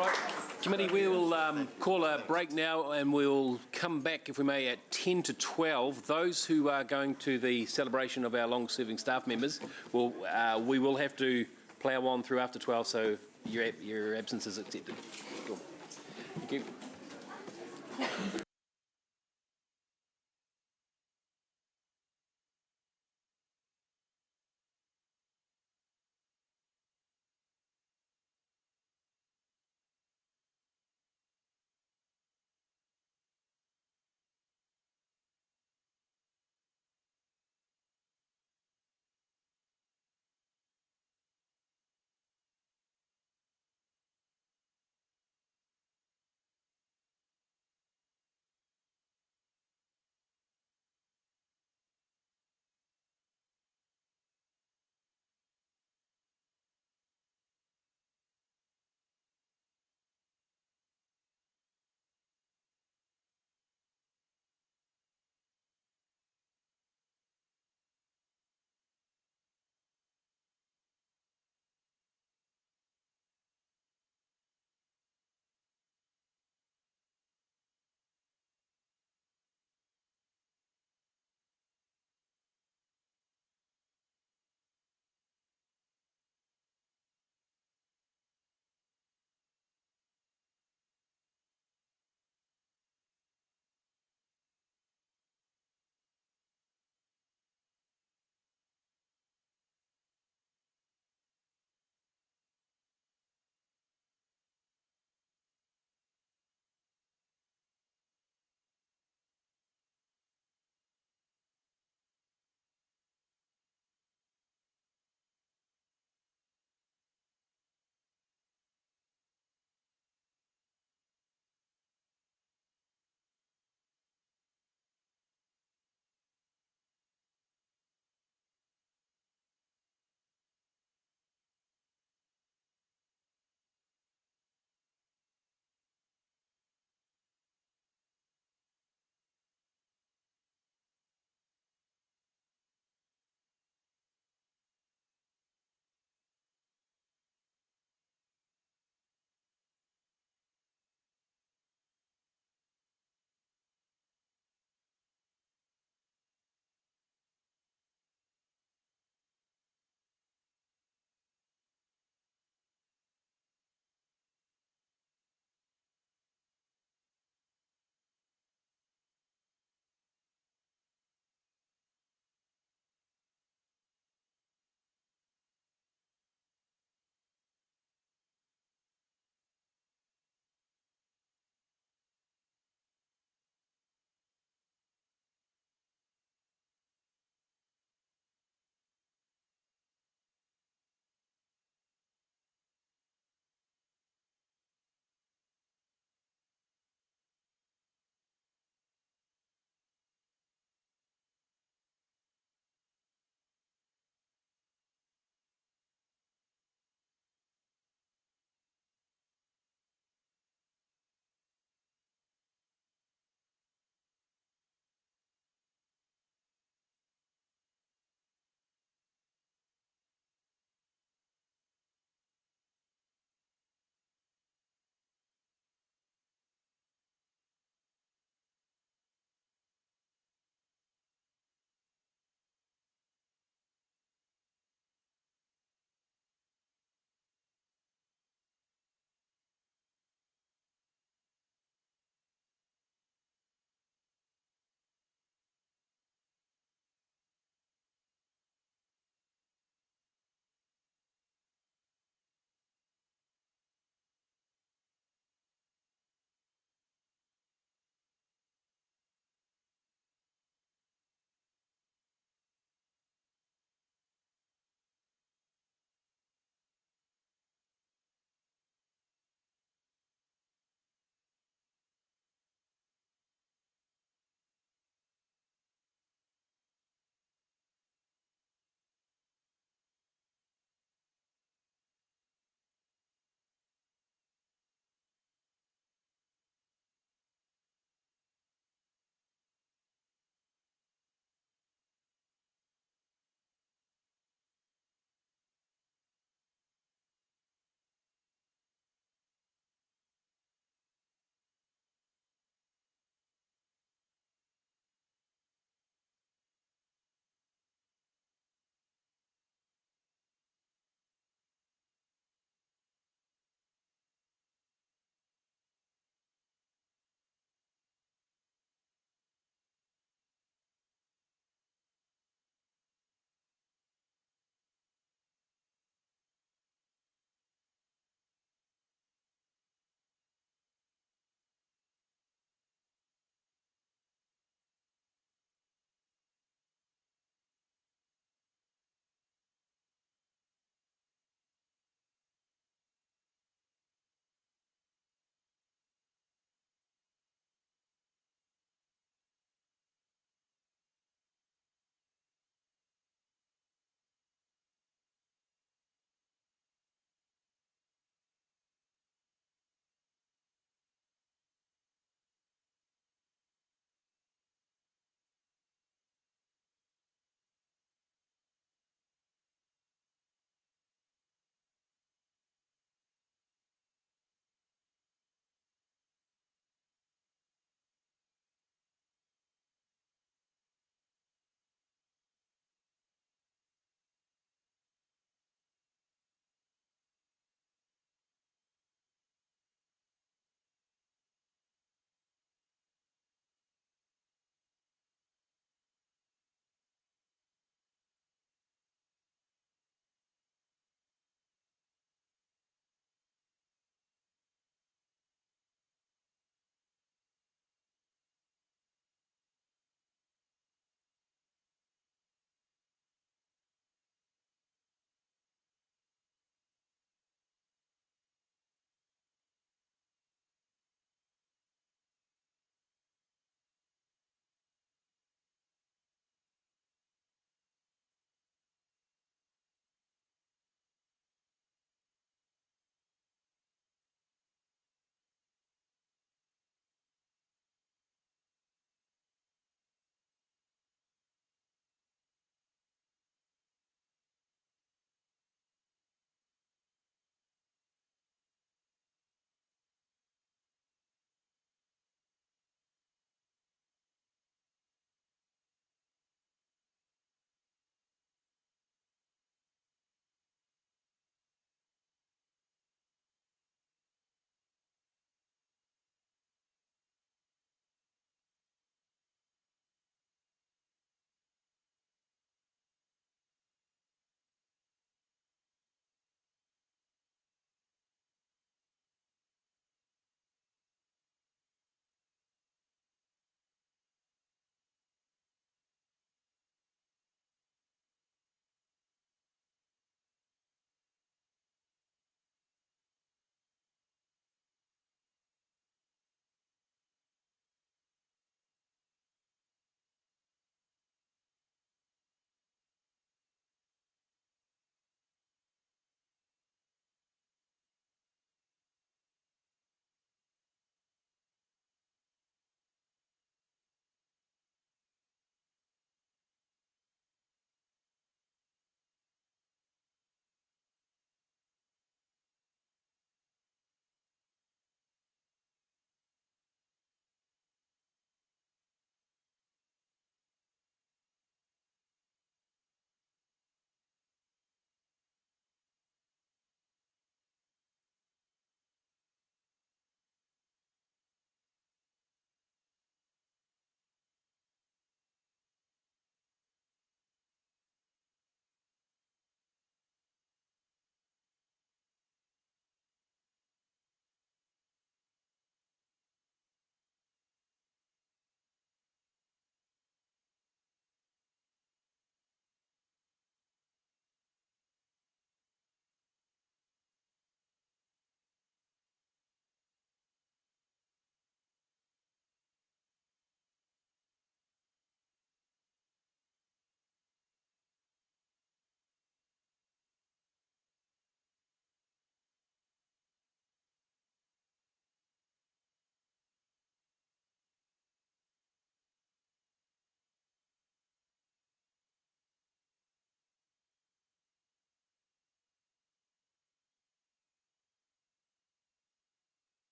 A: Right, committee, we will call a break now and we'll come back, if we may, at 10 to 12. Those who are going to the celebration of our long-serving staff members, we will have to plough on through after 12, so your absence is accepted. Cool. Thank you.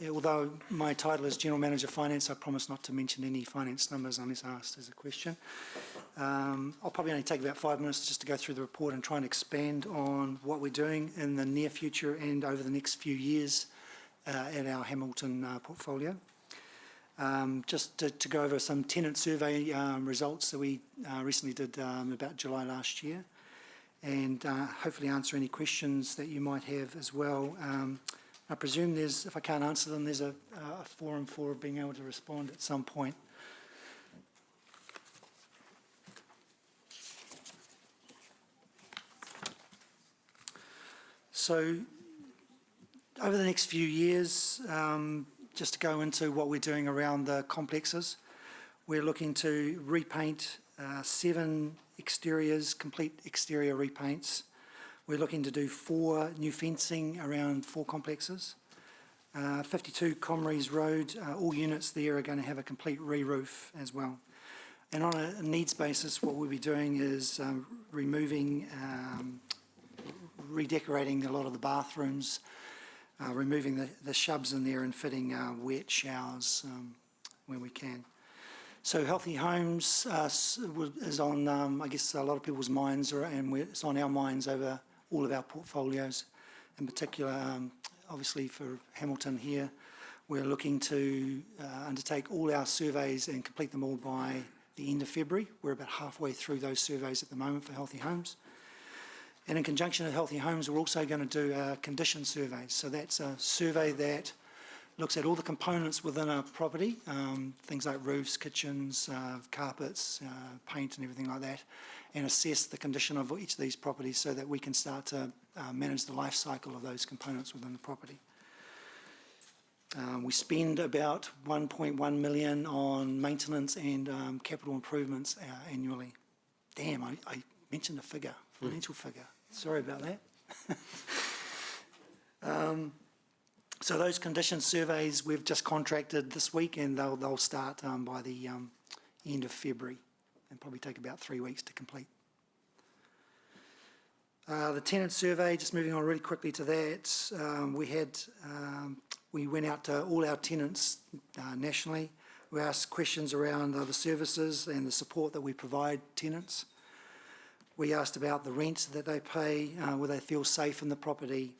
H: Although my title is General Manager Finance, I promise not to mention any finance numbers unless asked as a question. I'll probably only take about 5 minutes just to go through the report and try and expand on what we're doing in the near future and over the next few years at our Hamilton portfolio. Just to go over some tenant survey results that we recently did about July last year, and hopefully answer any questions that you might have as well. I presume there's, if I can't answer them, there's a forum for being able to respond at some point. So over the next few years, just to go into what we're doing around the complexes, we're looking to repaint 7 exteriors, complete exterior repaints. We're looking to do 4 new fencing around 4 complexes. 52 Comries Road, all units there are going to have a complete re-roof as well. And on a needs basis, what we'll be doing is removing, redecorating a lot of the bathrooms, removing the shubs in there and fitting wet showers when we can. So Healthy Homes is on, I guess, a lot of people's minds, and it's on our minds over all of our portfolios. In particular, obviously for Hamilton here, we're looking to undertake all our surveys and complete them all by the end of February. We're about halfway through those surveys at the moment for Healthy Homes. And in conjunction with Healthy Homes, we're also going to do a condition survey. So that's a survey that looks at all the components within a property, things like roofs, kitchens, carpets, paint and everything like that, and assess the condition of each of these properties so that we can start to manage the life cycle of those components within the property. We spend about 1.1 million on maintenance and capital improvements annually. Damn, I mentioned a figure, financial figure. Sorry about that. So those condition surveys we've just contracted this week, and they'll start by the end of February, and probably take about 3 weeks to complete. The tenant survey, just moving on really quickly to that, we went out to all our tenants nationally. We asked questions around the services and the support that we provide tenants. We asked about the rent that they pay, whether they feel safe in the property,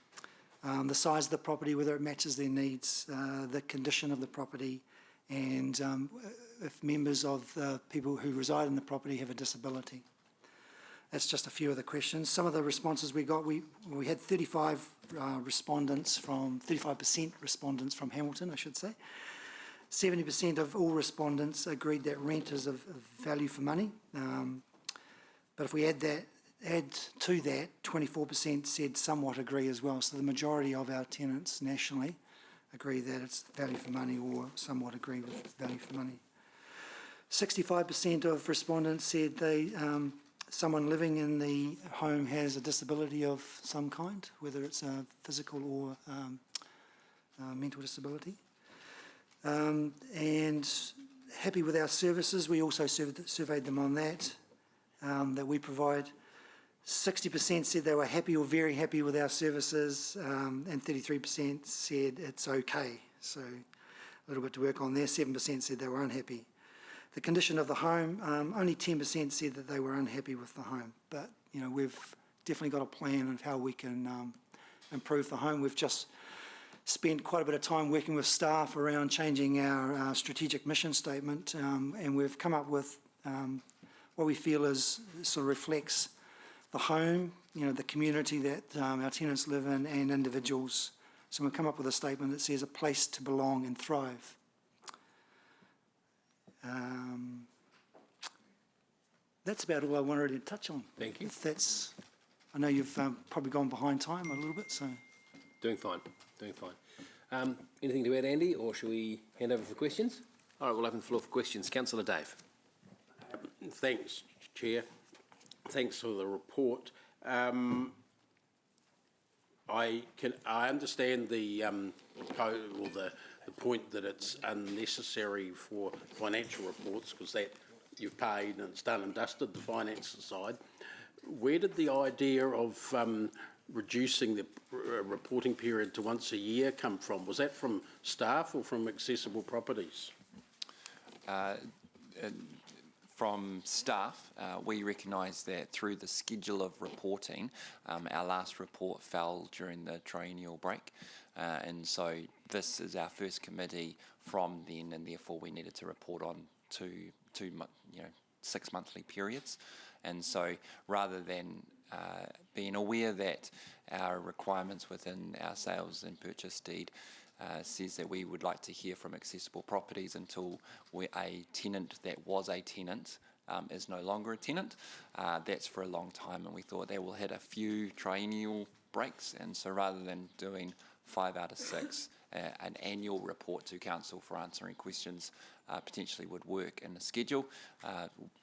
H: the size of the property, whether it matches their needs, the condition of the property, and if members of the people who reside in the property have a disability. That's just a few of the questions. Some of the responses we got, we had 35 respondents from, 35% respondents from Hamilton, I should say. 70% of all respondents agreed that rent is of value for money. But if we add to that, 24% said somewhat agree as well. So the majority of our tenants nationally agree that it's value for money or somewhat agree with value for money. 65% of respondents said someone living in the home has a disability of some kind, whether it's a physical or mental disability. And happy with our services, we also surveyed them on that we provide. 60% said they were happy or very happy with our services, and 33% said it's okay. So a little bit to work on there. 7% said they were unhappy. The condition of the home, only 10% said that they were unhappy with the home. But, you know, we've definitely got a plan of how we can improve the home. We've just spent quite a bit of time working with staff around changing our strategic mission statement, and we've come up with what we feel is sort of reflects the home, you know, the community that our tenants live in, and individuals. So we've come up with a statement that says a place to belong and thrive. That's about all I wanted to touch on.
A: Thank you.
H: I know you've probably gone behind time a little bit, so.
A: Doing fine, doing fine. Anything to add, Andy, or shall we hand over for questions? All right, we'll open the floor for questions. Councillor Dave.
O: Thanks, Chair. Thanks for the report. I understand the point that it's unnecessary for financial reports because that you've paid and it's done and dusted, the finance side. Where did the idea of reducing the reporting period to once a year come from? Was that from staff or from Accessible Properties?
I: From staff, we recognise that through the schedule of reporting, our last report fell during the triennial break, and so this is our first committee from then, and therefore we needed to report on two 6 monthly periods, and so rather than being aware that our requirements within our sales and purchase deed says that we would like to hear from Accessible Properties until a tenant that was a tenant is no longer a tenant. That's for a long time, and we thought they will hit a few triennial breaks, and so rather than doing 5 out of 6, an annual report to council for answering questions potentially would work in the schedule.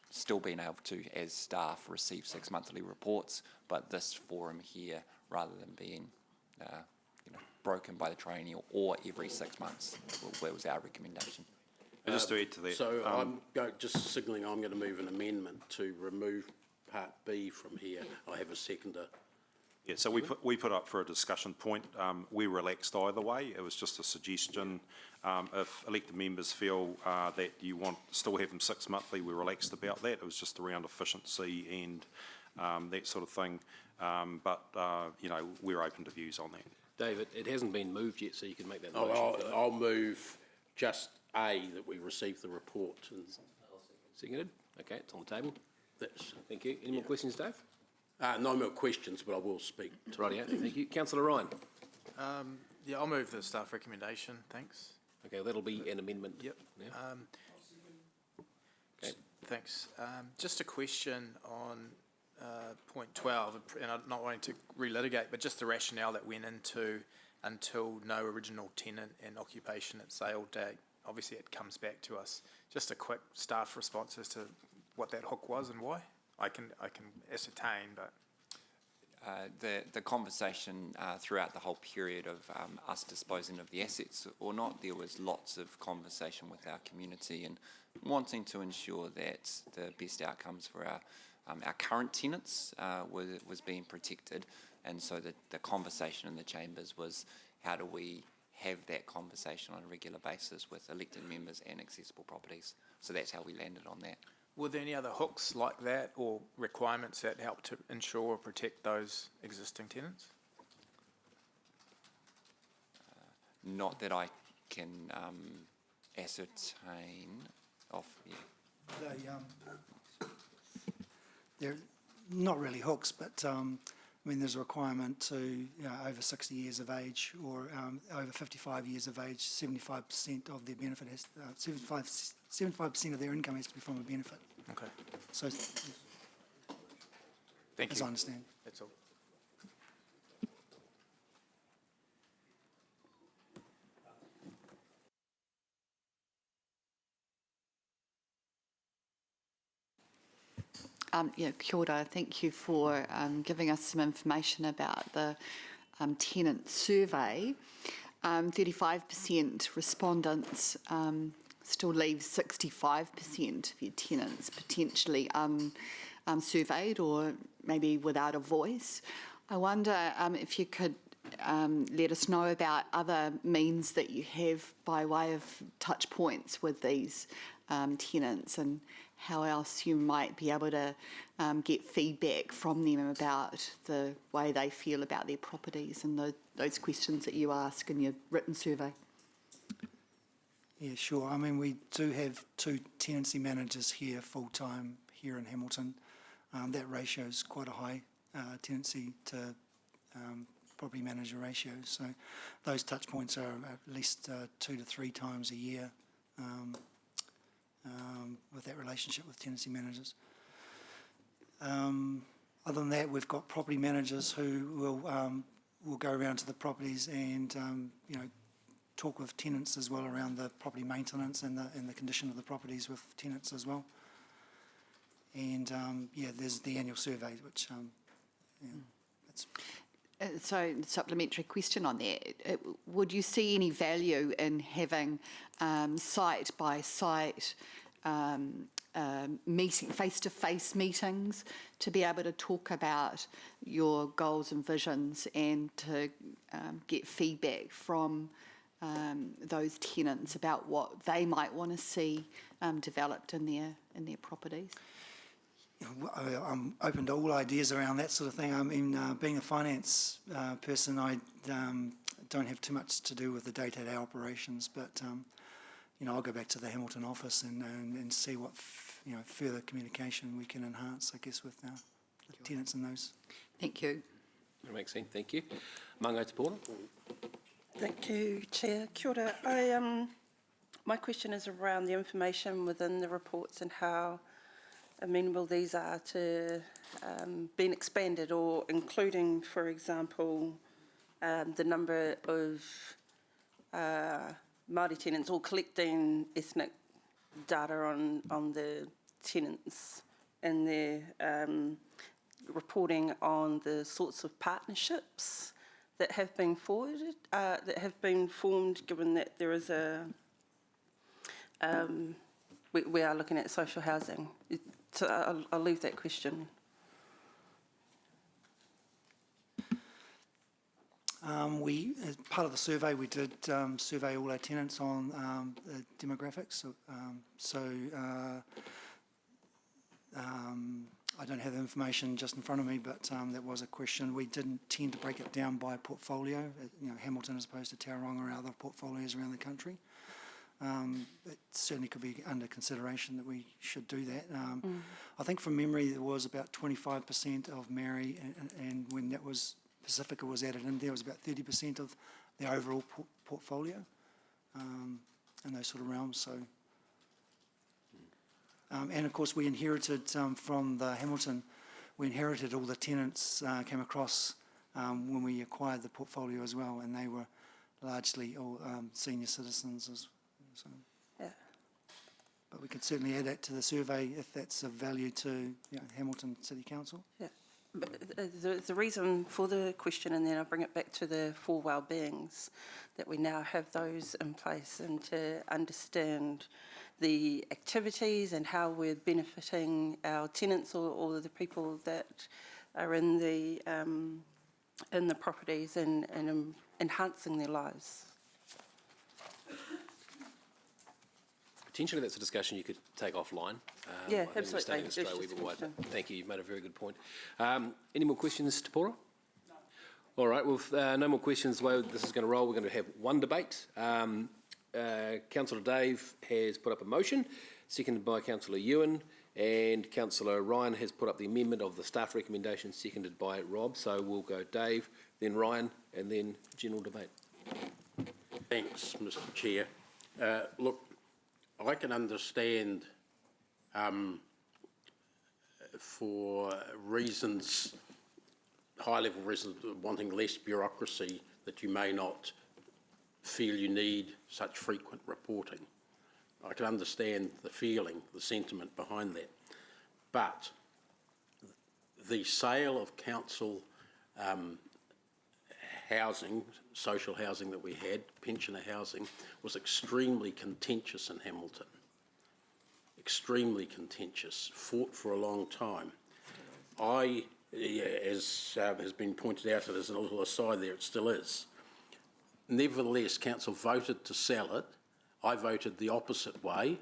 I: Still being able to, as staff, receive 6 monthly reports, but this forum here, rather than being broken by the triennial or every 6 months, that was our recommendation.
W: And just to add to that,
O: So I'm just signalling I'm going to move an amendment to remove Part B from here. I have a seconder.
W: yeah, so we put up for a discussion point. We relaxed either way. It was just a suggestion. If elected members feel that you want still have them 6 monthly, we're relaxed about that. It was just around efficiency and that sort of thing. But we're open to views on that.
A: David, it hasn't been moved yet, so you can make that motion.
O: I'll move just A, that we receive the report.
A: Seconded? Okay, it's on the table.
O: That's,
A: Thank you. Any more questions, Dave?
O: no more questions, but I will speak.
A: Rightio, thank you. Councillor Ryan?
R: Yeah, I'll move the staff recommendation, thanks.
A: Okay, that'll be an amendment.
R: Yep.
A: Yeah.
R: Okay. Thanks. Just a question on point 12, and I'm not wanting to relitigate, but just the rationale that went into until no original tenant and occupation at sale date. Obviously, it comes back to us. Just a quick staff response as to what that hook was and why. I can ascertain, but
I: The conversation throughout the whole period of us disposing of the assets or not, there was lots of conversation with our community and wanting to ensure that the best outcomes for our current tenants was being protected. And so the conversation in the chambers was, how do we have that conversation on a regular basis with elected members and Accessible Properties? So that's how we landed on that.
R: were there any other hooks like that or requirements that help to ensure or protect those existing tenants?
I: Not that I can ascertain off,
H: They're not really hooks, but there's a requirement to over 60 years of age or over 55 years of age, 75% of their benefit has 75% of their income has to be from a benefit.
R: Okay.
H: So,
R: Thank
H: as
R: you.
H: I understand.
R: That's all.
U: Kia ora. Thank you for giving us some information about the tenant survey. 35% respondents still leaves 65% of your tenants potentially unsurveyed or maybe without a voice. I wonder if you could let us know about other means that you have by way of touch points with these tenants and how else you might be able to get feedback from them about the way they feel about their properties and those questions that you ask in your written survey.
H: Yeah, sure. We do have 2 tenancy managers here full-time here in Hamilton. That ratio is quite a high tenancy to property manager ratio. So those touch points are at least 2 to 3 times a year with that relationship with tenancy managers. Other than that, we've got property managers who will go around to the properties and talk with tenants as well around the property maintenance and the condition of the properties with tenants as well. And there's the annual survey, which that's.
U: So, supplementary question on that. Would you see any value in having site-by-site face-to-face meetings to be able to talk about your goals and visions and to get feedback from those tenants about what they might want to see developed in their properties?
H: I'm open to all ideas around that sort of thing. I mean, being a finance person, I don't have too much to do with the day-to-day operations, but I'll go back to the Hamilton office and see what further communication we can enhance, I guess, with the tenants and those.
U: Thank you.
A: That makes sense. Thank you. Mangai Te Pora.
N: Thank you, Chair. Kia ora. My question is around the information within the reports and how amenable these are to being expanded, or including, for example, the number of Māori tenants, or collecting ethnic data on the tenants and their reporting on the sorts of partnerships that have been formed, given that there is we are looking at social housing. So I'll leave that question.
H: As part of the survey, we did survey all our tenants on demographics. I don't have the information just in front of me, but that was a question. We didn't tend to break it down by portfolio, Hamilton as opposed to Tauranga or other portfolios around the country. It certainly could be under consideration that we should do that. I think from memory there was about 25% of Maori, and when that was Pacifica was added in, there was about 30% of the overall portfolio in those sort of realms. So, and of course we inherited from the Hamilton, we inherited all the tenants came across when we acquired the portfolio as well, and they were largely all senior citizens as so.
N: Yeah.
H: But we could certainly add that to the survey if that's of value to Hamilton City Council.
N: Yeah. But the reason for the question, and then I'll bring it back to the 4 well-beings, that we now have those in place and to understand the activities and how we're benefiting our tenants or the people that are in the properties and enhancing their lives.
A: Potentially that's a discussion you could take offline.
N: Yeah,
A: I think we're starting to stray a wee bit wide, but thank you, you've made a very good point. Any more questions, Te Pora? All right, well, no more questions. The way this is going to roll, we're going to have one debate. Councillor Dave has put up a motion, seconded by Councillor Ewan, and Councillor Ryan has put up the amendment of the staff recommendation, seconded by Rob. So we'll go Dave, then Ryan, and then general debate.
O: Thanks, Mr. Chair. Look, I can understand for reasons, high-level reasons, wanting less bureaucracy, that you may not feel you need such frequent reporting. I can understand the feeling, the sentiment behind that. But the sale of council housing, social housing that we had, pensioner housing, was extremely contentious in Hamilton. Extremely contentious, fought for a long time. As has been pointed out, as a little aside there, it still is. Nevertheless, council voted to sell it. I voted the opposite way,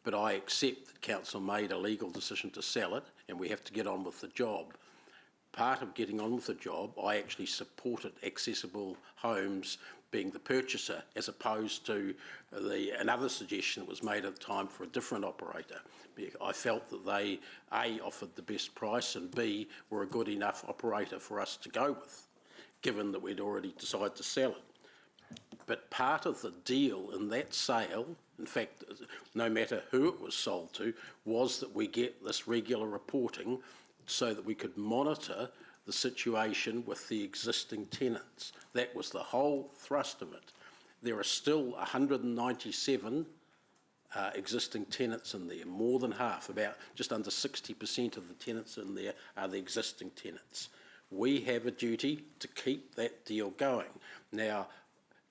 O: but I accept that council made a legal decision to sell it, and we have to get on with the job. Part of getting on with the job, I actually supported Accessible Homes being the purchaser, as opposed to another suggestion that was made at the time for a different operator. I felt that they, A, offered the best price, and B, were a good enough operator for us to go with, given that we'd already decided to sell it. But part of the deal in that sale, in fact, no matter who it was sold to, was that we get this regular reporting so that we could monitor the situation with the existing tenants. That was the whole thrust of it. There are still 197 existing tenants in there, more than half, about just under 60% of the tenants in there are the existing tenants. We have a duty to keep that deal going. Now,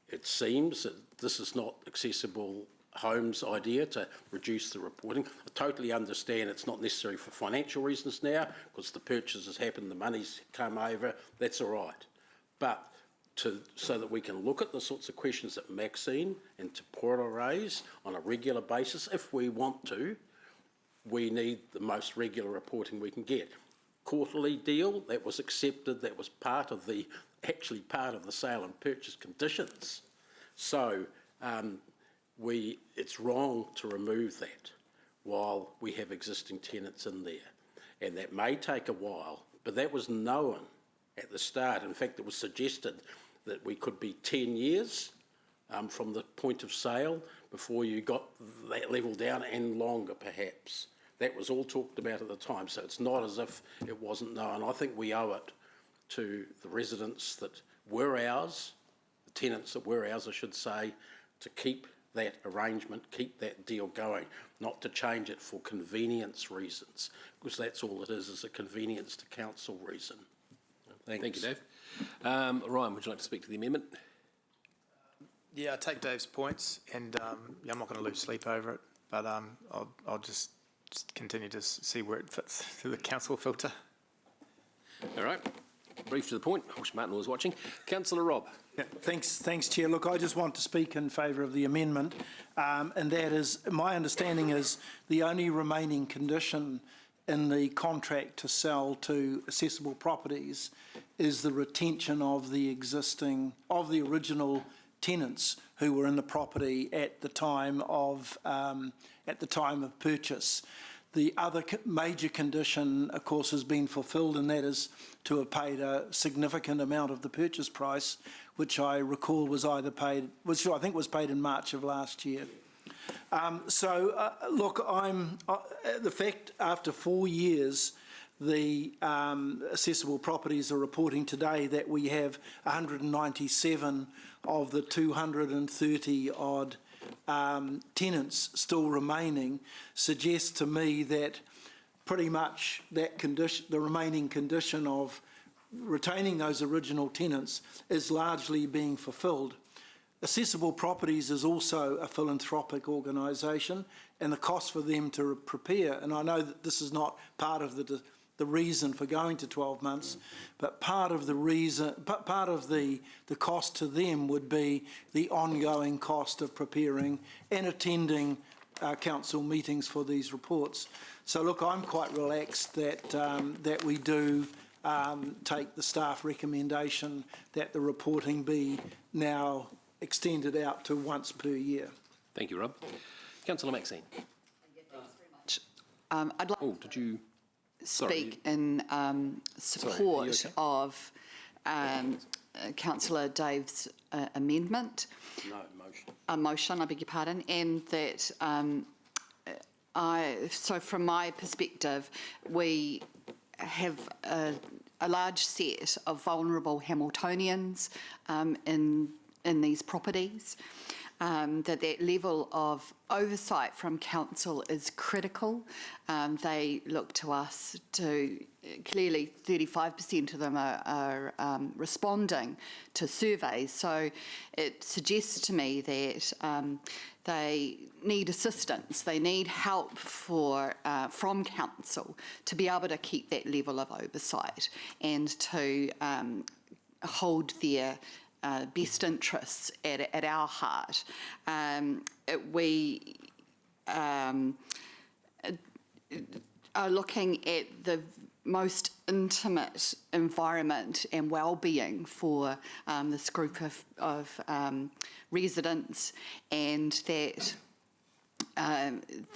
O: it seems that this is not accessible Holmes' idea to reduce the reporting. I totally understand it's not necessary for financial reasons now, because the purchase has happened, the money's come over, that's all right. But so that we can look at the sorts of questions that Maxine and Te Pora raise on a regular basis, if we want to, we need the most regular reporting we can get. Quarterly deal, that was accepted, that was actually part of the sale and purchase conditions. So it's wrong to remove that while we have existing tenants in there. And that may take a while, but that was known at the start. In fact, it was suggested that we could be 10 years from the point of sale before you got that level down, and longer perhaps. That was all talked about at the time, so it's not as if it wasn't known. I think we owe it to the residents that were ours, the tenants that were ours, I should say, to keep that arrangement, keep that deal going, not to change it for convenience reasons, because that's all it is a convenience to council reason. Thanks.
A: Thank you, Dave. Ryan, would you like to speak to the amendment?
R: Yeah, I take Dave's points, and I'm not going to lose sleep over it, but I'll just continue to see where it fits through the council filter.
A: All right. Brief to the point. I wish Martin was watching. Councillor Robb.
V: Yeah, thanks, Chair. Look, I just want to speak in favour of the amendment, and that is, my understanding is the only remaining condition in the contract to sell to Accessible Properties is the retention of the original tenants who were in the property at the time of purchase. The other major condition, of course, has been fulfilled, and that is to have paid a significant amount of the purchase price, which I recall was which I think was paid in March of last year. Look, the fact after 4 years, the Accessible Properties are reporting today that we have 197 of the 230 odd tenants still remaining, suggests to me that pretty much that condition, the remaining condition of retaining those original tenants, is largely being fulfilled. Accessible Properties is also a philanthropic organisation, and the cost for them to prepare, and I know that this is not part of the reason for going to 12 months, but part of the cost to them would be the ongoing cost of preparing and attending council meetings for these reports. So look, I'm quite relaxed that we do take the staff recommendation that the reporting be now extended out to once per year.
A: Thank you, Rob. Councillor Maxine.
U: I'd like
A: to
U: speak in support of Councillor Dave's amendment.
O: No, motion.
U: A motion, I beg your pardon, and that so from my perspective, we have a large set of vulnerable Hamiltonians in these properties, that level of oversight from council is critical. They look to us to, clearly 35% of them are responding to surveys, so it suggests to me that they need assistance, they need help from council to be able to keep that level of oversight and to hold their best interests at our heart. We are looking at the most intimate environment and well-being for this group of residents, and that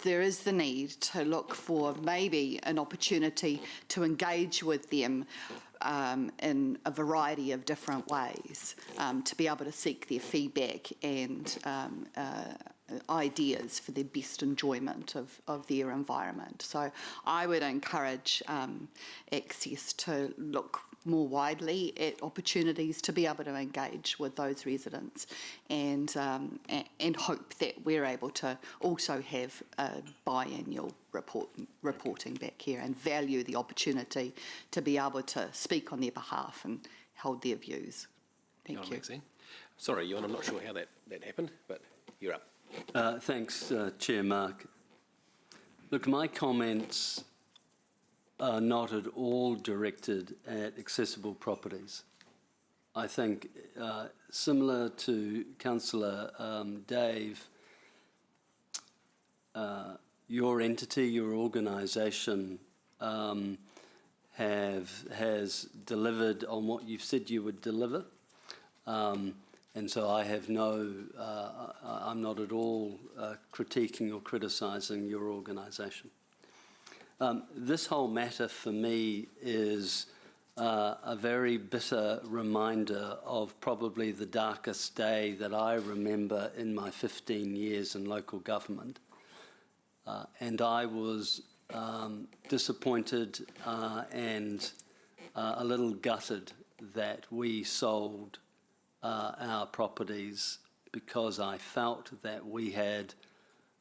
U: there is the need to look for maybe an opportunity to engage with them in a variety of different ways, to be able to seek their feedback and ideas for their best enjoyment of their environment. So I would encourage Access to look more widely at opportunities to be able to engage with those residents, and hope that we're able to also have a biannual reporting back here, and value the opportunity to be able to speak on their behalf and hold their views. Thank you.
A: Maxine. Sorry, Ewan, I'm not sure how that happened, but you're up.
P: Thanks, Chair Mark. Look, my comments are not at all directed at accessible properties. I think, similar to Councillor Dave, your entity, your organisation has delivered on what you've said you would deliver. And so I have I'm not at all critiquing or criticising your organisation. This whole matter for me is a very bitter reminder of probably the darkest day that I remember in my 15 years in local government. And I was disappointed and a little gutted that we sold our properties because I felt that we had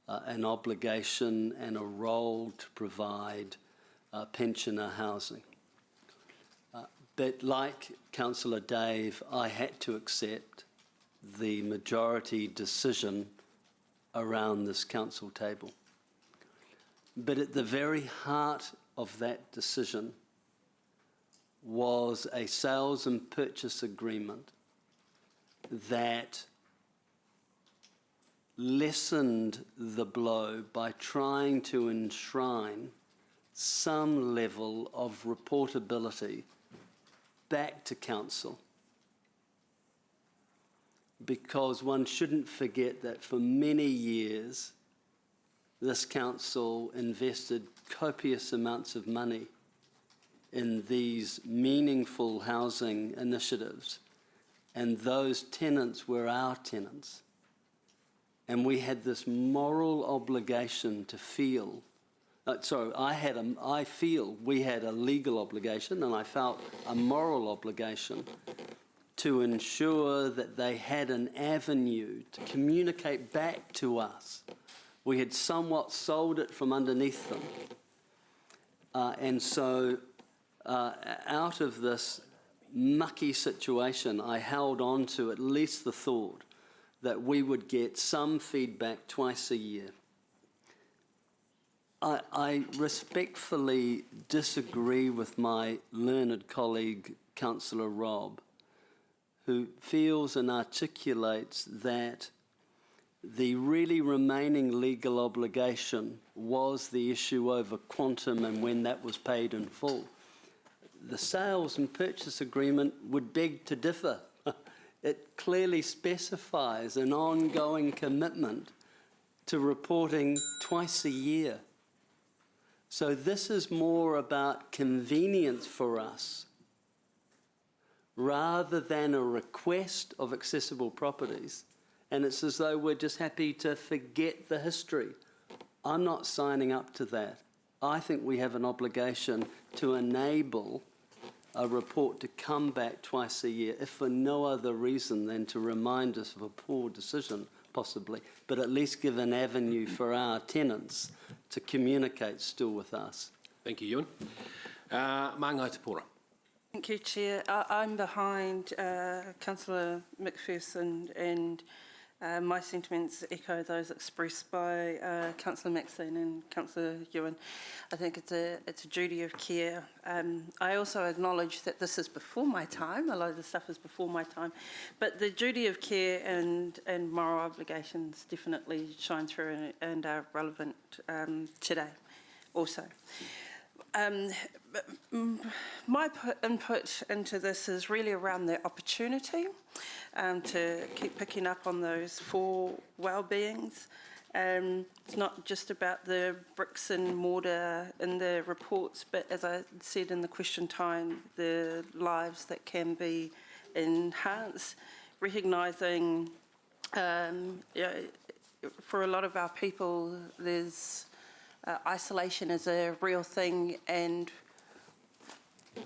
P: an obligation and a role to provide pensioner housing. But like Councillor Dave, I had to accept the majority decision around this council table. But at the very heart of that decision was a sales and purchase agreement that lessened the blow by trying to enshrine some level of reportability back to council. Because one shouldn't forget that for many years this council invested copious amounts of money in these meaningful housing initiatives, and those tenants were our tenants. And we had this moral obligation to feel, I feel we had a legal obligation, and I felt a moral obligation to ensure that they had an avenue to communicate back to us. We had somewhat sold it from underneath them. And so out of this mucky situation, I held on to at least the thought that we would get some feedback twice a year. I respectfully disagree with my learned colleague, Councillor Robb, who feels and articulates that the really remaining legal obligation was the issue over quantum and when that was paid in full. The sales and purchase agreement would beg to differ. It clearly specifies an ongoing commitment to reporting twice a year. So this is more about convenience for us rather than a request of accessible properties. And it's as though we're just happy to forget the history. I'm not signing up to that. I think we have an obligation to enable a report to come back twice a year, if for no other reason than to remind us of a poor decision, possibly, but at least give an avenue for our tenants to communicate still with us.
A: Thank you, Ewan. Māngai Te Pora.
N: Thank you, Chair. I'm behind Councillor McPherson, and my sentiments echo those expressed by Councillor Maxine and Councillor Ewan. I think it's a duty of care. I also acknowledge that this is before my time. A lot of the stuff is before my time, but the duty of care and moral obligations definitely shine through and are relevant today also. My input into this is really around the opportunity to keep picking up on those four well-beings. It's not just about the bricks and mortar in the reports, but as I said in the question time, the lives that can be enhanced, recognising for a lot of our people there's isolation is a real thing, and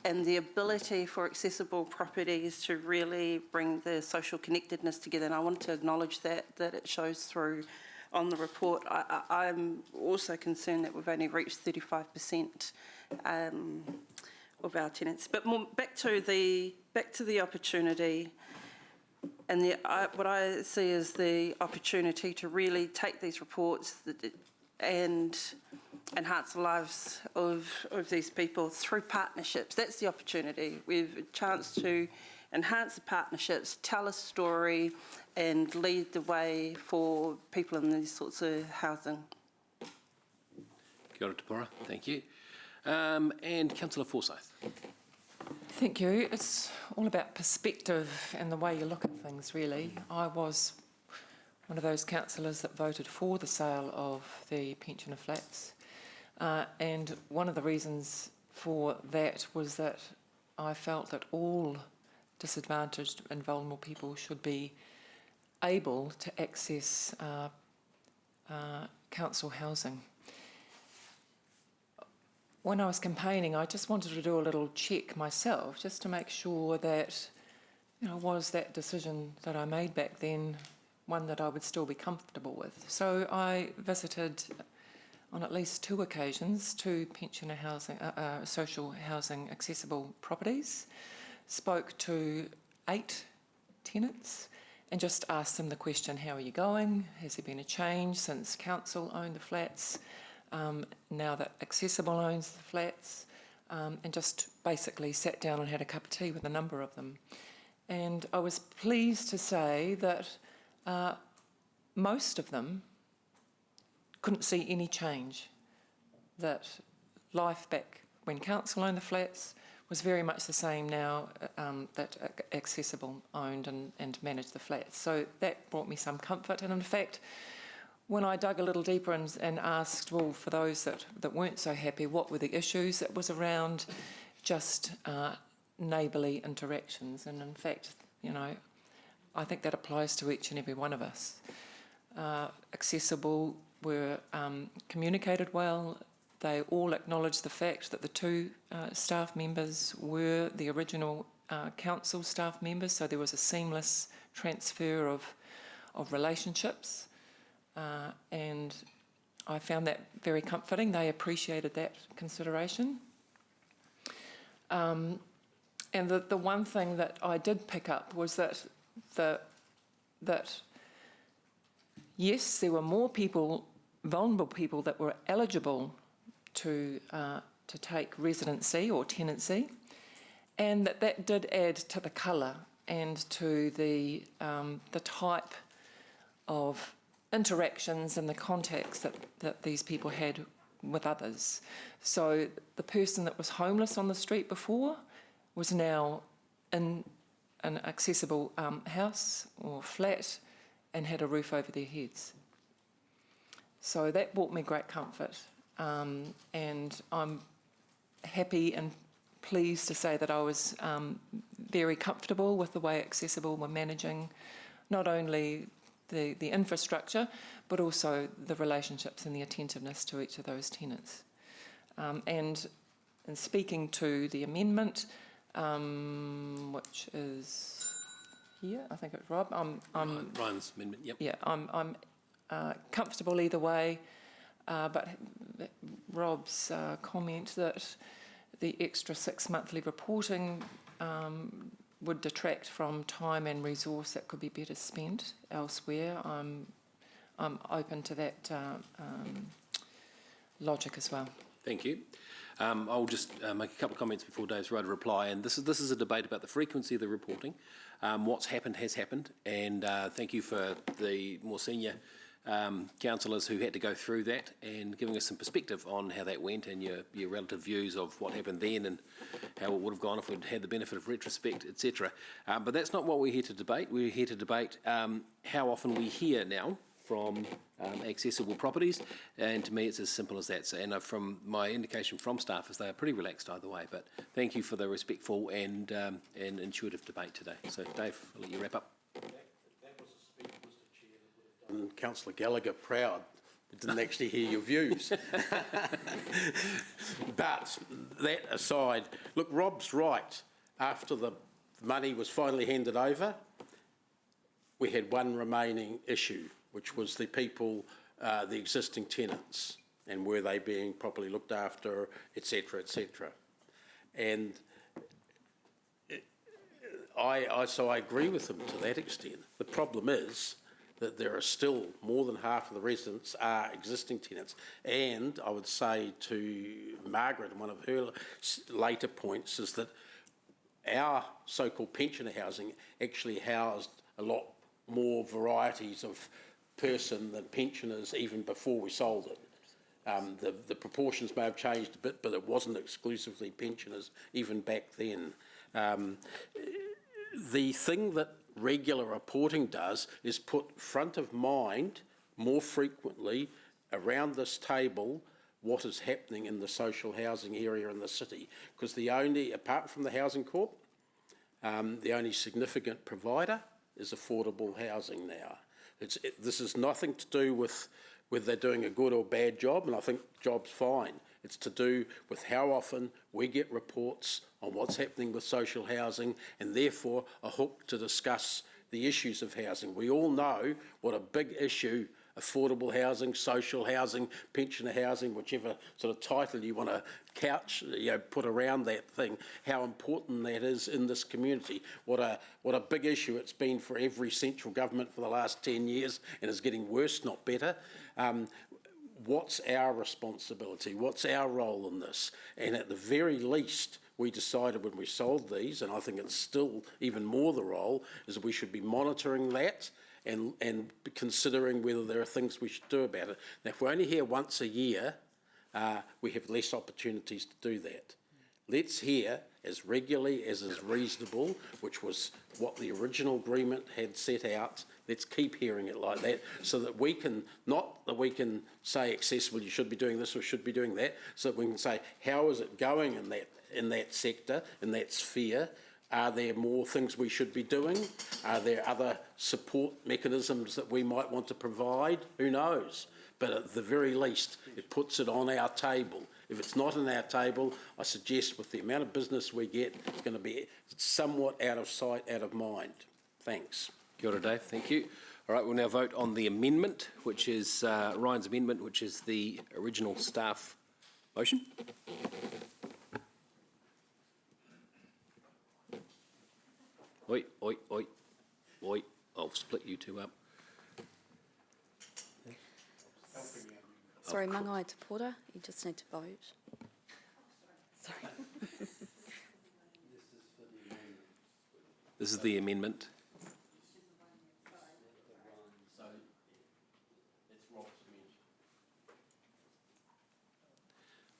N: the ability for accessible properties to really bring the social connectedness together. And I want to acknowledge that it shows through on the report. I'm also concerned that we've only reached 35% of our tenants. But more back to the opportunity. what I see is the opportunity to really take these reports and enhance the lives of these people through partnerships. That's the opportunity. We've a chance to enhance the partnerships, tell a story, and lead the way for people in these sorts of housing.
A: Kia ora te pora, thank you. And Councillor Forsyth.
T: Thank you. It's all about perspective and the way you look at things, really. I was one of those councillors that voted for the sale of the pensioner flats. And one of the reasons for that was that I felt that all disadvantaged and vulnerable people should be able to access council housing. When I was campaigning, I just wanted to do a little check myself, just to make sure that, was that decision that I made back then one that I would still be comfortable with. So I visited on at least 2 occasions 2 pensioner housing, social housing accessible properties, spoke to 8 tenants and just asked them the question, how are you going? Has there been a change since council owned the flats? Now that Accessible owns the flats, and just basically sat down and had a cup of tea with a number of them. And I was pleased to say that most of them couldn't see any change, that life back when council owned the flats was very much the same now that Accessible owned and managed the flats. So that brought me some comfort, and in fact, when I dug a little deeper and asked, well, for those that weren't so happy, what were the issues? It was around just neighbourly interactions. And in fact, I think that applies to each and every one of us. Accessible were communicated well. They all acknowledged the fact that the 2 staff members were the original council staff members, so there was a seamless transfer of relationships. And I found that very comforting. They appreciated that consideration. And the one thing that I did pick up was that yes, there were more people, vulnerable people, that were eligible to take residency or tenancy, and that did add to the colour and to the type of interactions and the contacts that these people had with others. So the person that was homeless on the street before was now in an accessible house or flat and had a roof over their heads. So that brought me great comfort, and I'm happy and pleased to say that I was very comfortable with the way Accessible were managing not only the infrastructure, but also the relationships and the attentiveness to each of those tenants. And in speaking to the amendment, which is here, I think it's Rob.
A: Ryan's amendment, yep.
T: Yeah, I'm comfortable either way, but Rob's comment that the extra 6 monthly reporting would detract from time and resource that could be better spent elsewhere. I'm open to that logic as well.
A: Thank you. I'll just make a couple of comments before Dave's right to reply. And this is a debate about the frequency of the reporting. What's happened has happened, and thank you for the more senior councillors who had to go through that and giving us some perspective on how that went and your relative views of what happened then and how it would have gone if we'd had the benefit of retrospect, etc. But that's not what we're here to debate. We're here to debate how often we hear now from accessible properties, and to me it's as simple as that. So, and from my indication from staff is they are pretty relaxed either way, but thank you for the respectful and intuitive debate today. So Dave, I'll let you wrap up.
O: Councillor Gallagher proud. It didn't actually hear your views. But that aside, look, Rob's right. After the money was finally handed over, we had one remaining issue, which was the people, the existing tenants, and were they being properly looked after, etc., etc. And So I agree with him to that extent. The problem is that there are still more than half of the residents are existing tenants. And I would say to Margaret, one of her later points is that our so-called pensioner housing actually housed a lot more varieties of person than pensioners even before we sold it. The proportions may have changed a bit, but it wasn't exclusively pensioners even back then. The thing that regular reporting does is put front of mind more frequently around this table what is happening in the social housing area in the city. Because the only, apart from the Housing Corp, the only significant provider is affordable housing now. This is nothing to do with whether they're doing a good or bad job, and I think the job's fine. It's to do with how often we get reports on what's happening with social housing and therefore a hook to discuss the issues of housing. We all know what a big issue affordable housing, social housing, pensioner housing, whichever sort of title you want to couch, put around that thing, how important that is in this community. What a big issue it's been for every central government for the last 10 years and is getting worse, not better. What's our responsibility? What's our role in this? And at the very least, we decided when we sold these, and I think it's still even more the role, is that we should be monitoring that and considering whether there are things we should do about it. Now, if we're only here once a year, we have less opportunities to do that. Let's hear as regularly as is reasonable, which was what the original agreement had set out. Let's keep hearing it like that so that we can, not that we can say accessible, you should be doing this or should be doing that, so that we can say, how is it going in that sector, in that sphere? Are there more things we should be doing? Are there other support mechanisms that we might want to provide? Who knows? But at the very least, it puts it on our table. If it's not on our table, I suggest with the amount of business we get, it's going to be somewhat out of sight, out of mind. Thanks.
A: Kia ora, Dave. Thank you. All right, we'll now vote on the amendment, which is Ryan's amendment, which is the original staff motion. Oi, oi, oi, oi. I'll split you two up.
G: Sorry, Mangai Te Pora, you just need to vote. Sorry.
A: This is the amendment.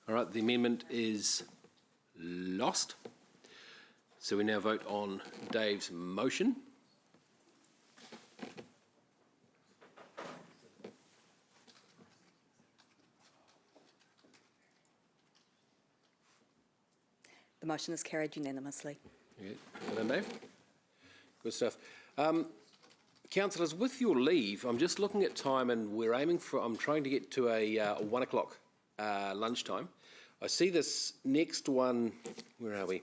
A: All right, the amendment is lost. So we now vote on Dave's motion.
G: The motion is carried unanimously.
A: Okay. Well done, Dave. Good stuff. Councillors, with your leave, I'm just looking at time and we're aiming for, I'm trying to get to a 1 o'clock lunchtime. I see this next one, where are we,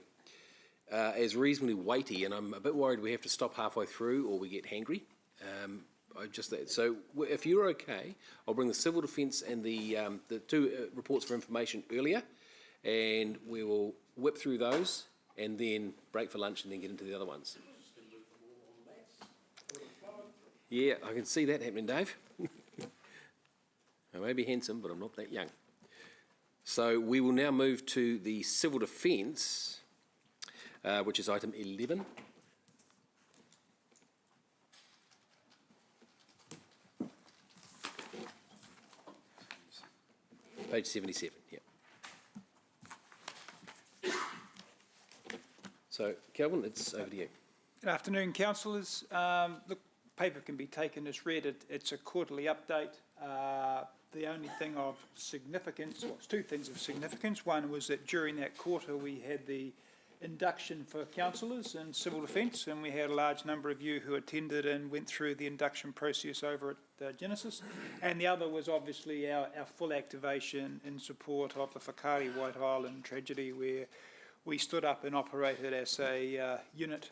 A: as reasonably weighty, and I'm a bit worried we have to stop halfway through or we get hangry. So if you're okay, I'll bring the civil defence and the two reports for information earlier, and we will whip through those and then break for lunch and then get into the other ones. Yeah, I can see that happening, Dave. I may be handsome, but I'm not that young. So we will now move to the civil defence, which is item 11. Page 77, yeah. So, Kelvin, it's over to you.
D: Good afternoon, councillors. Look, paper can be taken as read. It's a quarterly update. The only thing of significance, well, it's two things of significance. One was that during that quarter we had the induction for councillors in civil defence, and we had a large number of you who attended and went through the induction process over at Genesis. And the other was obviously our full activation in support of the Whakaari White Island tragedy, where we stood up and operated as a unit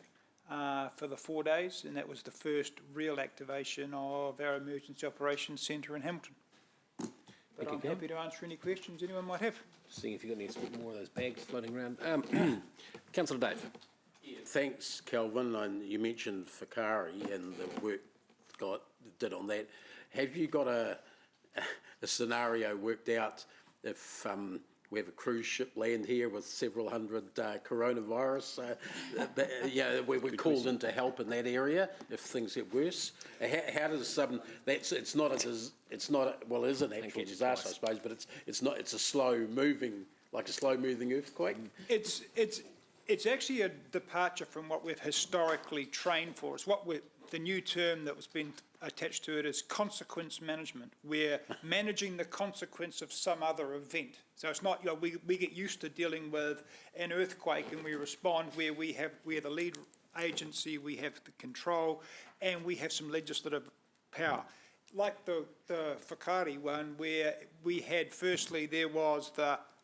D: for the 4 days, and that was the first real activation of our emergency operations centre in Hamilton. But I'm happy to answer any questions anyone might have.
A: Seeing if you've got any more of those bags floating around. Councillor Dave.
O: Yes, thanks, Kelvin. And you mentioned Whakaari and the work did on that. Have you got a scenario worked out if we have a cruise ship land here with several hundred coronavirus? We're called in to help in that area if things get worse. How does it's not well, it is an actual disaster, I suppose, but it's not. It's a slow moving earthquake.
D: It's actually a departure from what we've historically trained for. It's the new term that was been attached to it is consequence management. We're managing the consequence of some other event. So it's not, we get used to dealing with an earthquake and we respond where we're the lead agency, we have the control, and we have some legislative power. Like the Whakaari one, where we had, firstly, there was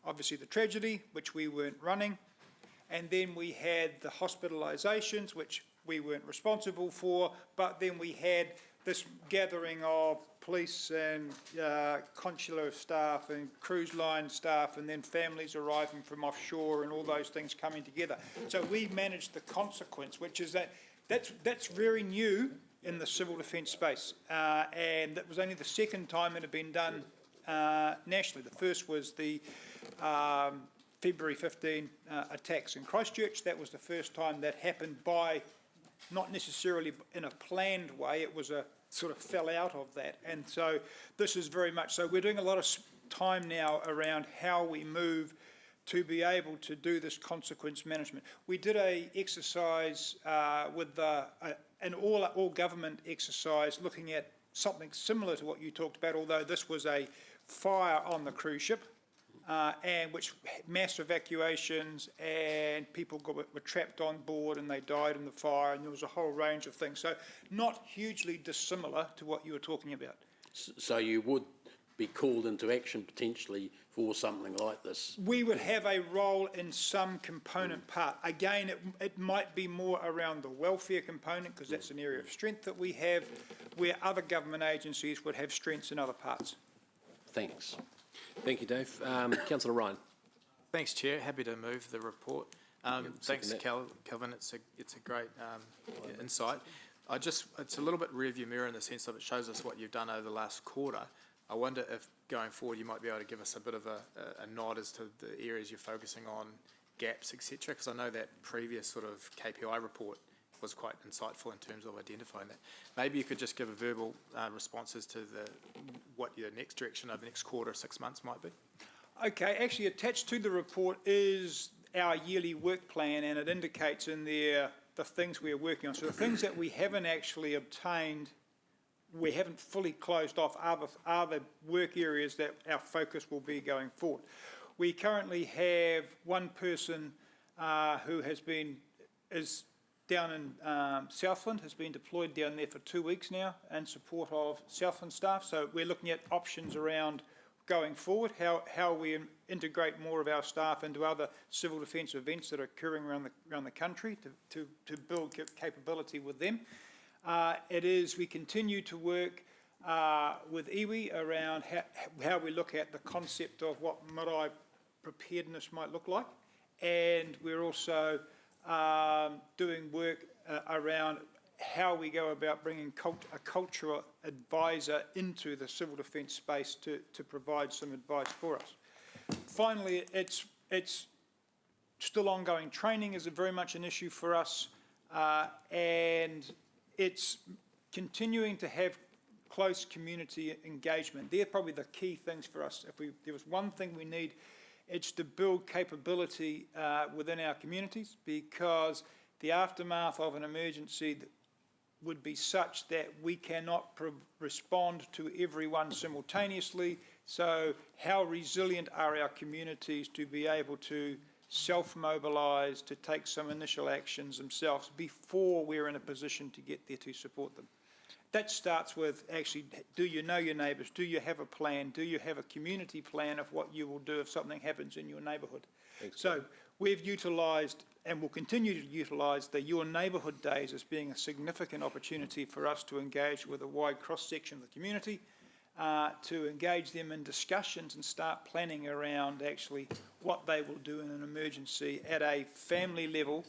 D: obviously the tragedy, which we weren't running, and then we had the hospitalisations, which we weren't responsible for, but then we had this gathering of police and consular staff and cruise line staff, and then families arriving from offshore and all those things coming together. So we managed the consequence, which is that's very new in the civil defence space, and that was only the second time it had been done nationally. The first was the February 15 attacks in Christchurch. That was the first time that happened not necessarily in a planned way, it was a sort of fell out of that. And so this is very much, so we're doing a lot of time now around how we move to be able to do this consequence management. We did a exercise with an all government exercise looking at something similar to what you talked about, although this was a fire on the cruise ship. And which mass evacuations and people were trapped on board and they died in the fire, and there was a whole range of things. So not hugely dissimilar to what you were talking about.
O: So you would be called into action potentially for something like this?
D: We would have a role in some component part. Again, it might be more around the welfare component because that's an area of strength that we have, where other government agencies would have strengths in other parts.
O: Thanks.
A: Thank you, Dave. Councillor Ryan.
R: Thanks, Chair. Happy to move the report. Thanks, Kelvin. It's a great insight. It's a little bit rearview mirror in the sense of it shows us what you've done over the last quarter. I wonder if going forward you might be able to give us a bit of a nod as to the areas you're focusing on, gaps, etc. Because I know that previous sort of KPI report was quite insightful in terms of identifying that. Maybe you could just give a verbal responses to what your next direction over the next quarter, 6 months might be.
D: Okay, actually attached to the report is our yearly work plan, and it indicates in there the things we're working on. So the things that we haven't actually obtained, we haven't fully closed off, are the work areas that our focus will be going forward. We currently have one person who is down in Southland, has been deployed down there for 2 weeks now in support of Southland staff. So we're looking at options around going forward, how we integrate more of our staff into other civil defence events that are occurring around the country to build capability with them. We continue to work with iwi around how we look at the concept of what marae preparedness might look like, and we're also doing work around how we go about bringing a cultural advisor into the civil defence space to provide some advice for us. Finally, it's still ongoing. Training is very much an issue for us, and it's continuing to have close community engagement. They're probably the key things for us. If there was one thing we need, it's to build capability within our communities, because the aftermath of an emergency would be such that we cannot respond to everyone simultaneously. So how resilient are our communities to be able to self-mobilise, to take some initial actions themselves before we're in a position to get there to support them? That starts with actually, do you know your neighbours? Do you have a plan? Do you have a community plan of what you will do if something happens in your neighbourhood? So we've utilised and will continue to utilise the Your Neighbourhood Days as being a significant opportunity for us to engage with a wide cross-section of the community, to engage them in discussions and start planning around actually what they will do in an emergency at a family level,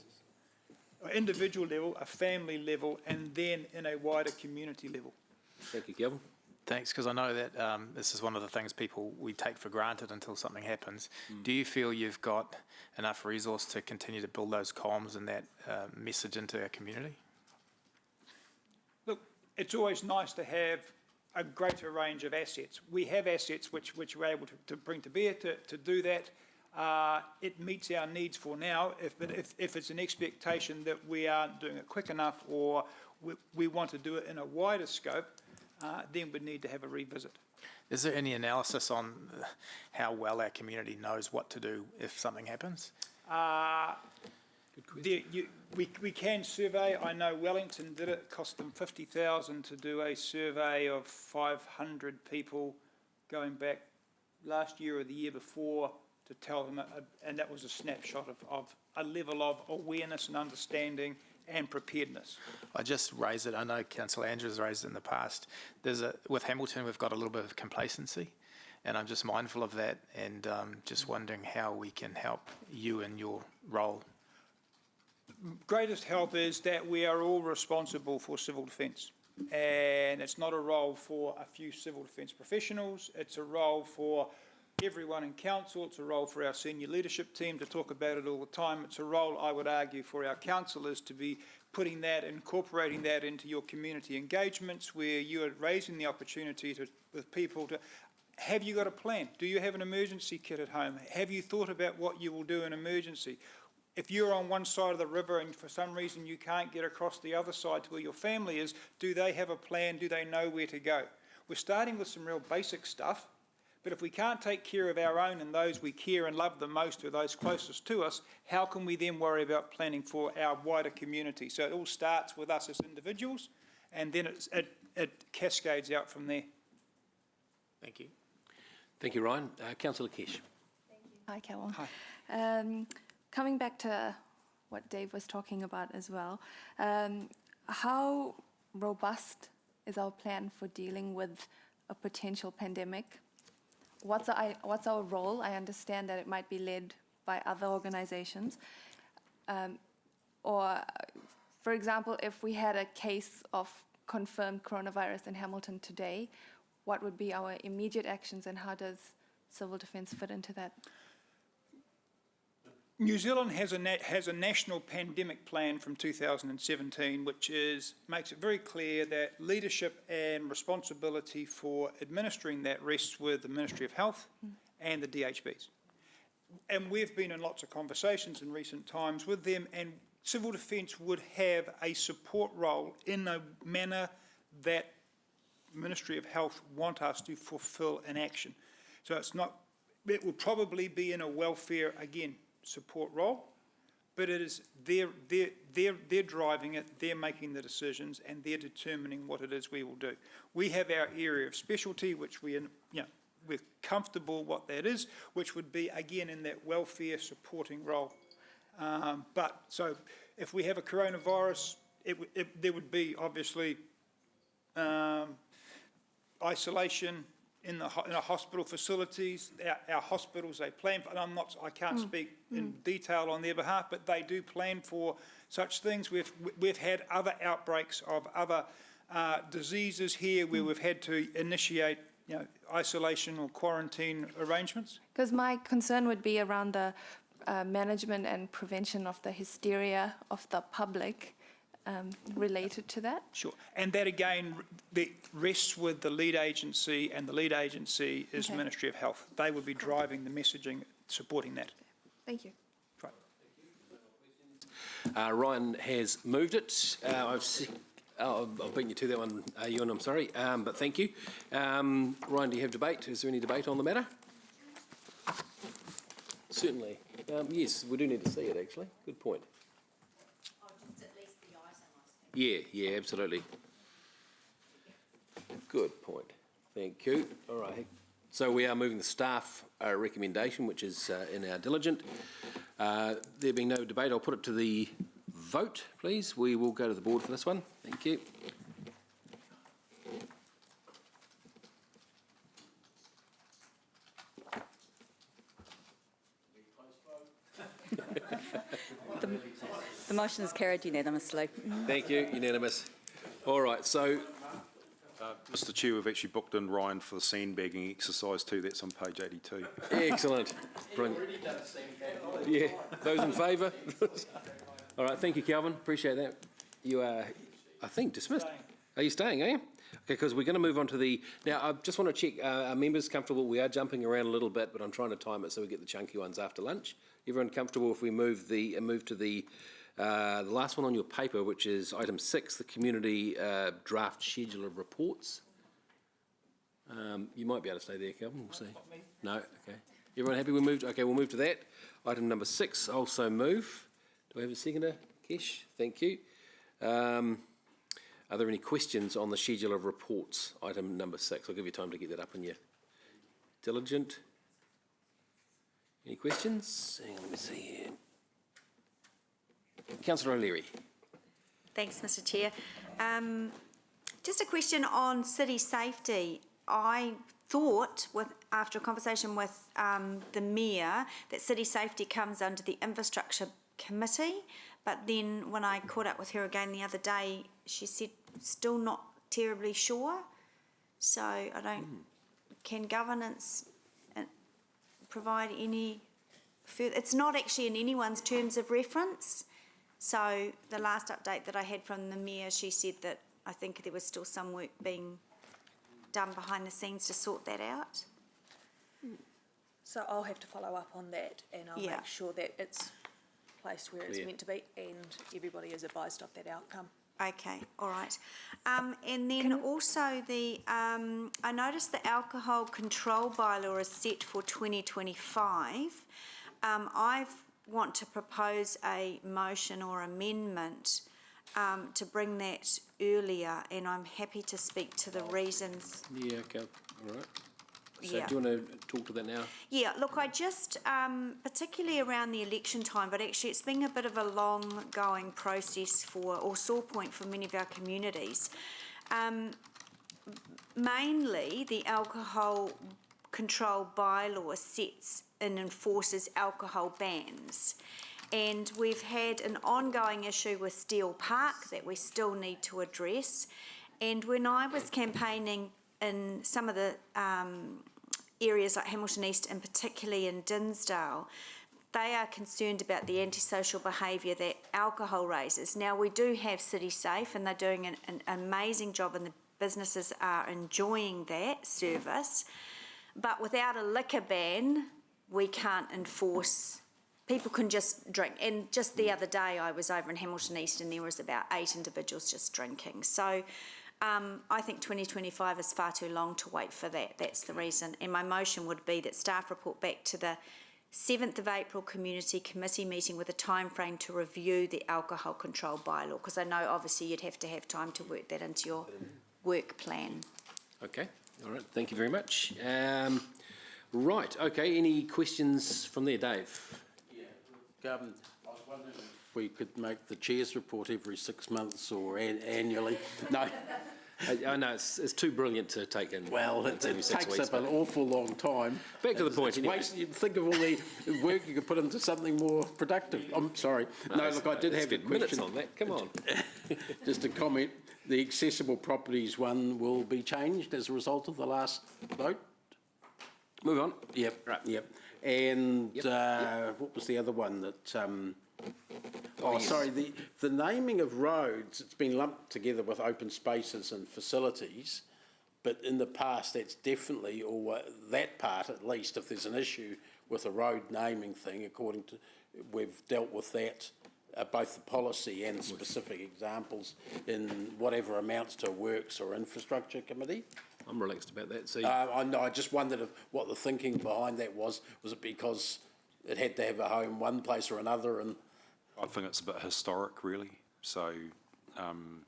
D: individual level, a family level, and then in a wider community level.
A: Thank you, Kelvin.
R: Thanks, because I know that this is one of the things we take for granted until something happens. Do you feel you've got enough resource to continue to build those comms and that message into our community?
D: Look, it's always nice to have a greater range of assets. We have assets which we're able to bring to bear to do that. It meets our needs for now. But if it's an expectation that we aren't doing it quick enough, or we want to do it in a wider scope, then we need to have a revisit.
R: Is there any analysis on how well our community knows what to do if something happens? We can survey. I know Wellington did it. It cost them $50,000 to do a survey of 500 people going back last year or the year before to tell them, and that was a snapshot of a level of awareness and understanding and preparedness. I just raise it. I know Councillor Andrews raised it in the past. With Hamilton, we've got a little bit of complacency, and I'm just mindful of that, and just wondering how we can help you in your role.
D: Greatest help is that we are all responsible for civil defence, and it's not a role for a few civil defence professionals. It's a role for everyone in council. It's a role for our senior leadership team to talk about it all the time. It's a role, I would argue, for our councillors to be putting that, incorporating that into your community engagements, where you are raising the opportunity with people to, have you got a plan? Do you have an emergency kit at home? Have you thought about what you will do in emergency? If you're on one side of the river and for some reason you can't get across the other side to where your family is, do they have a plan? Do they know where to go? We're starting with some real basic stuff. But if we can't take care of our own and those we care and love the most, or those closest to us, how can we then worry about planning for our wider community? So it all starts with us as individuals, and then it cascades out from there.
R: Thank you.
A: Thank you, Ryan. Councillor Kesh.
J: Hi, Carol.
D: Hi.
J: Coming back to what Dave was talking about as well, how robust is our plan for dealing with a potential pandemic? What's our role? I understand that it might be led by other organizations. Or, for example, if we had a case of confirmed coronavirus in Hamilton today, what would be our immediate actions, and how does civil defence fit into that?
D: New Zealand has a national pandemic plan from 2017, which makes it very clear that leadership and responsibility for administering that rests with the Ministry of Health and the DHBs. And we've been in lots of conversations in recent times with them, and civil defence would have a support role in a manner that Ministry of Health want us to fulfil in action. So it will probably be in a welfare, again, support role, but it is they're driving it, they're making the decisions, and they're determining what it is we will do. We have our area of specialty, which we're comfortable what that is, which would be again in that welfare supporting role. But so if we have a coronavirus, there would be obviously isolation in our hospital facilities. Our hospitals, they plan for, and I can't speak in detail on their behalf, but they do plan for such things. We've had other outbreaks of other diseases here where we've had to initiate isolation or quarantine arrangements.
J: Because my concern would be around the management and prevention of the hysteria of the public related to that.
D: Sure. And that again rests with the lead agency, and the lead agency is
J: Okay.
D: Ministry of Health. They would be driving the messaging, supporting that.
J: Thank you.
A: Right. Ryan has moved it. I've beaten you to that one, Ewan, I'm sorry, but thank you. Ryan, do you have debate? Is there any debate on the matter? Certainly. Yes, we do need to see it, actually. Good point. Yeah, absolutely. Good point. Thank you. All right. So we are moving the staff recommendation, which is in our diligent. There being no debate, I'll put it to the vote, please. We will go to the board for this one. Thank you.
U: The
G: The motion is carried unanimously.
A: Thank you, unanimous. All right, so
W: Mr Chair, we've actually booked in Ryan for the sandbagging exercise too. That's on page 82.
A: excellent. Brilliant. Yeah, those in favour? All right, thank you, Calvin. Appreciate that. You are, I think, dismissed. Are you staying, are you? Okay, because we're going to move on to the... Now, I just want to check, are members comfortable? We are jumping around a little bit, but I'm trying to time it so we get the chunky ones after lunch. Everyone comfortable if we move to the last one on your paper, which is item 6, the community draft schedule of reports? You might be able to stay there, Calvin. We'll see. No? Okay. Everyone happy we moved? Okay, we'll move to that. Item number 6, also move. Do we have a seconder, Kesh? Thank you. Are there any questions on the schedule of reports, item number 6? I'll give you time to get that up in your diligent. Any questions? Hang on, let me see here. Councillor O'Leary.
L: Thanks, Mr Chair. Just a question on city safety. I thought, after a conversation with the Mayor, that city safety comes under the infrastructure committee, but then when I caught up with her again the other day, she said still not terribly sure. So I don't, can governance provide any further, it's not actually in anyone's terms of reference. So the last update that I had from the Mayor, she said that I think there was still some work being done behind the scenes to sort that out.
B: So I'll have to follow up on that, and I'll
L: Yeah.
B: make sure that it's placed where it's
L: Clear.
B: meant to be and everybody is advised of that outcome.
L: Okay, all right. And then also I noticed the alcohol control bylaw is set for 2025. I want to propose a motion or amendment to bring that earlier, and I'm happy to speak to the reasons.
A: Yeah, okay, all right. So
L: Yeah.
A: do you want to talk to that now?
L: Yeah, look, I just, particularly around the election time, but actually it's been a bit of a long-going process or sore point for many of our communities. Mainly, the alcohol control bylaw sets and enforces alcohol bans. And we've had an ongoing issue with Steele Park that we still need to address. And when I was campaigning in some of the areas like Hamilton East and particularly in Dinsdale, they are concerned about the antisocial behaviour that alcohol raises. Now, we do have City Safe and they're doing an amazing job and the businesses are enjoying that service. But without a liquor ban, we can't enforce. People can just drink. And just the other day I was over in Hamilton East and there was about 8 individuals just drinking. So I think 2025 is far too long to wait for that. That's the reason. And my motion would be that staff report back to the 7th of April Community Committee meeting with a time frame to review the alcohol control bylaw, because I know obviously you'd have to have time to work that into your work plan.
A: Okay, all right, thank you very much. Right, okay, any questions from there, Dave?
O: I was wondering if we could make the chair's report every 6 months or annually. No.
A: I know it's too brilliant to take in.
O: Well, it
A: every 6
O: takes
A: weeks,
O: up an awful long time.
A: Back to the point. Anyway.
O: You'd think of all the work you could put into something more productive. I'm sorry. No, look, I did have a question
A: on that. Come on.
O: Just a comment. The accessible properties one will be changed as a result of the last vote.
A: Move on.
O: Yep. Right. Yep. And what was the other one that?
A: Yes.
O: Sorry. The naming of roads, it's been lumped together with open spaces and facilities, but in the past that's definitely, or that part at least, if there's an issue with a road naming thing, according to, we've dealt with that, both the policy and specific examples in whatever amounts to a works or infrastructure committee.
A: I'm relaxed about that. So
O: I just wondered what the thinking behind that was. Was it because it had to have a home one place or another? And
W: I think it's a bit historic, really. So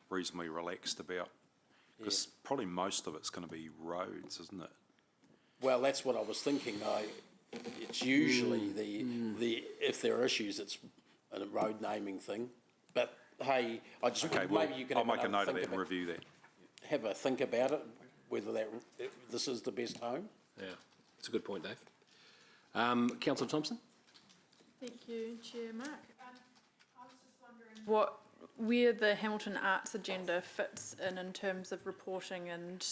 W: reasonably relaxed about, because probably most of it's going to be roads, isn't it?
O: Well, that's what I was thinking. It's usually the if there are issues, it's a road naming thing. But hey, I just maybe you can.
W: I'll make a note of that and review that.
O: Have a think about it, whether this is the best home.
A: Yeah, it's a good point, Dave. Councillor Thompson.
K: Thank you, Chair Mark. I was just wondering
S: where the Hamilton Arts agenda fits in terms of reporting and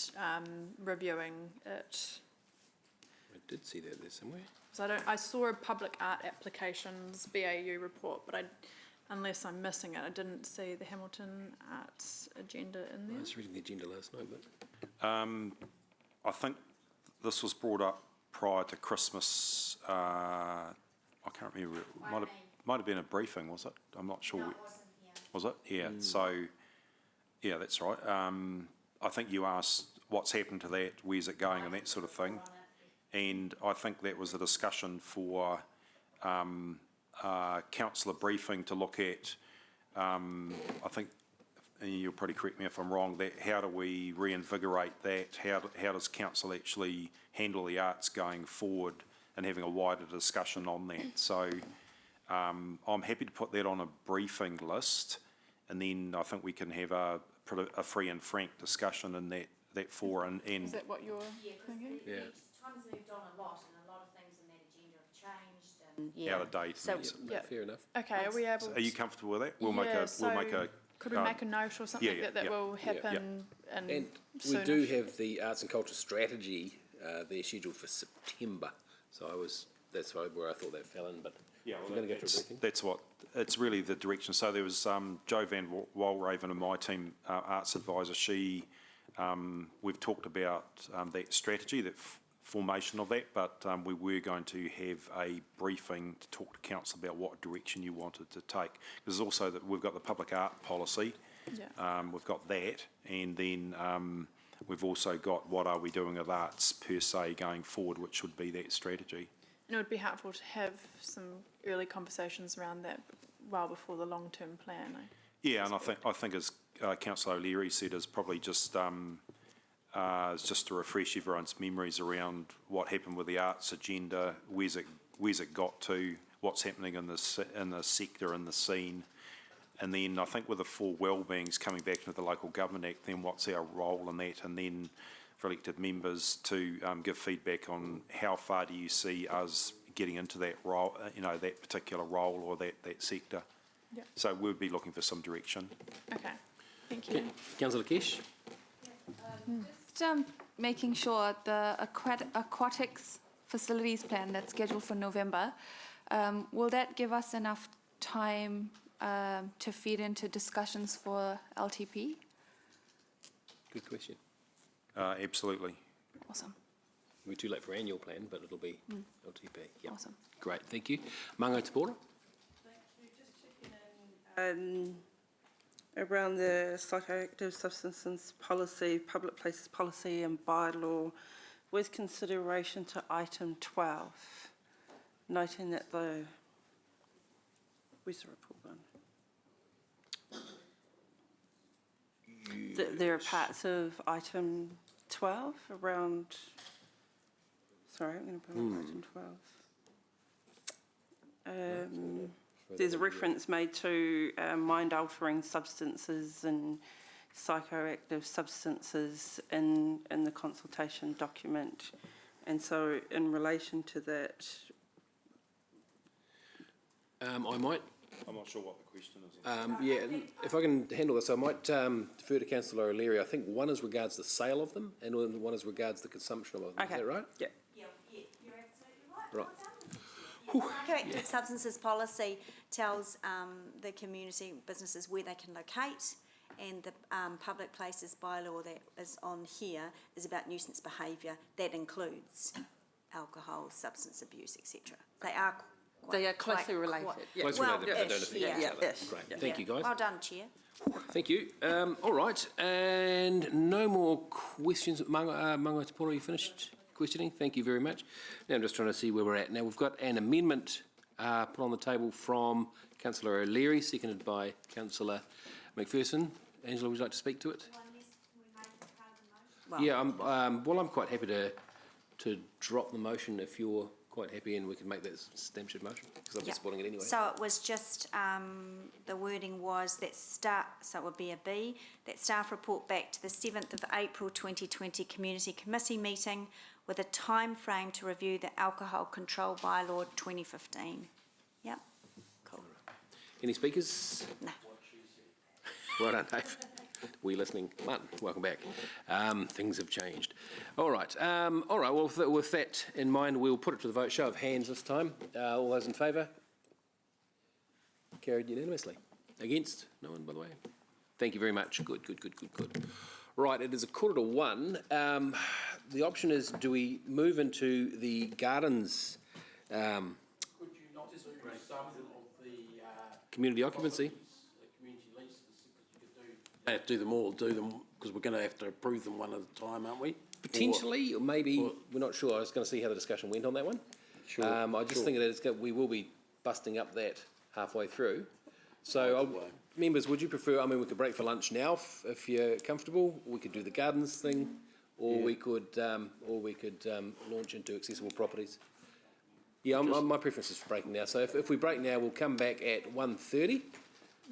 S: reviewing it.
A: I did see that there somewhere.
S: So I saw a public art applications BAU report, but unless I'm missing it, I didn't see the Hamilton Arts agenda in there.
A: I was reading the agenda last night, but
W: I think this was brought up prior to Christmas. I can't remember. It might have been a briefing, was it? I'm not sure. Was it? Yeah. So, yeah, that's right. I think you asked what's happened to that, where's it going, and that sort of thing. And I think that was a discussion for councillor briefing to look at. I think, and you'll probably correct me if I'm wrong, that how do we reinvigorate that? How does council actually handle the arts going forward, and having a wider discussion on that? So I'm happy to put that on a briefing list, and then I think we can have a free and frank discussion in that forum. And
S: Is that what you're thinking?
W: Yeah.
L: Time's moved on a lot, and a lot of things in that agenda have changed. And
W: Out of date.
S: So,
W: yeah.
A: Fair enough.
S: Okay, are we able?
W: Are you comfortable with that? We'll make a.
S: Could we make a note or something that will happen?
A: And we do have the arts and culture strategy there scheduled for September. So that's where I thought that fell in. But
W: yeah,
A: we're going to go to a briefing.
W: That's what it's really the direction. So there was Jo Van Walraven and my team, arts advisor. We've talked about that strategy, that formation of that, but we were going to have a briefing to talk to council about what direction you wanted to take. There's also that we've got the public art policy.
S: Yeah.
W: We've got that, and then we've also got what are we doing with arts per se going forward, which would be that strategy.
S: And it would be helpful to have some early conversations around that well before the long-term plan.
W: Yeah, and I think as Councillor O'Leary said, is probably just to refresh everyone's memories around what happened with the arts agenda, where's it got to, what's happening in the sector, in the scene, and then I think with the four wellbeings coming back into the Local Government Act, then what's our role in that, and then for elected members to give feedback on how far do you see us getting into that role, that particular role or that sector.
S: Yeah.
W: So we'll be looking for some direction.
S: Okay, thank you.
A: Councillor Kesh.
J: Just making sure the aquatics facilities plan that's scheduled for November, will that give us enough time to feed into discussions for LTP?
A: Good question.
W: Absolutely.
J: Awesome.
A: We're too late for annual plan, but it'll be LTP. Yeah.
J: Awesome.
A: Great, thank you. Mango Te Pora.
N: Around the psychoactive substances policy, public places policy and bylaw, with consideration to item 12, noting that where's the report gone? There are parts of item 12 around, sorry, I'm going to put up item 12. There's a reference made to mind-altering substances and psychoactive substances in the consultation document. And so in relation to that...
A: I'm not
W: sure what the question is.
A: Yeah, if I can handle this, I might defer to Councillor O'Leary. I think one is regards the sale of them and one is regards the consumption of them.
N: Okay.
A: Is that right?
L: Yeah, you're absolutely right.
A: Right.
L: Psychoactive substances policy tells the community businesses where they can locate, and the public places bylaw that is on here is about nuisance behaviour. That includes alcohol, substance abuse, etc. They are
N: closely related.
A: Closely related, but they don't affect each other.
L: ish.
A: Great, thank you guys.
L: Well done, Chair.
A: Thank you. All right, and no more questions. Mango Te Pora, you finished questioning? Thank you very much. Now I'm just trying to see where we're at. Now we've got an amendment put on the table from Councillor O'Leary, seconded by Councillor McPherson. Angela, would you like to speak to it? Yeah, I'm quite happy to drop the motion if you're quite happy, and we can make that stamp motion because I'm supporting it anyway.
L: So it was just the wording was that so it would be a B, that staff report back to the 7th of April 2020 Community Committee meeting with a time frame to review the Alcohol Control Bylaw 2015. Yep, cool.
A: Any speakers?
L: No.
A: Well done, Dave. We listening? Martin, welcome back. Things have changed. All right. Well, with that in mind, we'll put it to the vote. Show of hands this time. All those in favour? Carried unanimously. Against? No one, by the way. Thank you very much. Good. Right, it is 1:45. The option is, do we move into the gardens
O: Could you not just do some of the
A: community occupancy?
O: community leases? Because you could have to do them all, because we're going to have to approve them one at a time, aren't we?
A: Potentially, or maybe, we're not sure. I was going to see how the discussion went on that one.
O: Sure.
A: I just think that we will be busting up that halfway through. So, members, would you prefer, we could break for lunch now if you're comfortable. We could do the gardens thing, or we could launch into accessible properties. Yeah, my preference is for breaking now. So if we break now, we'll come back at 1:30,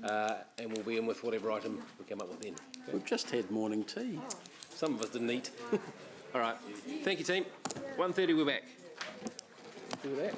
A: and we'll be in with whatever item we come up with then. Okay.
O: We've just had morning tea.
A: Some of us didn't eat. All right. Thank you, team. 1:30, we're back. We're back.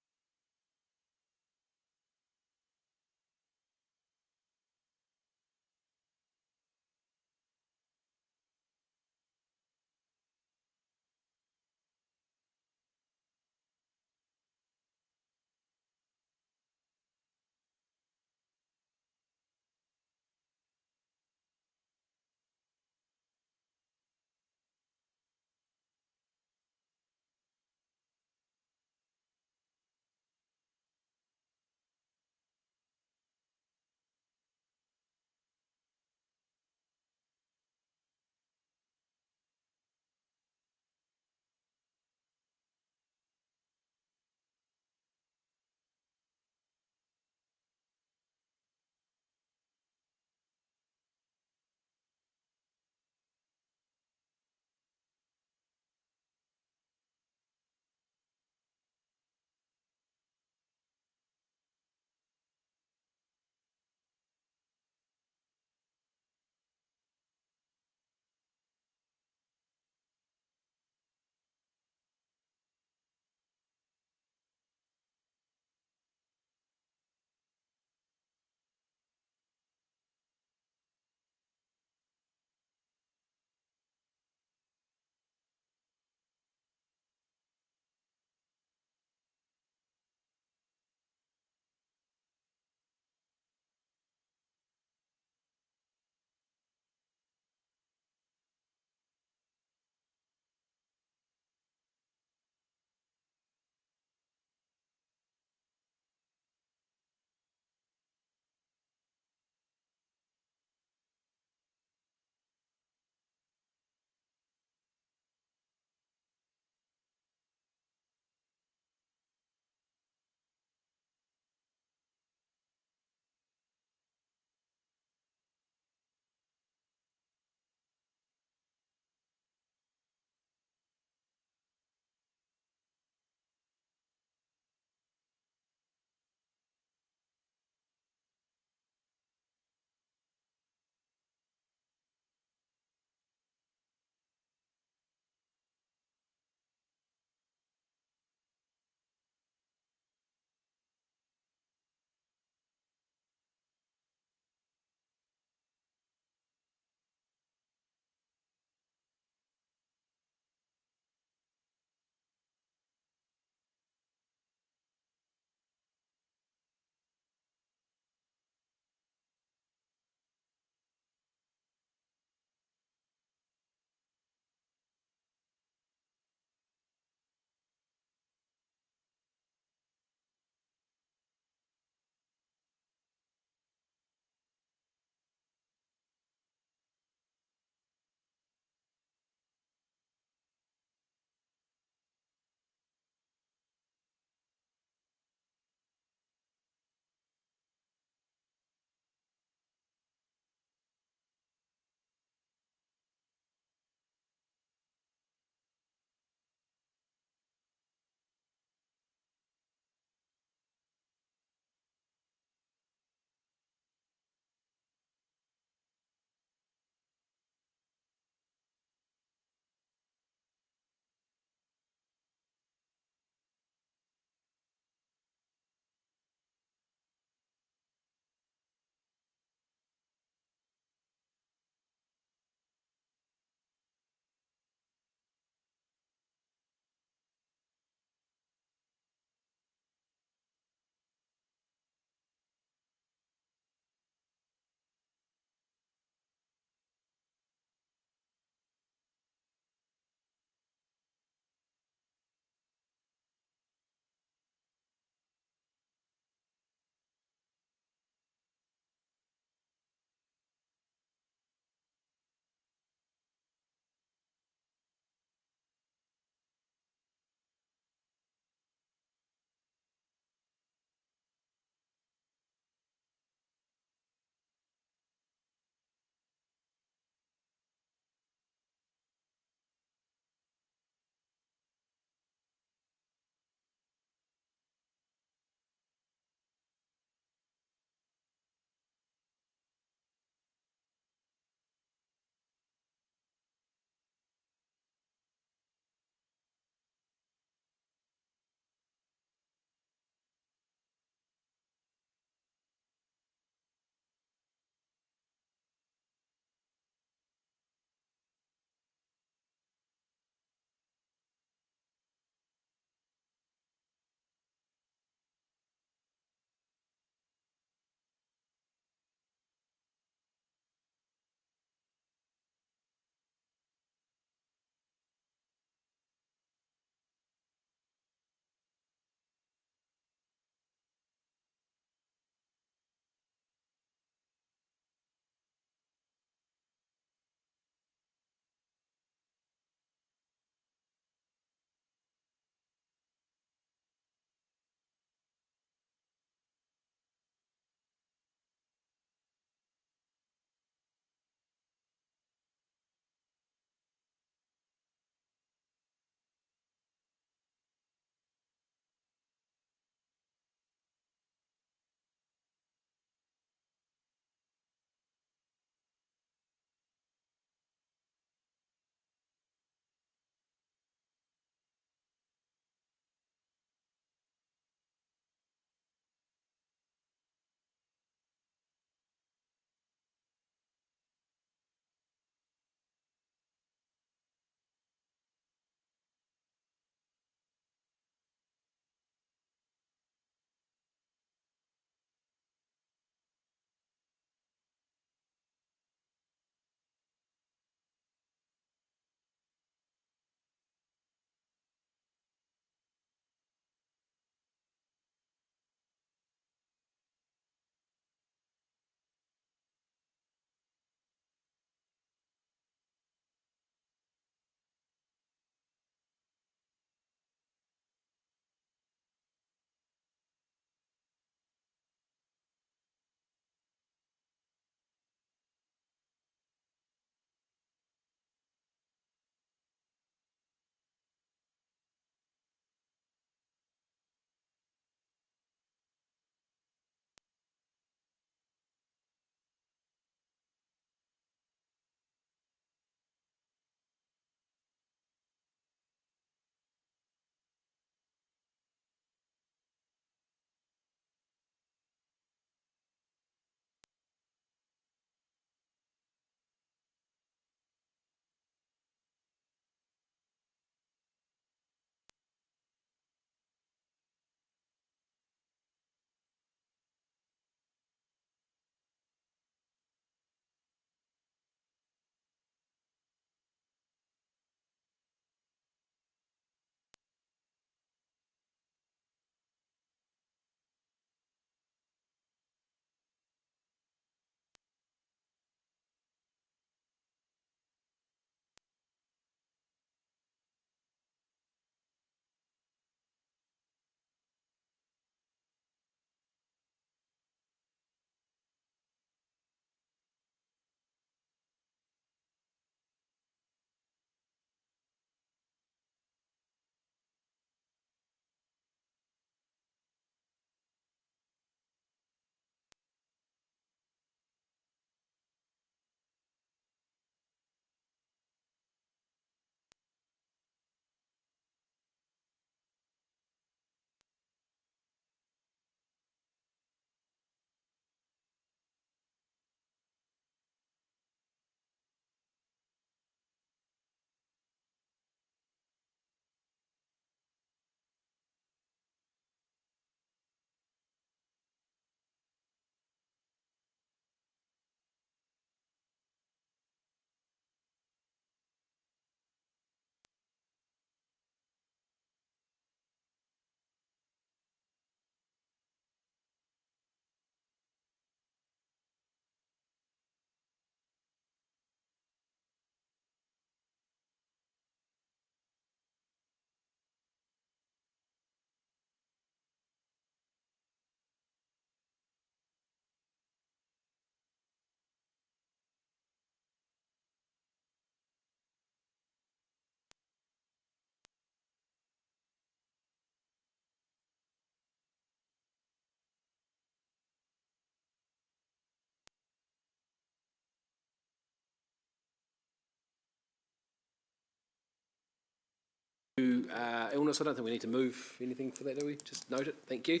A: illness. I don't think we need to move anything for that, do we? Just note it. Thank you.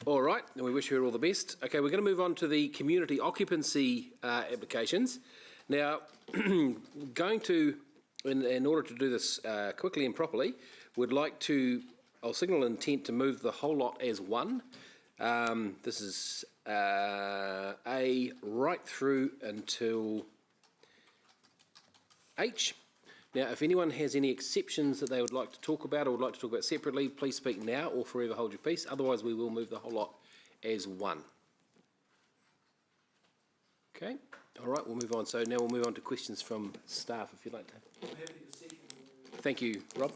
A: All right, and we wish her all the best. Okay, we're going to move on to the community occupancy applications. Now, in order to do this quickly and properly, I'll signal intent to move the whole lot as one. This is A right through until H. Now, if anyone has any exceptions that they would like to talk about or would like to talk about separately, please speak now or forever hold your peace. Otherwise, we will move the whole lot as one. Okay, all right, we'll move on. So now we'll move on to questions from staff, if you'd like to. Thank you, Rob.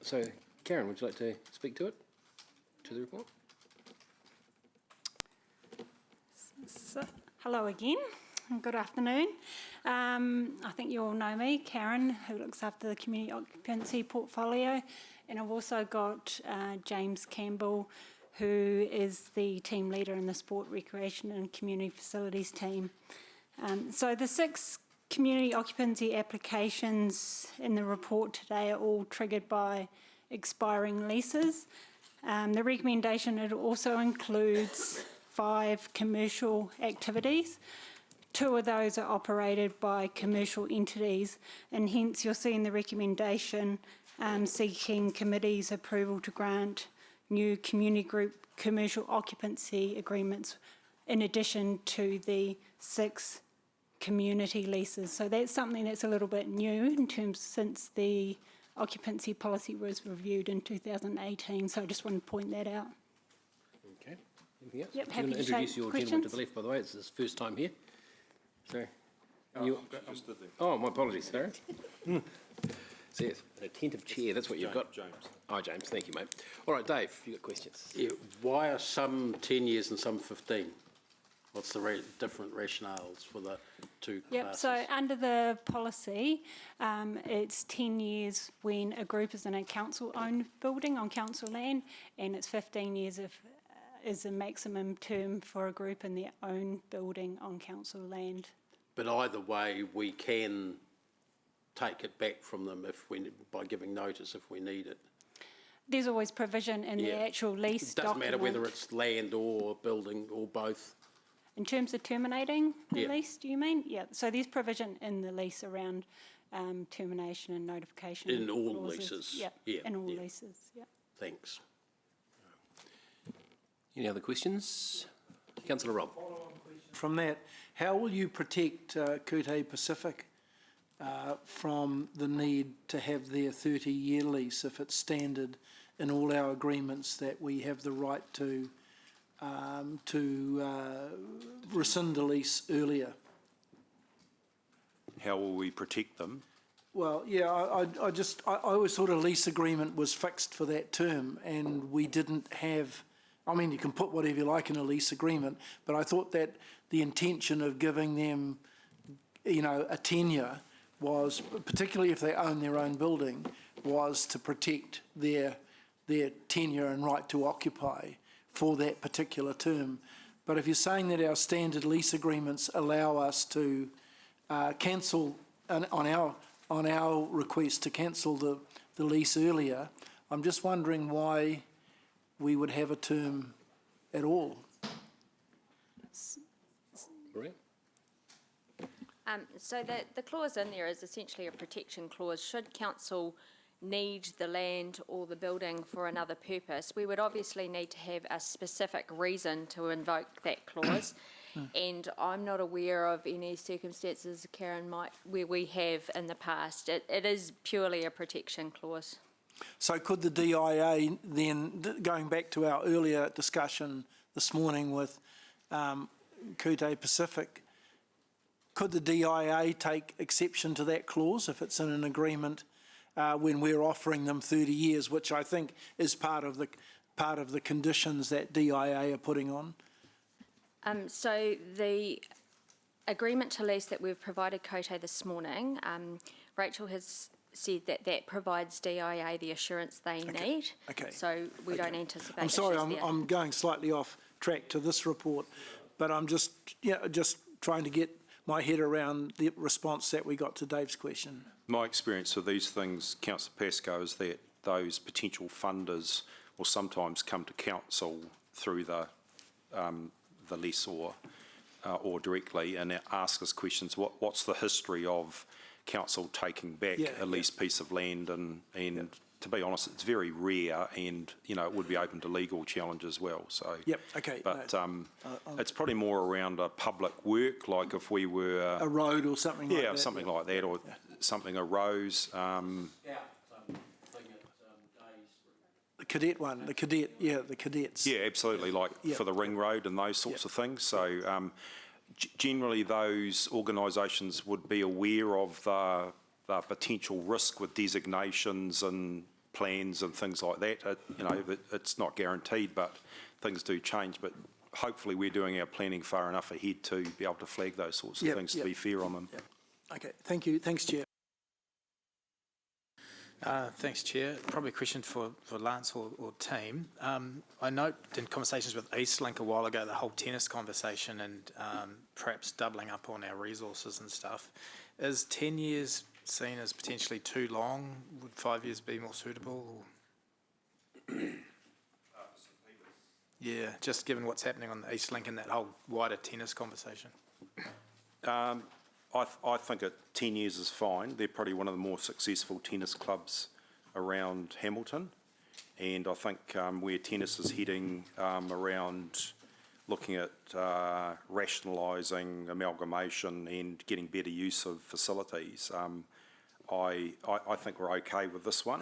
A: So, Karen, would you like to speak to it, to the report?
C: So, hello again. Good afternoon. I think you all know me, Karen, who looks after the community occupancy portfolio, and I've also got James Campbell, who is the team leader in the Sport, Recreation and Community Facilities team. So the 6 community occupancy applications in the report today are all triggered by expiring leases. The recommendation, it also includes 5 commercial activities. 2 of those are operated by commercial entities, and hence you'll see in the recommendation seeking committee's approval to grant new community group commercial occupancy agreements in addition to the 6 community leases. So that's something that's a little bit new in terms since the occupancy policy was reviewed in 2018. So I just want to point that out.
A: Okay. Anything else?
C: Yep,
A: Do you want to
C: happy to
A: introduce
C: take
A: your gentleman to
C: questions.
A: the left, by the way? It's his first time here. So,
W: Just did that.
A: oh, my apologies, sorry. So, yes, an attentive chair, that's what you've got.
W: James.
A: Oh, James, thank you, mate. All right, Dave, you've got questions.
O: Yeah, why are some 10 years and some 15? What's the different rationales for the 2
C: Yep,
O: classes?
C: so under the policy, it's 10 years when a group is in a council-owned building on council land, and it's 15 years if is the maximum term for a group in their own building on council land.
O: But either way, we can take it back from them by giving notice if we need it.
C: There's always provision in the actual lease
O: It doesn't matter whether
C: document.
O: it's land or building or both.
C: In terms of terminating the
O: Yeah.
C: lease, do you mean? Yeah, so there's provision in the lease around termination and notification.
O: In all
C: clauses.
O: leases?
C: Yep,
O: Yeah,
C: in all
O: yeah.
C: leases, yeah.
O: Thanks.
A: Any other questions? Councillor Rob.
V: From that, how will you protect Kute Pacific from the need to have their 30-year lease if it's standard in all our agreements that we have the right to rescind the lease earlier?
W: How will we protect them?
V: Well, yeah, I always thought a lease agreement was fixed for that term, and we didn't have. I mean, you can put whatever you like in a lease agreement, but I thought that the intention of giving them, a tenure was, particularly if they own their own building, was to protect their tenure and right to occupy for that particular term. But if you're saying that our standard lease agreements allow us to cancel on our request to cancel the lease earlier, I'm just wondering why we would have a term at all.
A: Maria?
K: So the clause in there is essentially a protection clause. Should council need the land or the building for another purpose, we would obviously need to have a specific reason to invoke that clause. And I'm not aware of any circumstances, Karen, where we have in the past. It is purely a protection clause.
V: So could the DIA then, going back to our earlier discussion this morning with Kute Pacific, could the DIA take exception to that clause if it's in an agreement when we're offering them 30 years, which I think is part of the conditions that DIA are putting on?
K: So the agreement to lease that we've provided Kute this morning, Rachel has said that provides DIA the assurance they need.
V: Okay.
K: So we don't anticipate
V: I'm sorry,
K: issues there.
V: I'm going slightly off track to this report, but I'm just trying to get my head around the response that we got to Dave's question.
W: My experience of these things, Councillor Pascoe, is that those potential funders will sometimes come to council through the lessor or directly and ask us questions. What's the history of council taking back a leased piece of land? And to be honest, it's very rare, and it would be open to legal challenge as well. So
V: okay.
W: But it's probably more around a public work, like if we were
V: a road or something like that.
W: Yeah, something like that, or something arose.
V: The cadet one, the cadets.
W: Yeah, absolutely, like for the ring road and those sorts of things. So generally those organisations would be aware of the potential risk with designations and plans and things like that. It's not guaranteed, but things do change. But hopefully we're doing our planning far enough ahead to be able to flag those sorts of things to be fair on them.
V: Okay, thank you. Thanks, Chair.
R: Thanks, Chair. Probably a question for Lance or team. I note in conversations with Eastlink a while ago, the whole tennis conversation and perhaps doubling up on our resources and stuff. Is 10 years seen as potentially too long? Would 5 years be more suitable? Yeah, just given what's happening on the Eastlink and that whole wider tennis conversation.
W: I think 10 years is fine. They're probably one of the more successful tennis clubs around Hamilton, and I think where tennis is heading around looking at rationalising amalgamation and getting better use of facilities, I think we're okay with this one.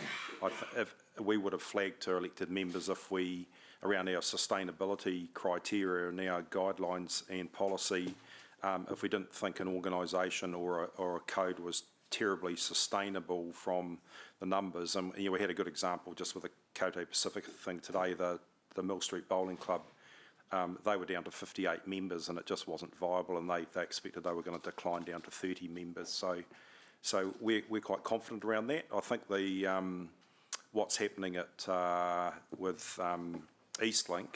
W: If we would have flagged to elected members if we, around our sustainability criteria and our guidelines and policy, if we didn't think an organisation or a code was terribly sustainable from the numbers. And we had a good example just with the Kotei Pacific thing today, the Mill Street Bowling Club. They were down to 58 members and it just wasn't viable, and they expected they were going to decline down to 30 members. So we're quite confident around that. I think what's happening with Eastlink,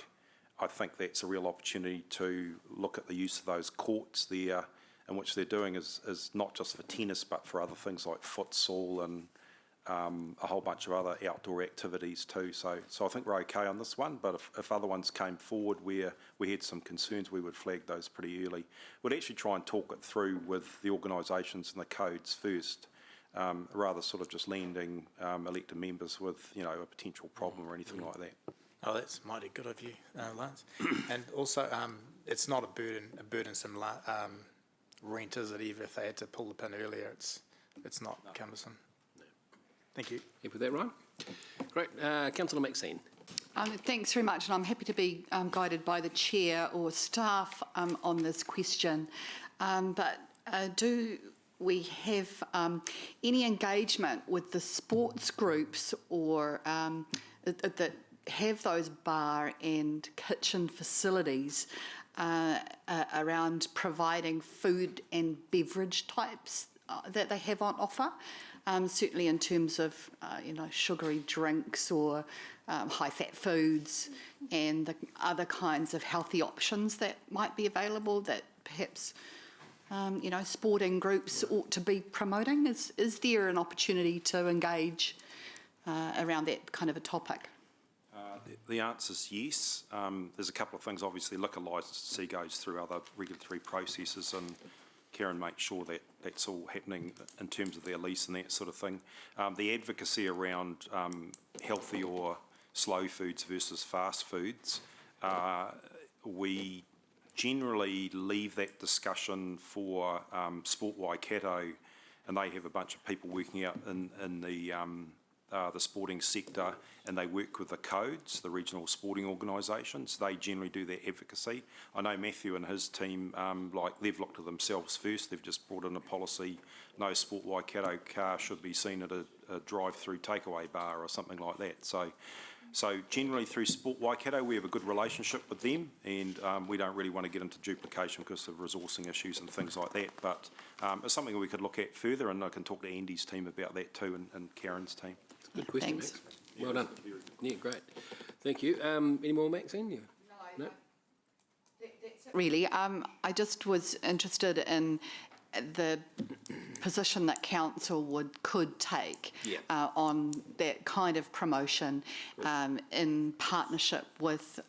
W: I think that's a real opportunity to look at the use of those courts there, and which they're doing is not just for tennis but for other things like futsal and a whole bunch of other outdoor activities too. So I think we're okay on this one, but if other ones came forward where we had some concerns, we would flag those pretty early. We'd actually try and talk it through with the organisations and the codes first, rather sort of just landing elected members with a potential problem or anything like that.
R: Oh, that's mighty good of you, Lance. And also, it's not a burdensome rent, is it? Even if they had to pull the pin earlier, it's not cumbersome. Thank you.
A: You with that, Ryan? Great. Councillor Maxine.
U: Thanks very much, and I'm happy to be guided by the chair or staff on this question. But do we have any engagement with the sports groups or that have those bar and kitchen facilities around providing food and beverage types that they have on offer? Certainly in terms of sugary drinks or high-fat foods and the other kinds of healthy options that might be available that perhaps sporting groups ought to be promoting. Is there an opportunity to engage around that kind of a topic?
W: The answer is yes. There's a couple of things. Obviously, liquor licensee goes through other regulatory processes, and Karen makes sure that that's all happening in terms of their lease and that sort of thing. The advocacy around healthy or slow foods versus fast foods, we generally leave that discussion for Sport Waikato, and they have a bunch of people working out in the sporting sector, and they work with the codes, the regional sporting organisations. They generally do their advocacy. I know Matthew and his team, they've looked at themselves first. They've just brought in a policy, no Sport Waikato car should be seen at a drive-through takeaway bar or something like that. So generally through Sport Waikato, we have a good relationship with them, and we don't really want to get into duplication because of resourcing issues and things like that. But it's something we could look at further, and I can talk to Andy's team about that too, and Karen's team.
A: Good question,
U: Thanks.
A: Max. Well done. Yeah, great. Thank you. Any more, Maxine? No?
U: That's really. I just was interested in the position that council could take on that kind of promotion in partnership with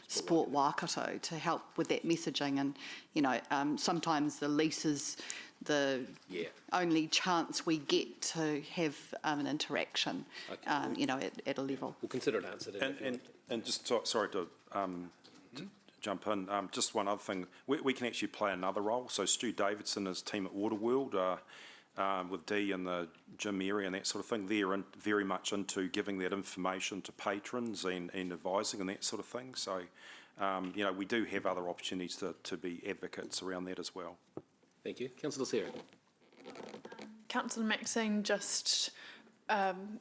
U: Sport Waikato to help with that messaging. And, you know, sometimes the lease is the only chance we get to have an interaction, you know, at a level.
A: We'll consider it answered.
W: And just, sorry to jump in, just one other thing. We can actually play another role. So Stu Davidson, his team at Waterworld, with Dee in the gym area and that sort of thing, they're very much into giving that information to patrons and advising and that sort of thing. So, you know, we do have other opportunities to be advocates around that as well.
A: Thank you. Councillor Sarah.
S: Councillor Maxine just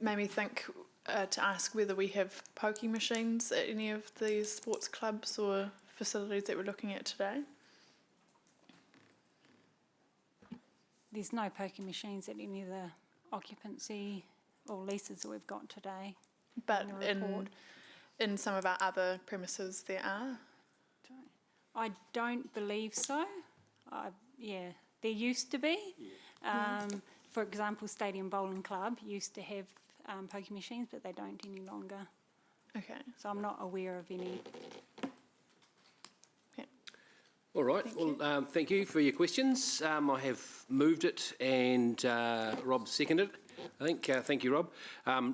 S: made me think to ask whether we have pokie machines at any of the sports clubs or facilities that we're looking at today.
C: There's no pokie machines at any of the occupancy or leases that we've got today.
S: But in some of our other premises there are?
C: I don't believe so. Yeah, there used to be. For example, Stadium Bowling Club used to have pokie machines, but they don't any longer.
S: Okay.
C: So I'm not aware of any.
A: All right. Thank you for your questions. I have moved it and Rob seconded it. I think. Thank you, Rob.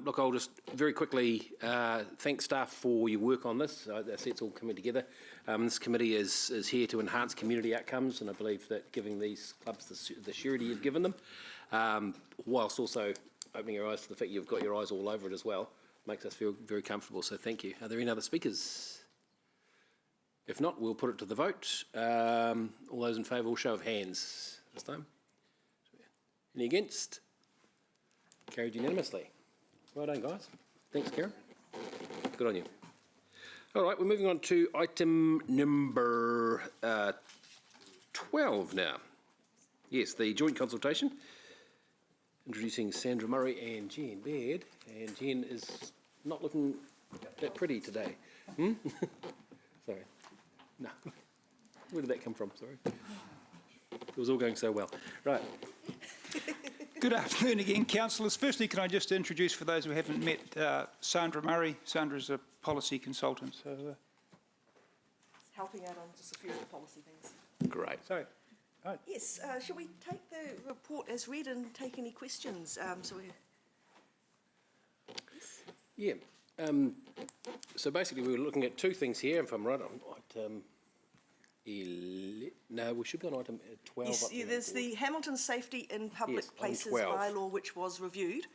A: Look, I'll just very quickly thank staff for your work on this. I see it's all coming together. This committee is here to enhance community outcomes, and I believe that giving these clubs the surety you've given them, whilst also opening your eyes to the fact you've got your eyes all over it as well, makes us feel very comfortable. So thank you. Are there any other speakers? If not, we'll put it to the vote. All those in favour, all show of hands this time. Any against? Carried unanimously. Well done, guys. Thanks, Karen. Good on you. All right, we're moving on to item number 12 now. Yes, the joint consultation. Introducing Sandra Murray and Jen Baird. And Jen is not looking that pretty today. Sorry. No. Where did that come from? Sorry. It was all going so well. Right.
D: Good afternoon again, councillors. Firstly, can I just introduce, for those who haven't met, Sandra Murray. Sandra is a policy consultant. So,
F: helping out on just a few of the policy things.
A: Great.
D: Sorry. Right.
F: Yes, shall we take the report as read and take any questions?
A: Yeah. So basically, we were looking at two things here. If I'm right, on item 11. No, we should be on item 12.
F: Yes, there's the Hamilton Safety in Public Places bylaw, which was reviewed,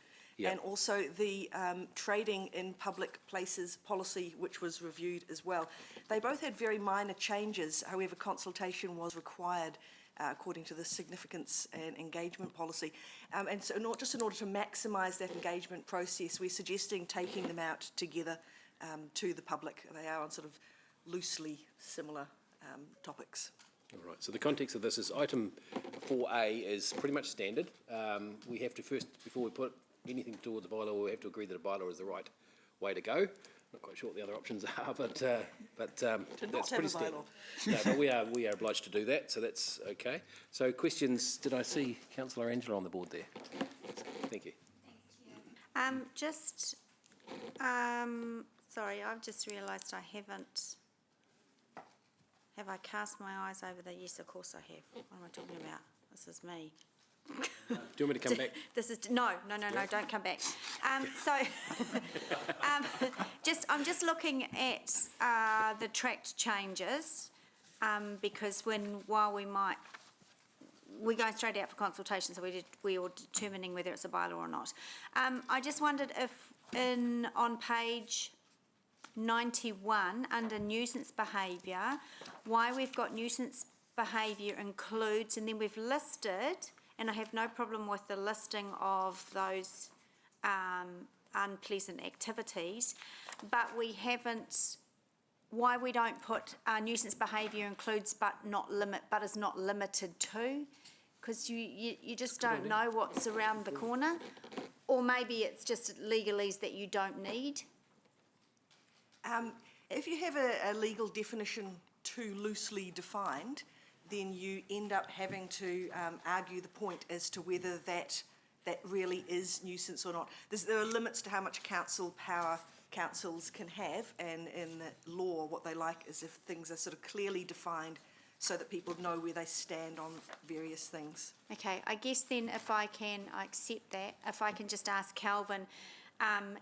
F: and also the Trading in Public Places policy, which was reviewed as well. They both had very minor changes. However, consultation was required according to the significance and engagement policy. And so not just in order to maximise that engagement process, we're suggesting taking them out together to the public. They are on sort of loosely similar topics.
A: All right, so the context of this is item 4A is pretty much standard. We have to first, before we put anything towards the bylaw, we have to agree that a bylaw is the right way to go. Not quite sure what the other options are, but that's pretty standard. No, but we are obliged to do that, so that's okay. So questions? Did I see Councillor Angela on the board there? Thank you.
L: Sorry, I've just realised I haven't. Have I cast my eyes over the? Yes, of course I have. What am I talking about? This is me.
A: Do you want me to come back?
L: This is no, don't come back. I'm just looking at the tracked changes because while we're going straight out for consultation, so we are determining whether it's a bylaw or not. I just wondered if on page 91 under nuisance behaviour, why we've got nuisance behaviour includes, and then we've listed. And I have no problem with the listing of those unpleasant activities, but we haven't. Why we don't put nuisance behaviour includes but is not limited to, because you just don't know what's around the corner, or maybe it's just legalese that you don't need.
F: If you have a legal definition too loosely defined, then you end up having to argue the point as to whether that really is nuisance or not. There are limits to how much council power councils can have, and in the law, what they like is if things are sort of clearly defined so that people know where they stand on various things.
L: Okay, I guess then I accept that. If I can just ask Calvin,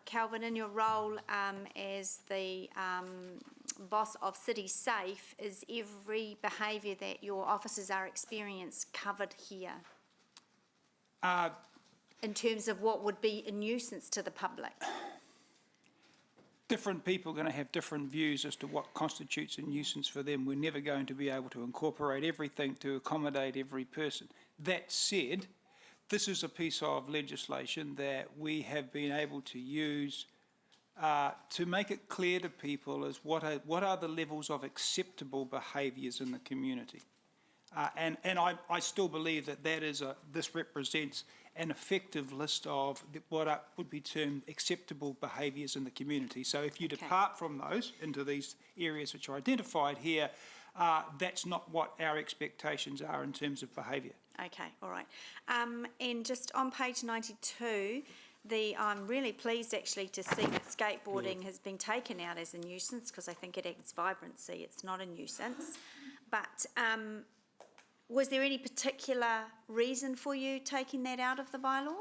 L: Calvin, in your role as the boss of City Safe, is every behaviour that your officers are experienced covered here? In terms of what would be a nuisance to the public?
D: Different people are going to have different views as to what constitutes a nuisance for them. We're never going to be able to incorporate everything to accommodate every person. That said, this is a piece of legislation that we have been able to use to make it clear to people as what are the levels of acceptable behaviours in the community. And I still believe that this represents an effective list of what would be termed acceptable behaviours in the community. So if you depart from those into these areas which are identified here, that's not what our expectations are in terms of behaviour.
L: Okay, all right. And just on page 92, I'm really pleased actually to see that skateboarding has been taken out as a nuisance, because I think it adds vibrancy. It's not a nuisance. But was there any particular reason for you taking that out of the bylaw?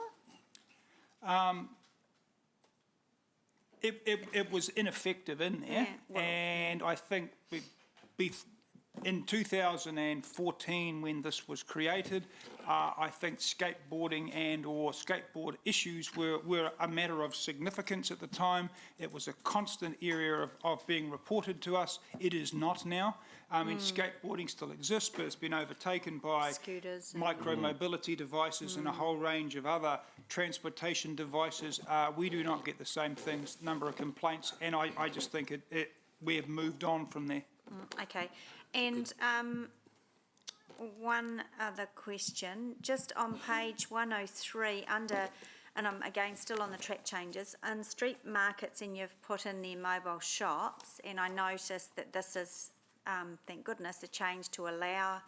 D: It was ineffective in there, and I think in 2014, when this was created, I think skateboarding or skateboard issues were a matter of significance at the time. It was a constant area of being reported to us. It is not now. I mean, skateboarding still exists, but it's been overtaken by
L: scooters,
D: micro-mobility devices and a whole range of other transportation devices. We do not get the same number of complaints, and I just think we have moved on from there.
L: Okay. And one other question, just on page 103, and I'm again still on the track changes, and street markets, and you've put in their mobile shops, and I noticed that this is, thank goodness, a change to allow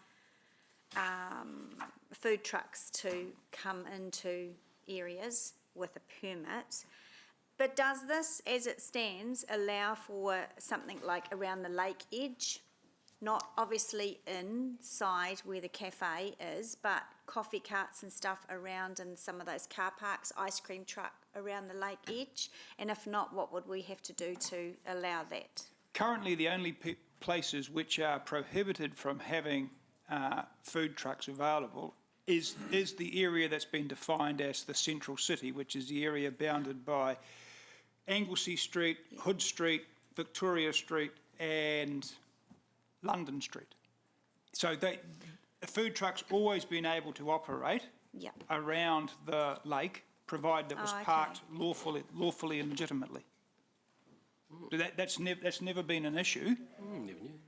L: food trucks to come into areas with a permit. But does this, as it stands, allow for something like around the lake edge? Not obviously inside where the cafe is, but coffee carts and stuff around in some of those car parks, ice cream truck around the lake edge? And if not, what would we have to do to allow that?
D: Currently, the only places which are prohibited from having food trucks available is the area that's been defined as the central city, which is the area bounded by Anglesey Street, Hood Street, Victoria Street and London Street. So food trucks always been able to operate around the lake, provided that was parked lawfully and legitimately. That's never been an issue.
K: Never knew.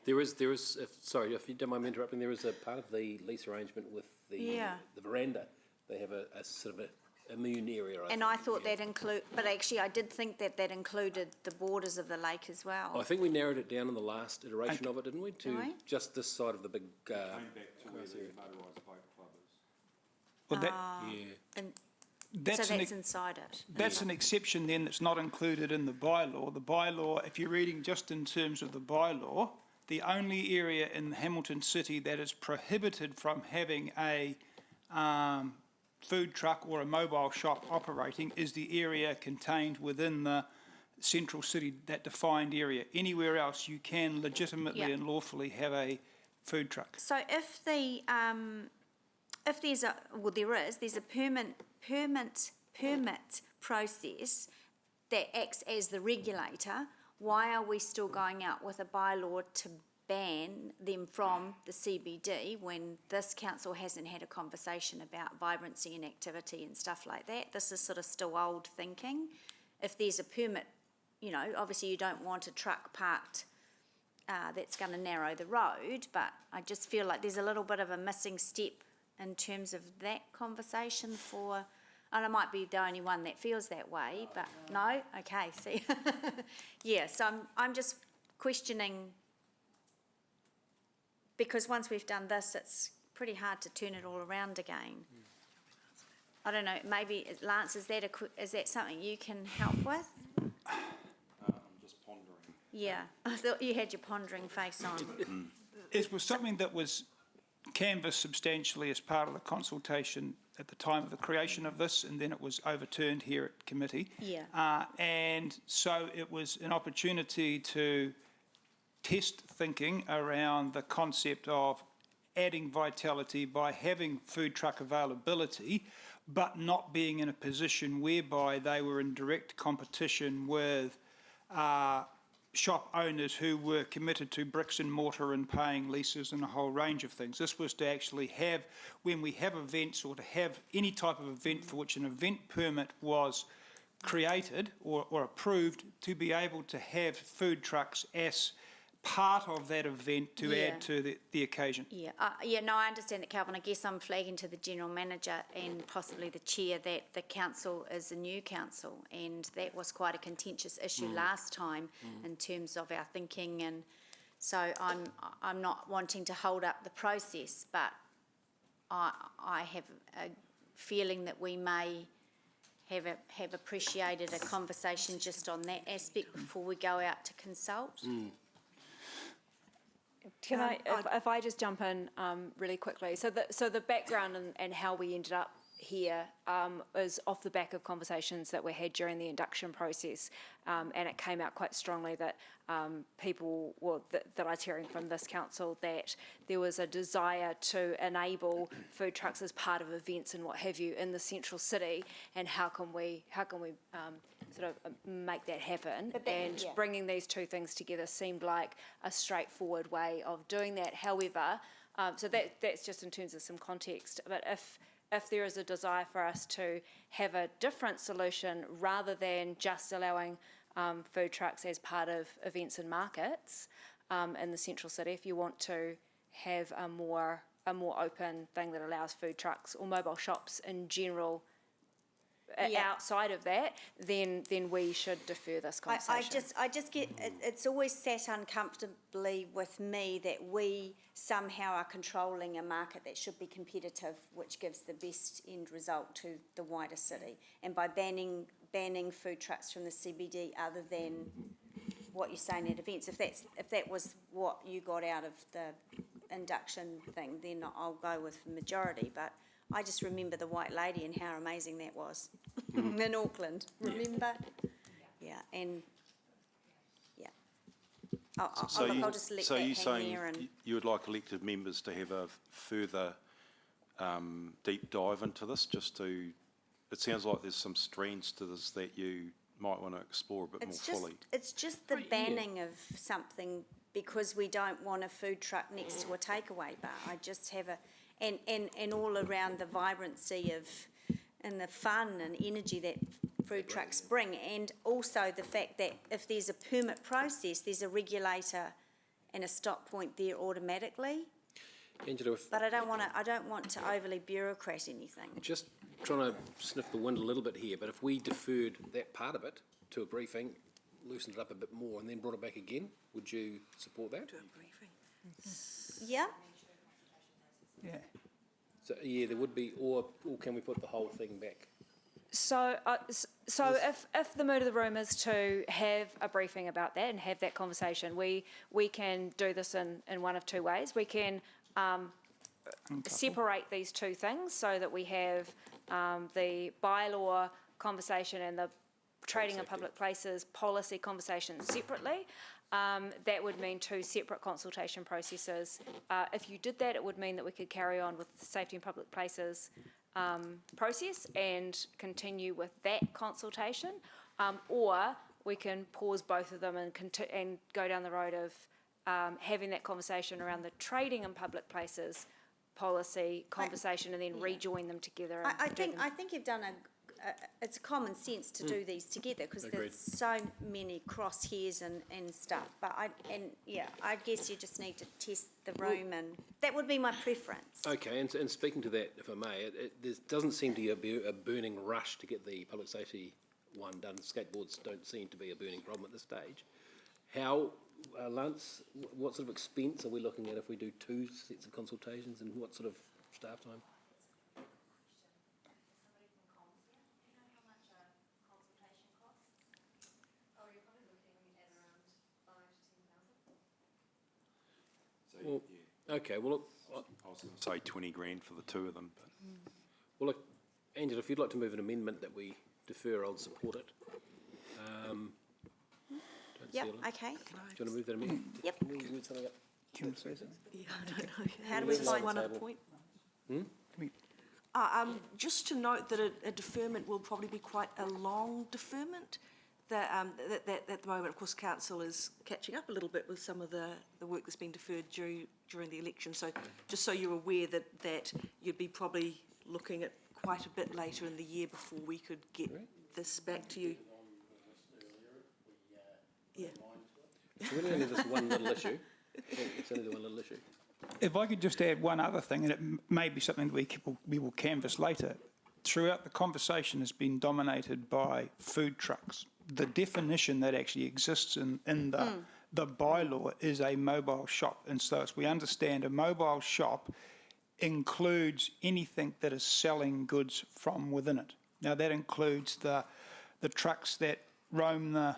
A: There is. Sorry, if you don't mind me interrupting. There is a part of the lease arrangement with the veranda. They have a sort of a immune area.
L: I thought that but actually I did think that included the borders of the lake as well.
A: I think we narrowed it down in the last iteration of it, didn't we? To just this side of the big.
W: Came back to where the motorised bike club is.
D: Well,
L: And
D: that's
L: so that's inside it.
D: That's an exception then that's not included in the bylaw. The bylaw, if you're reading just in terms of the bylaw, the only area in Hamilton City that is prohibited from having a food truck or a mobile shop operating is the area contained within the central city, that defined area. Anywhere else you can legitimately and lawfully have a food truck.
L: So if there's a permit process that acts as the regulator, why are we still going out with a bylaw to ban them from the CBD when this council hasn't had a conversation about vibrancy and activity and stuff like that? This is sort of still old thinking. If there's a permit, obviously you don't want a truck parked that's going to narrow the road, but I just feel like there's a little bit of a missing step in terms of that conversation for And I might be the only one that feels that way, but no? Okay, see. Yeah, so I'm just questioning, because once we've done this, it's pretty hard to turn it all around again. I don't know, maybe, Lance, is that something you can help with?
W: I'm just pondering.
L: Yeah, I thought you had your pondering face on.
D: It was something that was canvassed substantially as part of the consultation at the time of the creation of this, and then it was overturned here at committee.
L: Yeah.
D: And so it was an opportunity to test thinking around the concept of adding vitality by having food truck availability, but not being in a position whereby they were in direct competition with shop owners who were committed to bricks and mortar and paying leases and a whole range of things. This was to actually have, when we have events or to have any type of event for which an event permit was created or approved, to be able to have food trucks as part of that event to add to the occasion.
L: Yeah, no, I understand that, Calvin. I guess I'm flagging to the General Manager and possibly the Chair that the council is a new council, and that was quite a contentious issue last time in terms of our thinking, and so I'm not wanting to hold up the process, but I have a feeling that we may have appreciated a conversation just on that aspect before we go out to consult.
K: Can if I just jump in really quickly? So the background and how we ended up here is off the back of conversations that we had during the induction process, and it came out quite strongly that people, well, that I was hearing from this council, that there was a desire to enable food trucks as part of events and what have you in the central city, and how can we sort of make that happen, and bringing these two things together seemed like a straightforward way of doing that. However, so that's just in terms of some context, but if there is a desire for us to have a different solution rather than just allowing food trucks as part of events and markets in the central city, if you want to have a more open thing that allows food trucks or mobile shops in general outside of that, then we should defer this conversation.
L: I just get, it's always sat uncomfortably with me that we somehow are controlling a market that should be competitive, which gives the best end result to the wider city. And by banning food trucks from the CBD, other than what you're saying at events, if that was what you got out of the induction thing, then I'll go with the majority. But I just remember the White Lady and how amazing that was in Auckland. Remember? Yeah, and yeah. I'll just let that hang there. And
W: you would like elected members to have a further deep dive into this, just to, it sounds like there's some strands to this that you might want to explore a bit more fully.
L: It's just the banning of something because we don't want a food truck next to a takeaway bar. I just have a... And all around the vibrancy of and the fun and energy that food trucks bring, and also the fact that if there's a permit process, there's a regulator and a stop point there automatically.
A: Angela,
L: but I don't want to overly bureaucrat anything.
A: Just trying to sniff the wind a little bit here, but if we deferred that part of it to a briefing, loosened it up a bit more, and then brought it back again, would you support that?
L: To a briefing. Yeah.
D: Yeah.
A: So yeah, there would be, or can we put the whole thing back?
K: So if the mood of the room is to have a briefing about that and have that conversation, we can do this in one of two ways. We can separate these two things so that we have the bylaw conversation and the trading in public places policy conversation separately. That would mean two separate consultation processes. If you did that, it would mean that we could carry on with the safety in public places process and continue with that consultation, or we can pause both of them and go down the road of having that conversation around the trading in public places policy conversation and then rejoin them together.
L: I think you've done it's common sense to do these together because
A: Agreed.
L: there's so many crosshairs and stuff. But I guess you just need to test the room, and that would be my preference.
A: Okay, and speaking to that, if I may, there doesn't seem to be a burning rush to get the public safety one done. Skateboards don't seem to be a burning problem at this stage. How, Lance, what sort of expense are we looking at if we do 2 sets of consultations, and what sort of staff time? Well, okay, well, look,
W: I was going to say 20 grand for the 2 of them. But.
A: Well, look, Angela, if you'd like to move an amendment that we defer, I'll support it. Don't
L: Yep,
A: see it.
L: okay.
A: Do you want to move that amendment?
L: Yep.
A: Can we move something up?
F: Yeah, I don't know.
L: How do we find
F: one
A: table?
F: point?
A: Hmm?
F: Just to note that a deferment will probably be quite a long deferment. That at the moment, of course, council is catching up a little bit with some of the work that's been deferred during the election. So just so you're aware that you'd be probably looking at quite a bit later in the year before we could get this back to you. Yeah.
A: It's really only this one little issue. It's only the one little issue.
D: If I could just add one other thing, and it may be something that we will canvass later. Throughout the conversation has been dominated by food trucks. The definition that actually exists in the bylaw is a mobile shop. And so as we understand, a mobile shop includes anything that is selling goods from within it. Now that includes the trucks that roam the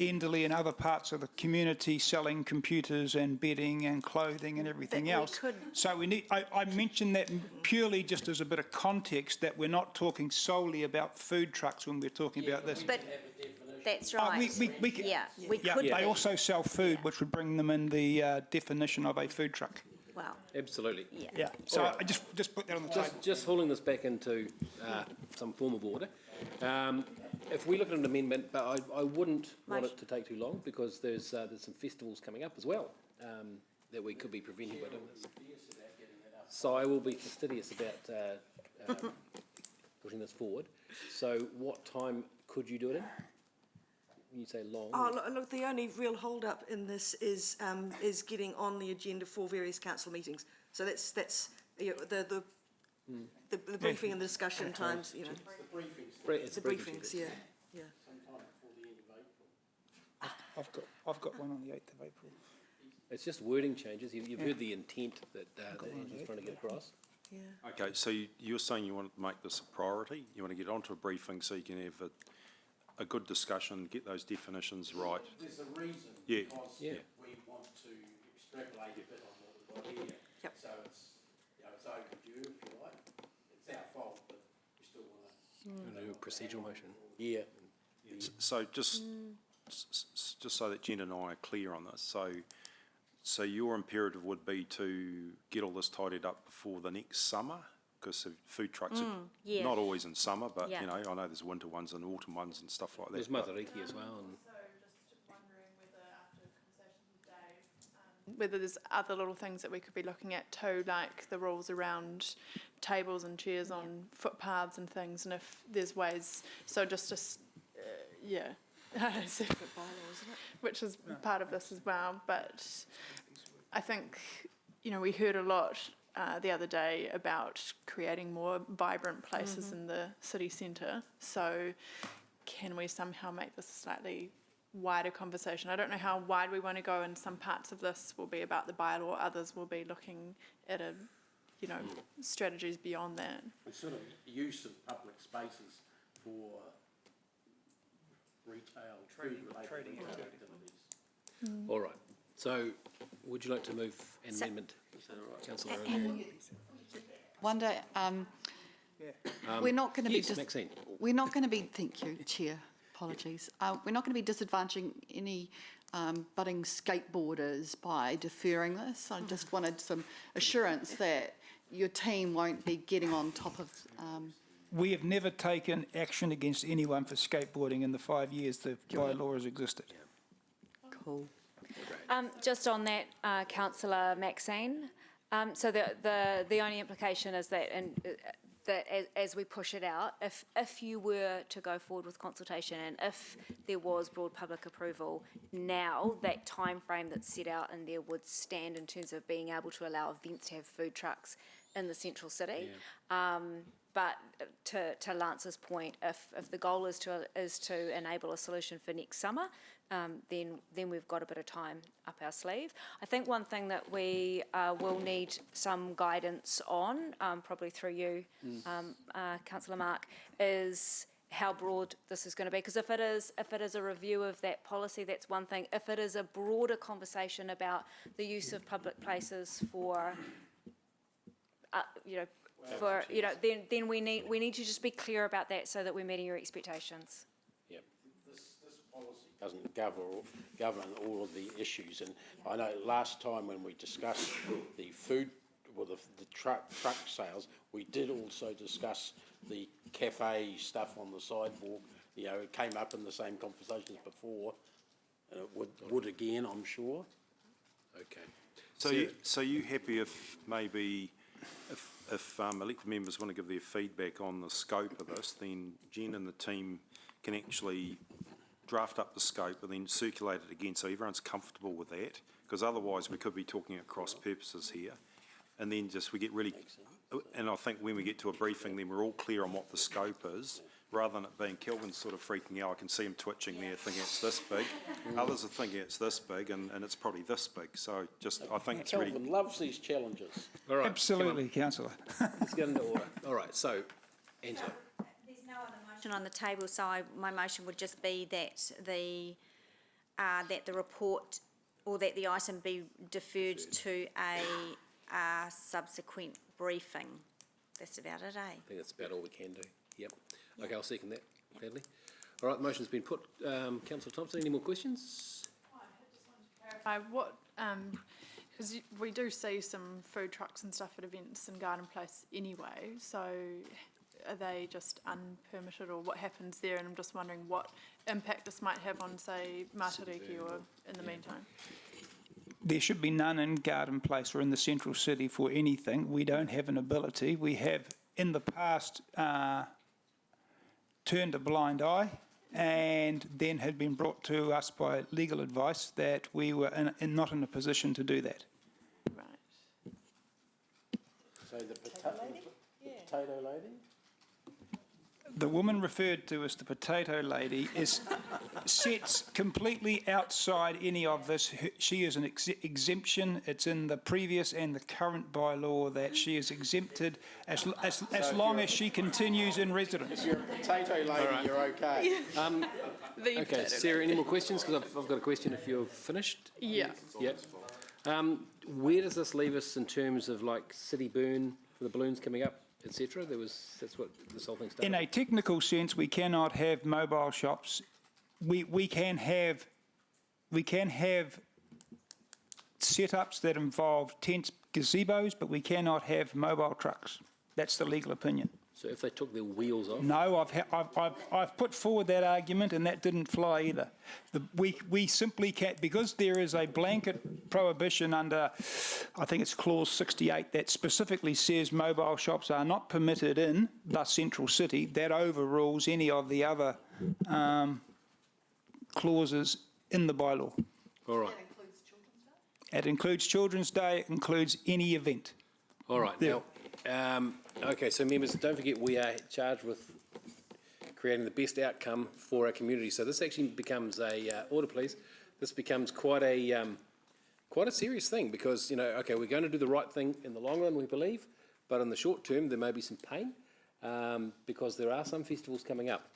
D: Enderley and other parts of the community selling computers and bedding and clothing and everything else. So we need, I mentioned that purely just as a bit of context that we're not talking solely about food trucks when we're talking about this.
L: But that's right.
D: We can,
L: we could.
D: They also sell food, which would bring them in the definition of a food truck.
L: Wow.
A: Absolutely.
D: Yeah. So I just put that on the table.
A: Just hauling this back into some form of order. If we look at an amendment, but I wouldn't want it to take too long because there's some festivals coming up as well that we could be preventing by doing this. So I will be fastidious about pushing this forward. So what time could you do it in? You say long.
F: Oh, look, the only real hold-up in this is getting on the agenda for various council meetings. So that's the briefing and the discussion times, you know.
A: It's
F: the briefings, yeah.
D: I've got one on the 8th of April.
A: It's just wording changes. You've heard the intent that Angela's trying to get across.
F: Yeah.
W: Okay, so you're saying you want to make this a priority? You want to get onto a briefing so you can have a good discussion, get those definitions right?
O: There's a reason.
W: Yeah.
O: Because we want to extrapolate a bit on what we've got here.
F: Yep.
O: So it's overdue, if you like. It's our fault, but we still want
A: Do a procedural motion.
O: Yeah.
W: So just so that Jen and I are clear on this, so your imperative would be to get all this tidied up before the next summer? Because food trucks are not always in summer, but you know, I know there's winter ones and autumn ones and stuff like that.
A: There's Matariki as well. And
S: whether there's other little things that we could be looking at too, like the rules around tables and chairs on footpaths and things, and if there's ways, so just which is part of this as well. But I think, you know, we heard a lot the other day about creating more vibrant places in the city centre. So can we somehow make this a slightly wider conversation? I don't know how wide we want to go, and some parts of this will be about the bylaw, others will be looking at strategies beyond that.
O: It's sort of use of public spaces for retail, food-related activities.
A: all right. So would you like to move an amendment, Councillor O'Neill?
U: Wonder, we're not going to
A: yes,
U: be...
A: Maxine.
U: We're not going to be... Thank you, Chair. Apologies. We're not going to be disadvantaging any budding skateboarders by deferring this. I just wanted some assurance that your team won't be getting on top of...
D: We have never taken action against anyone for skateboarding in the 5 years the bylaw has existed.
U: Cool.
K: Just on that, Councillor Maxine, so the only implication is that that as we push it out, if you were to go forward with consultation and if there was broad public approval, now that time frame that's set out in there would stand in terms of being able to allow events to have food trucks in the central city. But to Lance's point, if the goal is to enable a solution for next summer, then we've got a bit of time up our sleeve. I think one thing that we will need some guidance on, probably through you, Councillor Mark, is how broad this is going to be. Because if it is a review of that policy, that's one thing. If it is a broader conversation about the use of public places for, then we need to just be clear about that so that we're meeting your expectations.
O: Yep. This policy doesn't govern all of the issues, and I know last time when we discussed the food, well, the truck sales, we did also discuss the cafe stuff on the sidewalk. You know, it came up in the same conversations before, and it would again, I'm sure. Okay.
W: So you happy if maybe if elected members want to give their feedback on the scope of this, then Jen and the team can actually draft up the scope and then circulate it again so everyone's comfortable with that, because otherwise we could be talking at cross purposes here. And then just we get really, and I think when we get to a briefing then we're all clear on what the scope is, rather than it being Kelvin's sort of freaking out. I can see him twitching there thinking it's this big. Others are thinking it's this big and it's probably this big. So just, I think it's really...
O: Kelvin loves these challenges.
A: All right,
D: Absolutely, Councillor.
A: Let's get into order. All right, so, Angela.
L: There's no other motion on the table, so my motion would just be that the report or that the item be deferred to a subsequent briefing. That's about it, eh?
A: I think that's about all we can do. Yep. Okay, I'll second that gladly. All right, the motion's been put. Councillor Thompson, any more questions?
S: I just wanted to clarify what, because we do see some food trucks and stuff at events in Garden Place anyway, so are they just unpermitted or what happens there? And I'm just wondering what impact this might have on, say, Matariki or in the meantime.
D: There should be none in Garden Place or in the central city for anything. We don't have an ability. We have in the past turned a blind eye and then had been brought to us by legal advice that we were not in a position to do that.
S: Right.
O: So the potato lady?
D: The woman referred to as the potato lady sits completely outside any of this. She is an exemption. It's in the previous and the current bylaw that she is exempted as long as she continues in residence.
O: If you're a potato lady, you're okay.
A: Okay, Sarah, any more questions? Because I've got a question if you're finished.
S: Yeah.
A: Yep. Where does this leave us in terms of like city burn for the balloons coming up, etc.? That's what this whole thing started.
D: In a technical sense, we cannot have mobile shops. We can have setups that involve tents, gazebos, but we cannot have mobile trucks. That's the legal opinion.
A: So if they took their wheels off?
D: No, I've put forward that argument and that didn't fly either. We simply can't, because there is a blanket prohibition under, I think it's clause 68, that specifically says mobile shops are not permitted in the central city. That overrules any of the other clauses in the bylaw.
A: All right.
D: It includes Children's Day, it includes any event.
A: All right. Now, okay, so members, don't forget we are charged with creating the best outcome for our community. So this actually becomes order please, this becomes quite a serious thing because, you know, okay, we're going to do the right thing in the long run, we believe, but in the short term there may be some pain because there are some festivals coming up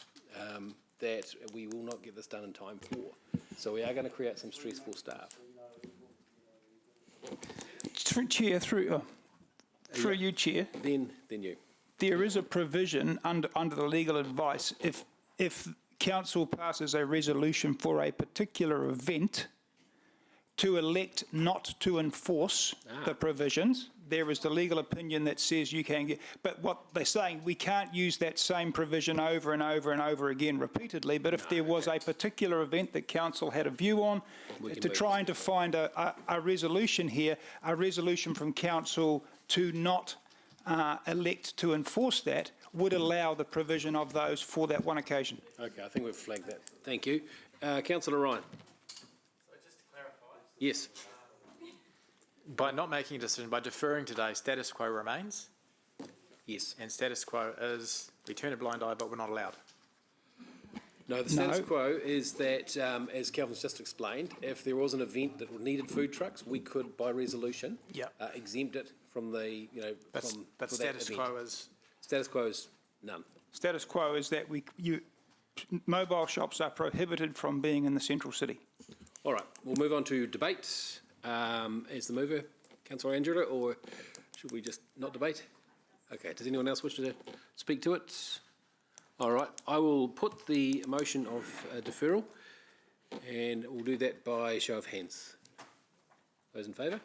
A: that we will not get this done in time for. So we are going to create some stress for staff.
D: Chair, through you, Chair.
A: Then you.
D: There is a provision under the legal advice. If council passes a resolution for a particular event to elect not to enforce the provisions, there is the legal opinion that says you can get, but what they're saying, we can't use that same provision over and over and over again repeatedly, but if there was a particular event that council had a view on, to trying to find a resolution here, a resolution from council to not elect to enforce that, would allow the provision of those for that one occasion.
A: Okay, I think we've flagged that. Thank you. Councillor Ryan.
R: So just to clarify.
A: Yes.
R: By not making a decision, by deferring today, status quo remains?
A: Yes.
R: And status quo is we turn a blind eye, but we're not allowed?
A: No, the status quo is that, as Calvin's just explained, if there was an event that needed food trucks, we could, by resolution, exempt it from the,
R: But status quo is?
A: Status quo is none.
D: Status quo is that mobile shops are prohibited from being in the central city.
A: All right, we'll move on to debate. As the mover, Councillor Angela, or should we just not debate? Okay, does anyone else wish to speak to it? All right, I will put the motion of deferral, and we'll do that by show of hands. Those in favour?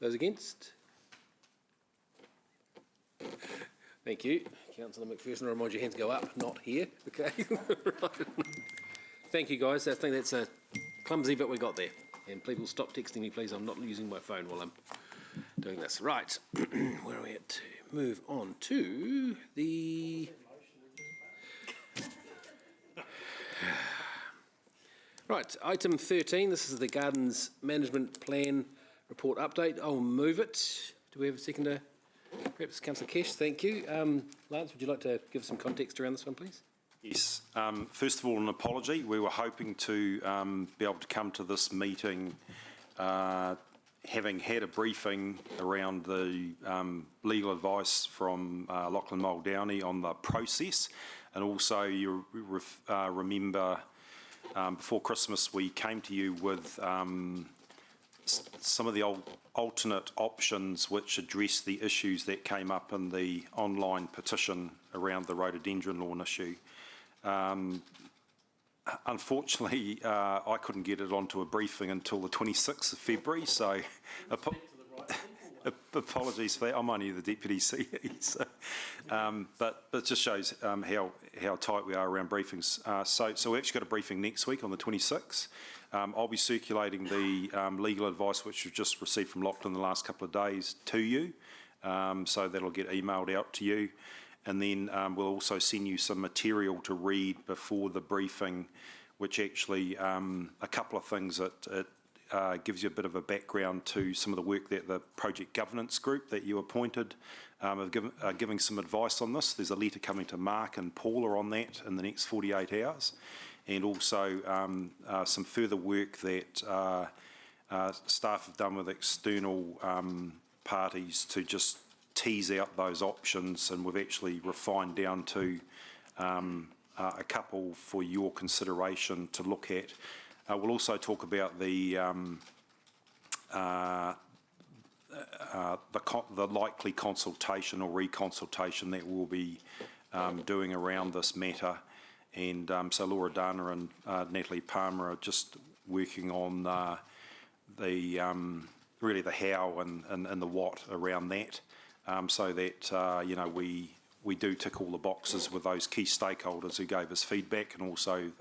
A: Those against? Thank you. Councillor McPherson, remind your hands go up, not here. Okay. Right. Thank you, guys. I think that's a clumsy bit we got there. And people stop texting me, please. I'm not using my phone while I'm doing this. Right. Where are we at? Move on to the... Right, item 13. This is the Gardens Management Plan Report Update. I'll move it. Do we have a seconder? Perhaps Councillor Cash, thank you. Lance, would you like to give some context around this one, please?
W: Yes. First of all, an apology. We were hoping to be able to come to this meeting having had a briefing around the legal advice from Lachlan Muldowney on the process. And also, you remember before Christmas we came to you with some of the alternate options which address the issues that came up in the online petition around the rhododendron lawn issue. Unfortunately, I couldn't get it onto a briefing until the 26th of February, so apologies for that. I'm only the Deputy CE, so, but it just shows how tight we are around briefings. So we've actually got a briefing next week on the 26th. I'll be circulating the legal advice which we've just received from Lachlan the last couple of days to you, so that'll get emailed out to you. And then we'll also send you some material to read before the briefing, which actually a couple of things that it gives you a bit of a background to some of the work that the project governance group that you appointed are giving some advice on this. There's a letter coming to Mark and Paula on that in the next 48 hours. And also some further work that staff have done with external parties to just tease out those options, and we've actually refined down to a couple for your consideration to look at. We'll also talk about the likely consultation or reconsultation that we'll be doing around this matter. And so Laura Dana and Natalie Palmer are just working on really the how and the what around that, so that we do tick all the boxes with those key stakeholders who gave us feedback, and also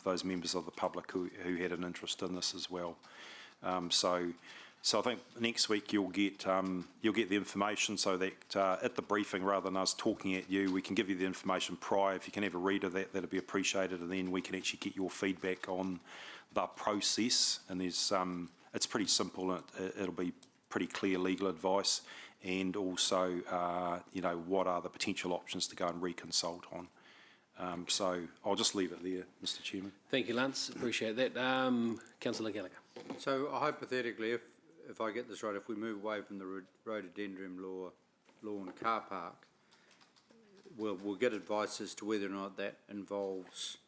W: those members of the public who had an interest in this as well. So I think next week you'll get the information, so that at the briefing, rather than us talking at you, we can give you the information prior. If you can have a read of that, that'd be appreciated, and then we can actually get your feedback on the process. And there's it's pretty simple. It'll be pretty clear legal advice, and also what are the potential options to go and reconsult on. So I'll just leave it there, Mr. Chairman.
A: Thank you, Lance. Appreciate that. Councillor Gallagher.
E: So hypothetically, if I get this right, if we move away from the rhododendron lawn car park, we'll get advice as to whether or not that involves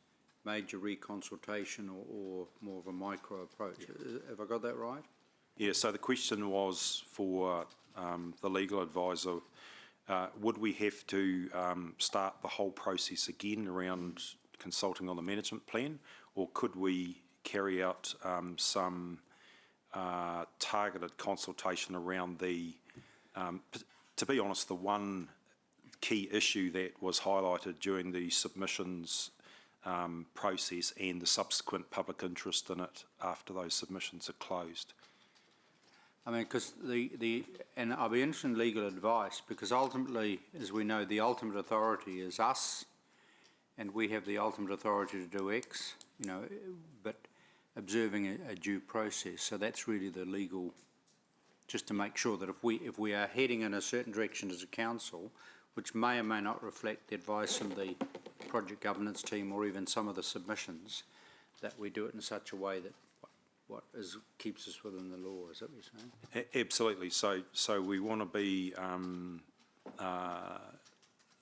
E: major reconsultation or more of a micro approach. Have I got that right?
W: Yeah, so the question was for the legal advisor, would we have to start the whole process again around consulting on the management plan, or could we carry out some targeted consultation around the, to be honest, the one key issue that was highlighted during the submissions process and the subsequent public interest in it after those submissions are closed?
E: I mean, because and I'll be interested in legal advice, because ultimately, as we know, the ultimate authority is us, and we have the ultimate authority to do X, you know, but observing a due process. So that's really the legal, just to make sure that if we are heading in a certain direction as a council, which may or may not reflect the advice from the project governance team or even some of the submissions, that we do it in such a way that keeps us within the law. Is that what you're saying?
W: Absolutely. So we want to be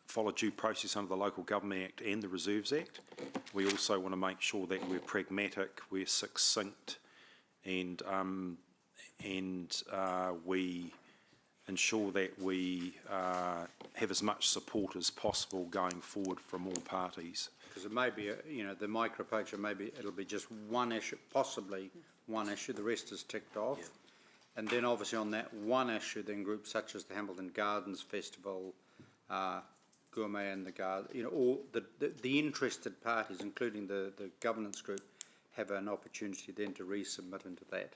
W: follow due process under the Local Government Act and the Reserves Act. We also want to make sure that we're pragmatic, we're succinct, and we ensure that we have as much support as possible going forward from all parties.
E: Because it may be, the micro-picture, maybe it'll be just one issue, possibly one issue, the rest is ticked off. Yeah. And then obviously on that one issue, then groups such as the Hamilton Gardens Festival, Gourmet and the Garden, all the interested parties, including the governance group, have an opportunity then to resubmit into that.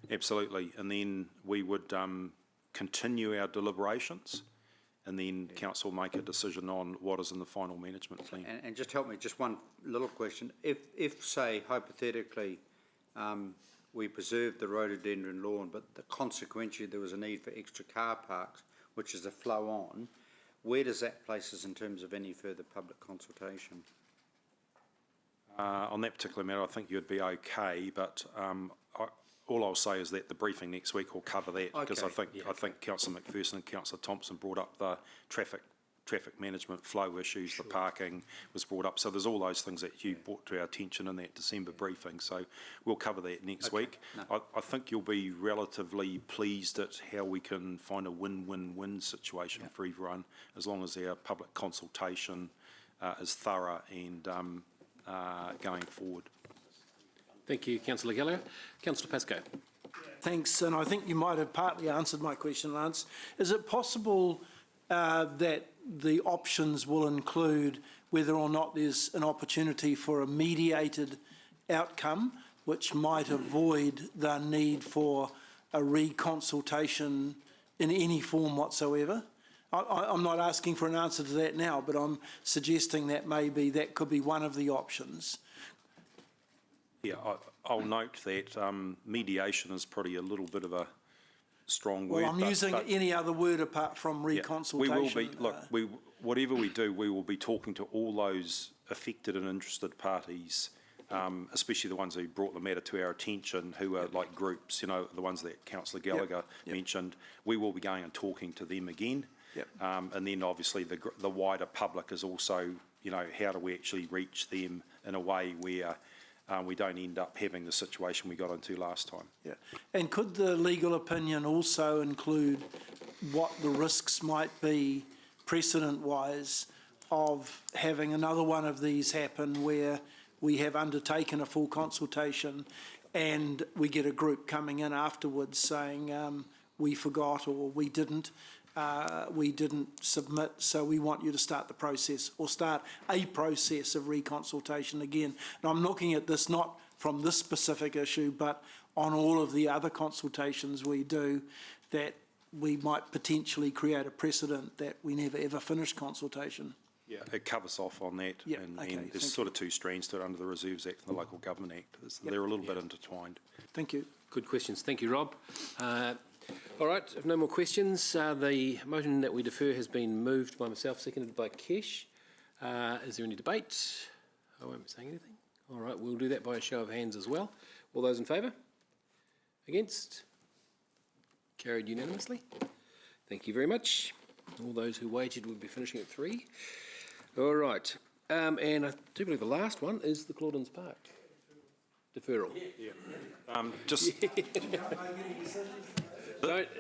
W: Absolutely. And then we would continue our deliberations, and then council make a decision on what is in the final management plan.
E: And just help me, just one little question. If say, hypothetically, we preserved the rhododendron lawn, but consequently there was a need for extra car parks, which is a flow on, where does that place us in terms of any further public consultation?
W: On that particular matter, I think you'd be okay, but all I'll say is that the briefing next week will cover that, because I think Councillor McPherson and Councillor Thompson brought up the traffic management flow issues, the parking was brought up. So there's all those things that you brought to our attention in that December briefing. So we'll cover that next week. No. I think you'll be relatively pleased at how we can find a win-win-win situation for everyone, as long as our public consultation is thorough and going forward.
A: Thank you, Councillor Gallagher. Councillor Pascoe.
V: Thanks, and I think you might have partly answered my question, Lance. Is it possible that the options will include whether or not there's an opportunity for a mediated outcome, which might avoid the need for a reconsultation in any form whatsoever? I'm not asking for an answer to that now, but I'm suggesting that maybe that could be one of the options.
W: Yeah, I'll note that mediation is probably a little bit of a strong word.
V: Well, I'm using any other word apart from reconsultation.
W: We will be, look, whatever we do, we will be talking to all those affected and interested parties, especially the ones who brought the matter to our attention, who are like groups, the ones that Councillor Gallagher mentioned. We will be going and talking to them again. And then obviously the wider public is also, how do we actually reach them in a way where we don't end up having the situation we got into last time.
V: Yeah, and could the legal opinion also include what the risks might be precedent-wise of having another one of these happen where we have undertaken a full consultation and we get a group coming in afterwards saying we forgot or we didn't submit, so we want you to start the process or start a process of reconsultation again. And I'm looking at this not from this specific issue, but on all of the other consultations we do, that we might potentially create a precedent that we never ever finish consultation.
W: Yeah, it covers off on that, and there's sort of two strands to it under the Reserves Act and the Local Government Act. They're a little bit intertwined.
V: Thank you.
A: Good questions. Thank you, Rob. All right, if no more questions, the motion that we defer has been moved by myself, seconded by Kesh. Is there any debate? I won't be saying anything. All right, we'll do that by a show of hands as well. All those in favour? Against? Carried unanimously. Thank you very much. All those who waited will be finishing at 3. All right, and I do believe the last one is the Claudens Park deferral.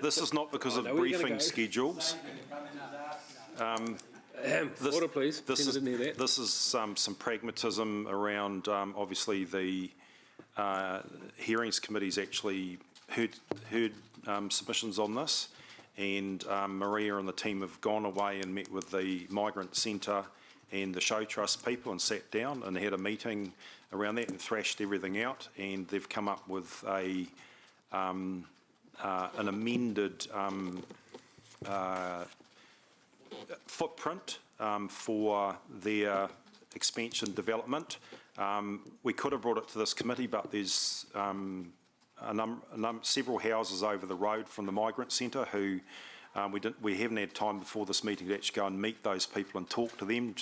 W: This is not because of briefing schedules.
A: Order, please.
W: This is some pragmatism around, obviously, the hearings committee's actually heard submissions on this, and Maria and the team have gone away and met with the Migrant Centre and the Show Trust people and sat down and had a meeting around that and thrashed everything out, and they've come up with a an amended footprint for their expansion development. We could have brought it to this committee, but there's several houses over the road from the migrant centre who we haven't had time before this meeting to actually go and meet those people and talk to them.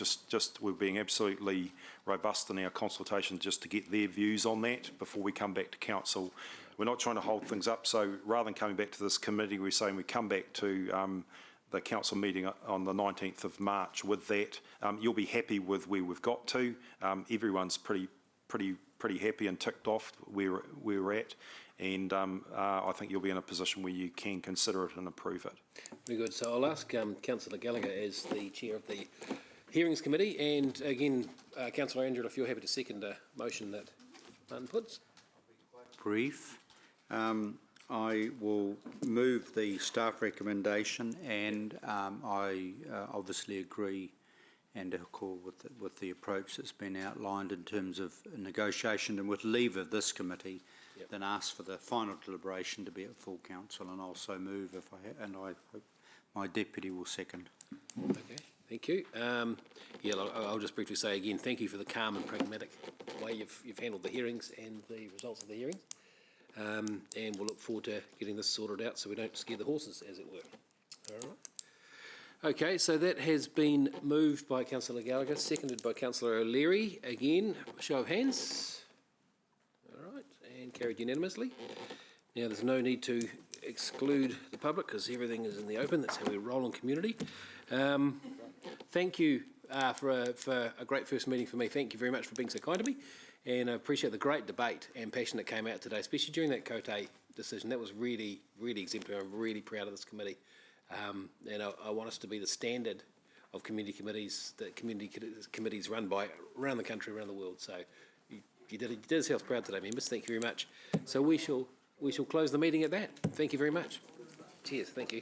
W: We're being absolutely robust in our consultation just to get their views on that before we come back to council. We're not trying to hold things up, so rather than coming back to this committee, we're saying we come back to the council meeting on the 19th of March with that. You'll be happy with where we've got to. Everyone's pretty happy and ticked off where we're at. And I think you'll be in a position where you can consider it and approve it.
A: Very good. So I'll ask Councillor Gallagher as the chair of the Hearings Committee, and again, Councillor Andrew, if you're happy to second a motion that Martin puts.
E: Brief. I will move the staff recommendation, and I obviously agree and accord with the approach that's been outlined in terms of negotiation and with leave of this committee. Yep. Then ask for the final deliberation to be at full council, and I'll so move if I hope my deputy will second.
A: Okay, thank you. I'll just briefly say again, thank you for the calm and pragmatic way you've handled the hearings and the results of the hearings. And we'll look forward to getting this sorted out so we don't scare the horses, as it were. All right. Okay, so that has been moved by Councillor Gallagher, seconded by Councillor O'Leary. Again, show of hands. All right, and carried unanimously. Now, there's no need to exclude the public because everything is in the open. That's how we roll in community. Thank you for a great first meeting for me. Thank you very much for being so kind to me. And I appreciate the great debate and passion that came out today, especially during that Cote decision. That was really, really exemplary. I'm really proud of this committee. And I want us to be the standard of community committees that committees run by around the country, around the world. So you did yourselves proud today, members. Thank you very much. So we shall close the meeting at that. Thank you very much. Cheers. Thank you.